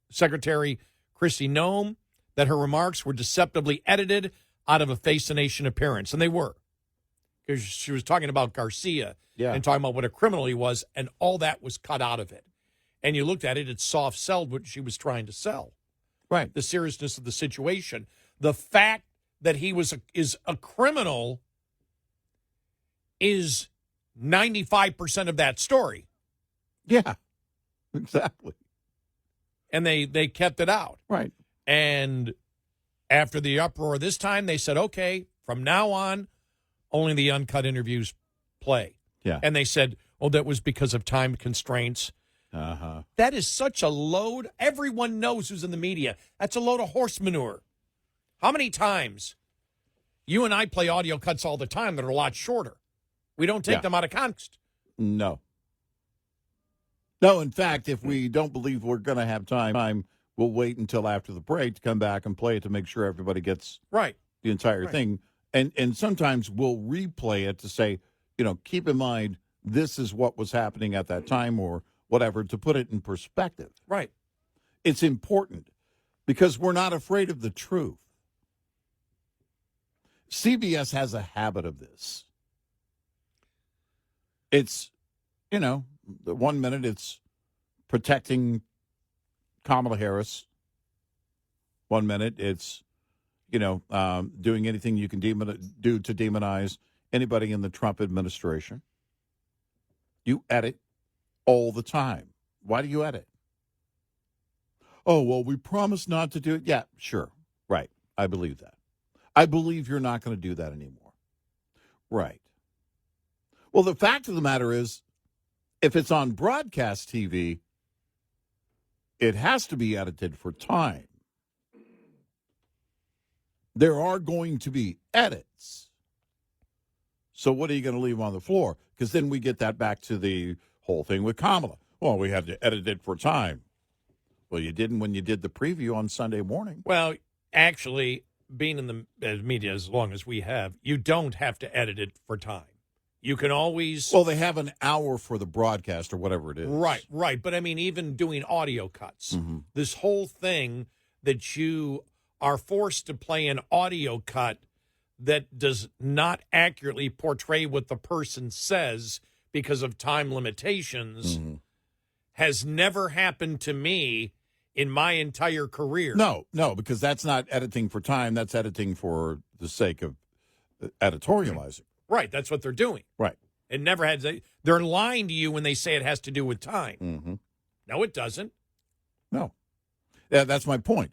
Secretary Kristi Noem, that her remarks were deceptively edited out of a Face the Nation appearance. And they were. Because she was talking about Garcia and talking about what a criminal he was, and all that was cut out of it. And you looked at it, it soft-sold what she was trying to sell. Right. The seriousness of the situation. The fact that he is a criminal is 95% of that story. Yeah, exactly. And they kept it out. Right. And after the uproar this time, they said, okay, from now on, only the uncut interviews play. Yeah. And they said, oh, that was because of time constraints. That is such a load. Everyone knows who's in the media. That's a load of horse manure. How many times? You and I play audio cuts all the time that are a lot shorter. We don't take them out of context. No. No, in fact, if we don't believe we're going to have time, we'll wait until after the break to come back and play it to make sure everybody gets the entire thing. And sometimes we'll replay it to say, keep in mind, this is what was happening at that time or whatever, to put it in perspective. Right. It's important because we're not afraid of the truth. CBS has a habit of this. It's, the 1 minute it's protecting Kamala Harris. 1 minute it's, doing anything you can do to demonize anybody in the Trump administration. You edit all the time. Why do you edit? Oh, well, we promised not to do it. Yeah, sure. Right. I believe that. I believe you're not going to do that anymore. Right. Well, the fact of the matter is, if it's on broadcast TV, it has to be edited for time. There are going to be edits. So what are you going to leave on the floor? Because then we get that back to the whole thing with Kamala. Well, we had to edit it for time. Well, you didn't when you did the preview on Sunday morning. Well, actually, being in the media as long as we have, you don't have to edit it for time. You can always... Well, they have an hour for the broadcast or whatever it is. Right. But, I mean, even doing audio cuts, this whole thing that you are forced to play an audio cut that does not accurately portray what the person says because of time limitations has never happened to me in my entire career. No, because that's not editing for time. That's editing for the sake of editorializing. Right, that's what they're doing. Right. It never had. They're lying to you when they say it has to do with time. Mm-hmm. No, it doesn't. No. Yeah, that's my point.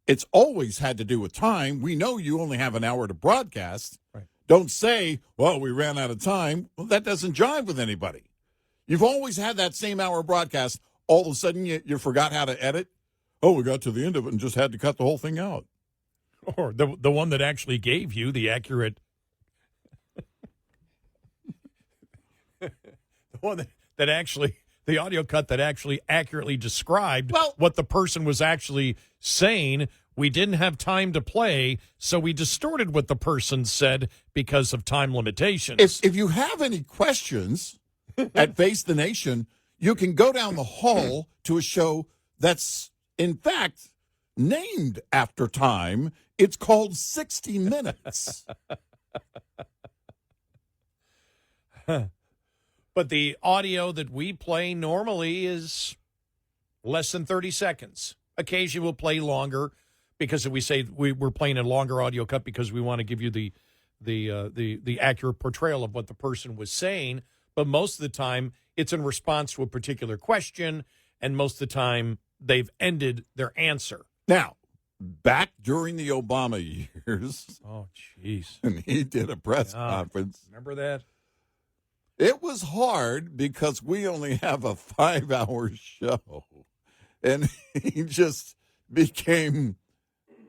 It's always had to do with time. We know you only have an hour to broadcast. Right. Don't say, well, we ran out of time. Well, that doesn't jive with anybody. You've always had that same hour broadcast. All of a sudden, you forgot how to edit. Oh, we got to the end of it and just had to cut the whole thing out. Or the one that actually gave you the accurate, the one that actually, the audio cut that actually accurately described what the person was actually saying. We didn't have time to play, so we distorted what the person said because of time limitations. If you have any questions at Face the Nation, you can go down the hall to a show that's, in fact, named after time. It's called 60 Minutes. But the audio that we play normally is less than 30 seconds. Occasionally we'll play longer because we say we're playing a longer audio cut because we want to give you the accurate portrayal of what the person was saying. But most of the time it's in response to a particular question, and most of the time they've ended their answer. Now, back during the Obama years, oh, jeez, and he did a press conference. Remember that? It was hard because we only have a 5-hour show, and he just became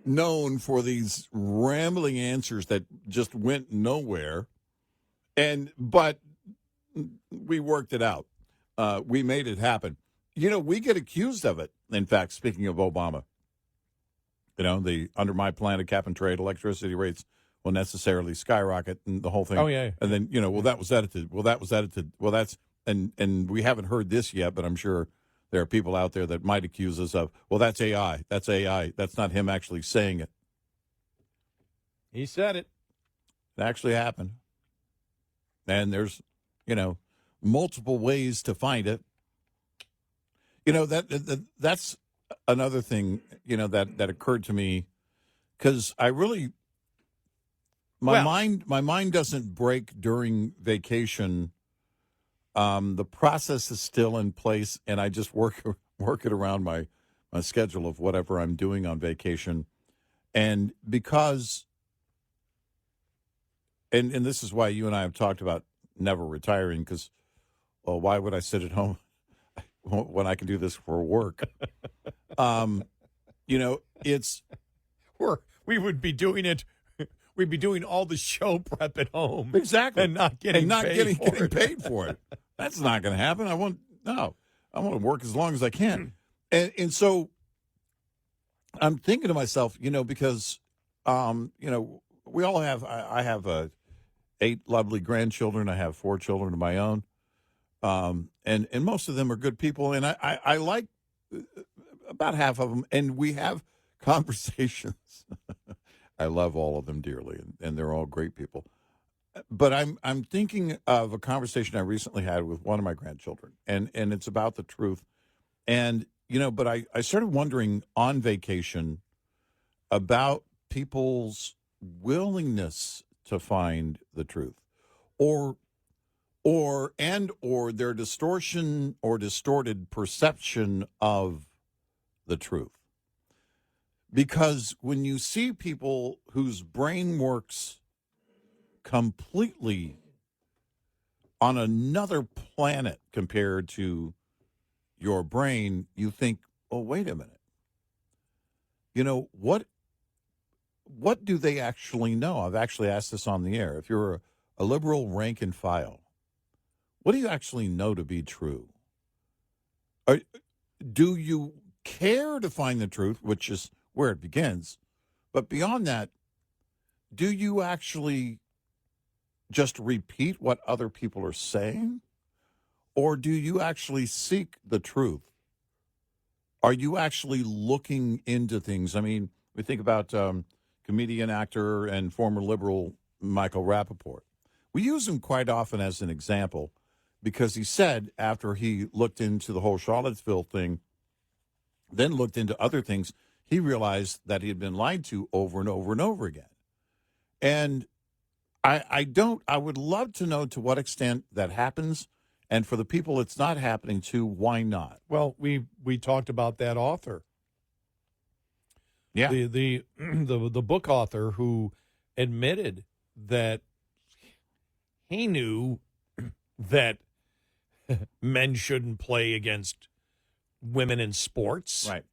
known for these rambling answers that just went nowhere. But we worked it out. We made it happen. You know, we get accused of it. In fact, speaking of Obama, you know, under my plan of cap and trade, electricity rates will necessarily skyrocket and the whole thing. Oh, yeah. And then, you know, well, that was edited. Well, that was edited. Well, that's, and we haven't heard this yet, but I'm sure there are people out there that might accuse us of, well, that's AI. That's AI. That's not him actually saying it. He said it. It actually happened. And there's, you know, multiple ways to find it. You know, that's another thing, you know, that occurred to me, because I really, my mind doesn't break during vacation. The process is still in place, and I just work it around my schedule of whatever I'm doing on vacation. And because, and this is why you and I have talked about never retiring, because, well, why would I sit at home when I can do this for work? You know, we would be doing it. We'd be doing all the show prep at home, exactly, and not getting paid for it. That's not going to happen. I want to work as long as I can, and so I'm thinking to myself, you know, because you know, we all have. I have 8 lovely grandchildren. I have 4 children of my own, and most of them are good people, and I like about half of them, and we have conversations. I love all of them dearly, and they're all great people. But I'm thinking of a conversation I recently had with one of my grandchildren, and it's about the truth. And, you know, but I started wondering on vacation about people's willingness to find the truth, or their distortion or distorted perception of the truth. Because when you see people whose brain works completely on another planet compared to your brain, you think, oh, wait a minute. You know, what do they actually know? I've actually asked this on the air. If you're a liberal rank and file, what do you actually know to be true? Do you care to find the truth, which is where it begins? But beyond that, do you actually just repeat what other people are saying? Or do you actually seek the truth? Are you actually looking into things? I mean, we think about comedian, actor, and former liberal Michael Rappaport. We use him quite often as an example because he said after he looked into the whole Charlottesville thing, then looked into other things, he realized that he had been lied to over and over and over again. And I would love to know to what extent that happens, and for the people it's not happening to, why not? Well, we talked about that author. Yeah. The book author who admitted that he knew that men shouldn't play against women in sports. Right.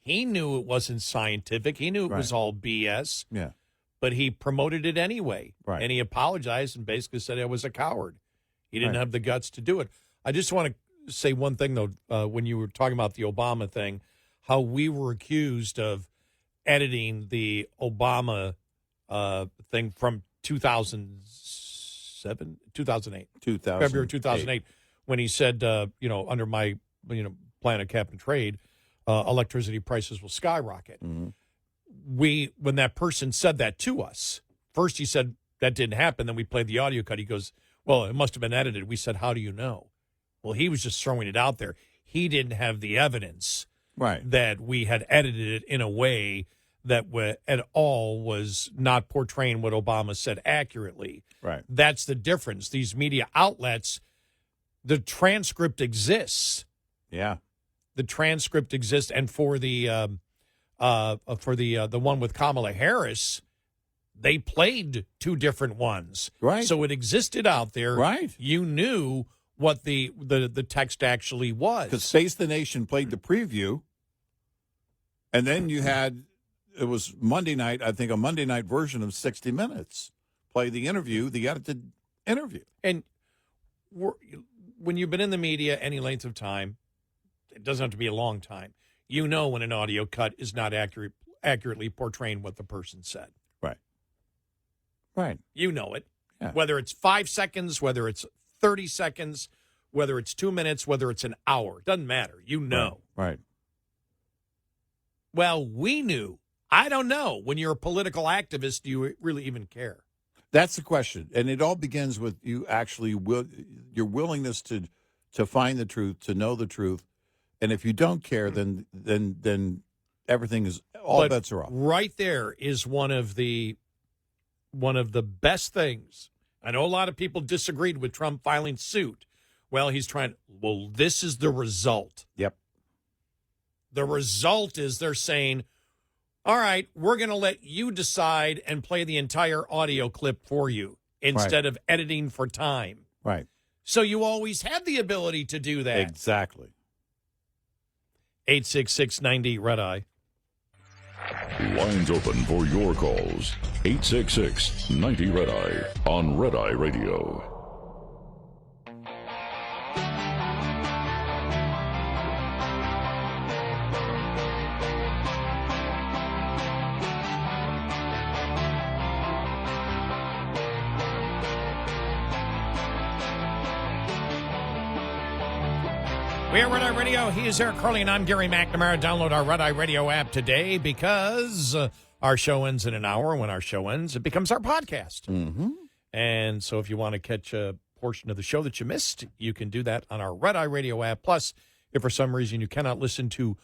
He knew it wasn't scientific. He knew it was all BS. Yeah. But he promoted it anyway. Right. And he apologized and basically said I was a coward. He didn't Right. have the guts to do it. I just want to say one thing, though, when you were talking about the Obama thing, how we were accused of editing the Obama thing from 2008, February 2008, when he said, under my, plan of cap and trade, electricity prices will skyrocket. Mm-hmm. When that person said that to us, first he said that didn't happen. Then we played the audio cut. He goes, well, it must have been edited. We said, how do you know? Well, he was just throwing it out there. He didn't have the evidence that we had edited it in a way that at all was not portraying what Obama said accurately. Right. That's the difference. These media outlets, the transcript exists. Yeah. The transcript exists, and for the one with Kamala Harris, they played two different ones. Right. So it existed out there. Right. You knew what the text actually was. Because Face the Nation played the preview, and then you had, it was Monday night, I think a Monday night version of 60 Minutes. Play the interview, the edited interview. And when you've been in the media any length of time, it doesn't have to be a long time, you know when an audio cut is not accurately portraying what the person said. Right. Right. You know it. Yeah. Whether it's 5 seconds, whether it's 30 seconds, whether it's 2 minutes, whether it's an hour. Doesn't matter. You know. Right. Well, we knew. I don't know. When you're a political activist, do you really even care? That's the question. And it all begins with you actually your willingness to find the truth, to know the truth. And if you don't care, then everything is, all bets are off. Right there is one of the best things. I know a lot of people disagreed with Trump filing suit. Well, this is the result. Yep. The result is they're saying, all right, we're going to let you decide and play the entire audio clip for you instead of editing for time. Right. So you always had the ability to do that. Exactly. 866-90 Red Eye. Lines open for your calls. 866-90 Red Eye on Red Eye Radio. We are Red Eye Radio. He is Eric Harley, and I'm Gary McNamara. Download our Red Eye Radio app today because our show ends in an hour. When our show ends, it becomes our podcast. Mm-hmm. And so if you want to catch a portion of the show that you missed, you can do that on our Red Eye Radio app. Plus, if for some reason you cannot listen to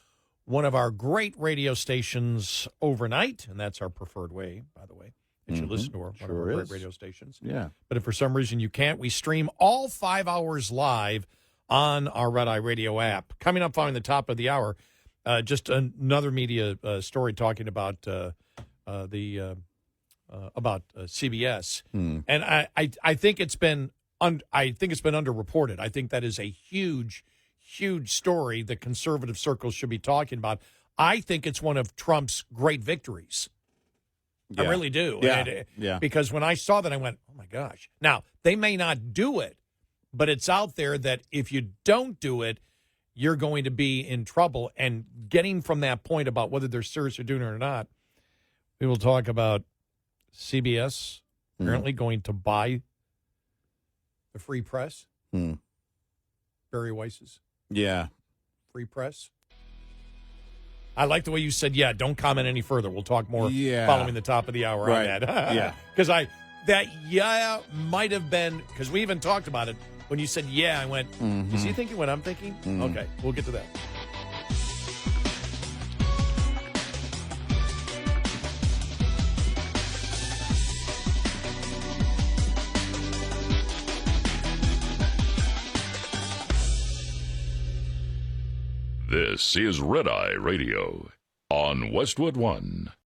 one of our great radio stations overnight, and that's our preferred way, by the way, that you listen to one of our great radio stations. Yeah. But if for some reason you can't, we stream all 5 hours live on our Red Eye Radio app. Coming up following the top of the hour, just another media story talking about CBS, and I think it's been underreported. I think that is a huge story that conservative circles should be talking about. I think it's one of Trump's great victories. Yeah. I really do. Yeah. Because when I saw that, I went, "Oh my gosh!" Now they may not do it, but it's out there that if you don't do it, you're going to be in trouble. And getting from that point about whether they're serious or doing it or not, we will talk about CBS apparently going to buy the Free Press. Barry Weiss's Free Press. I like the way you said, don't comment any further. We'll talk more following the top of the hour on that. Because might have been, because we even talked about it. When you said, I went, is he thinking what I'm thinking? Okay, we'll get to that. This is Red Eye Radio on Westwood One.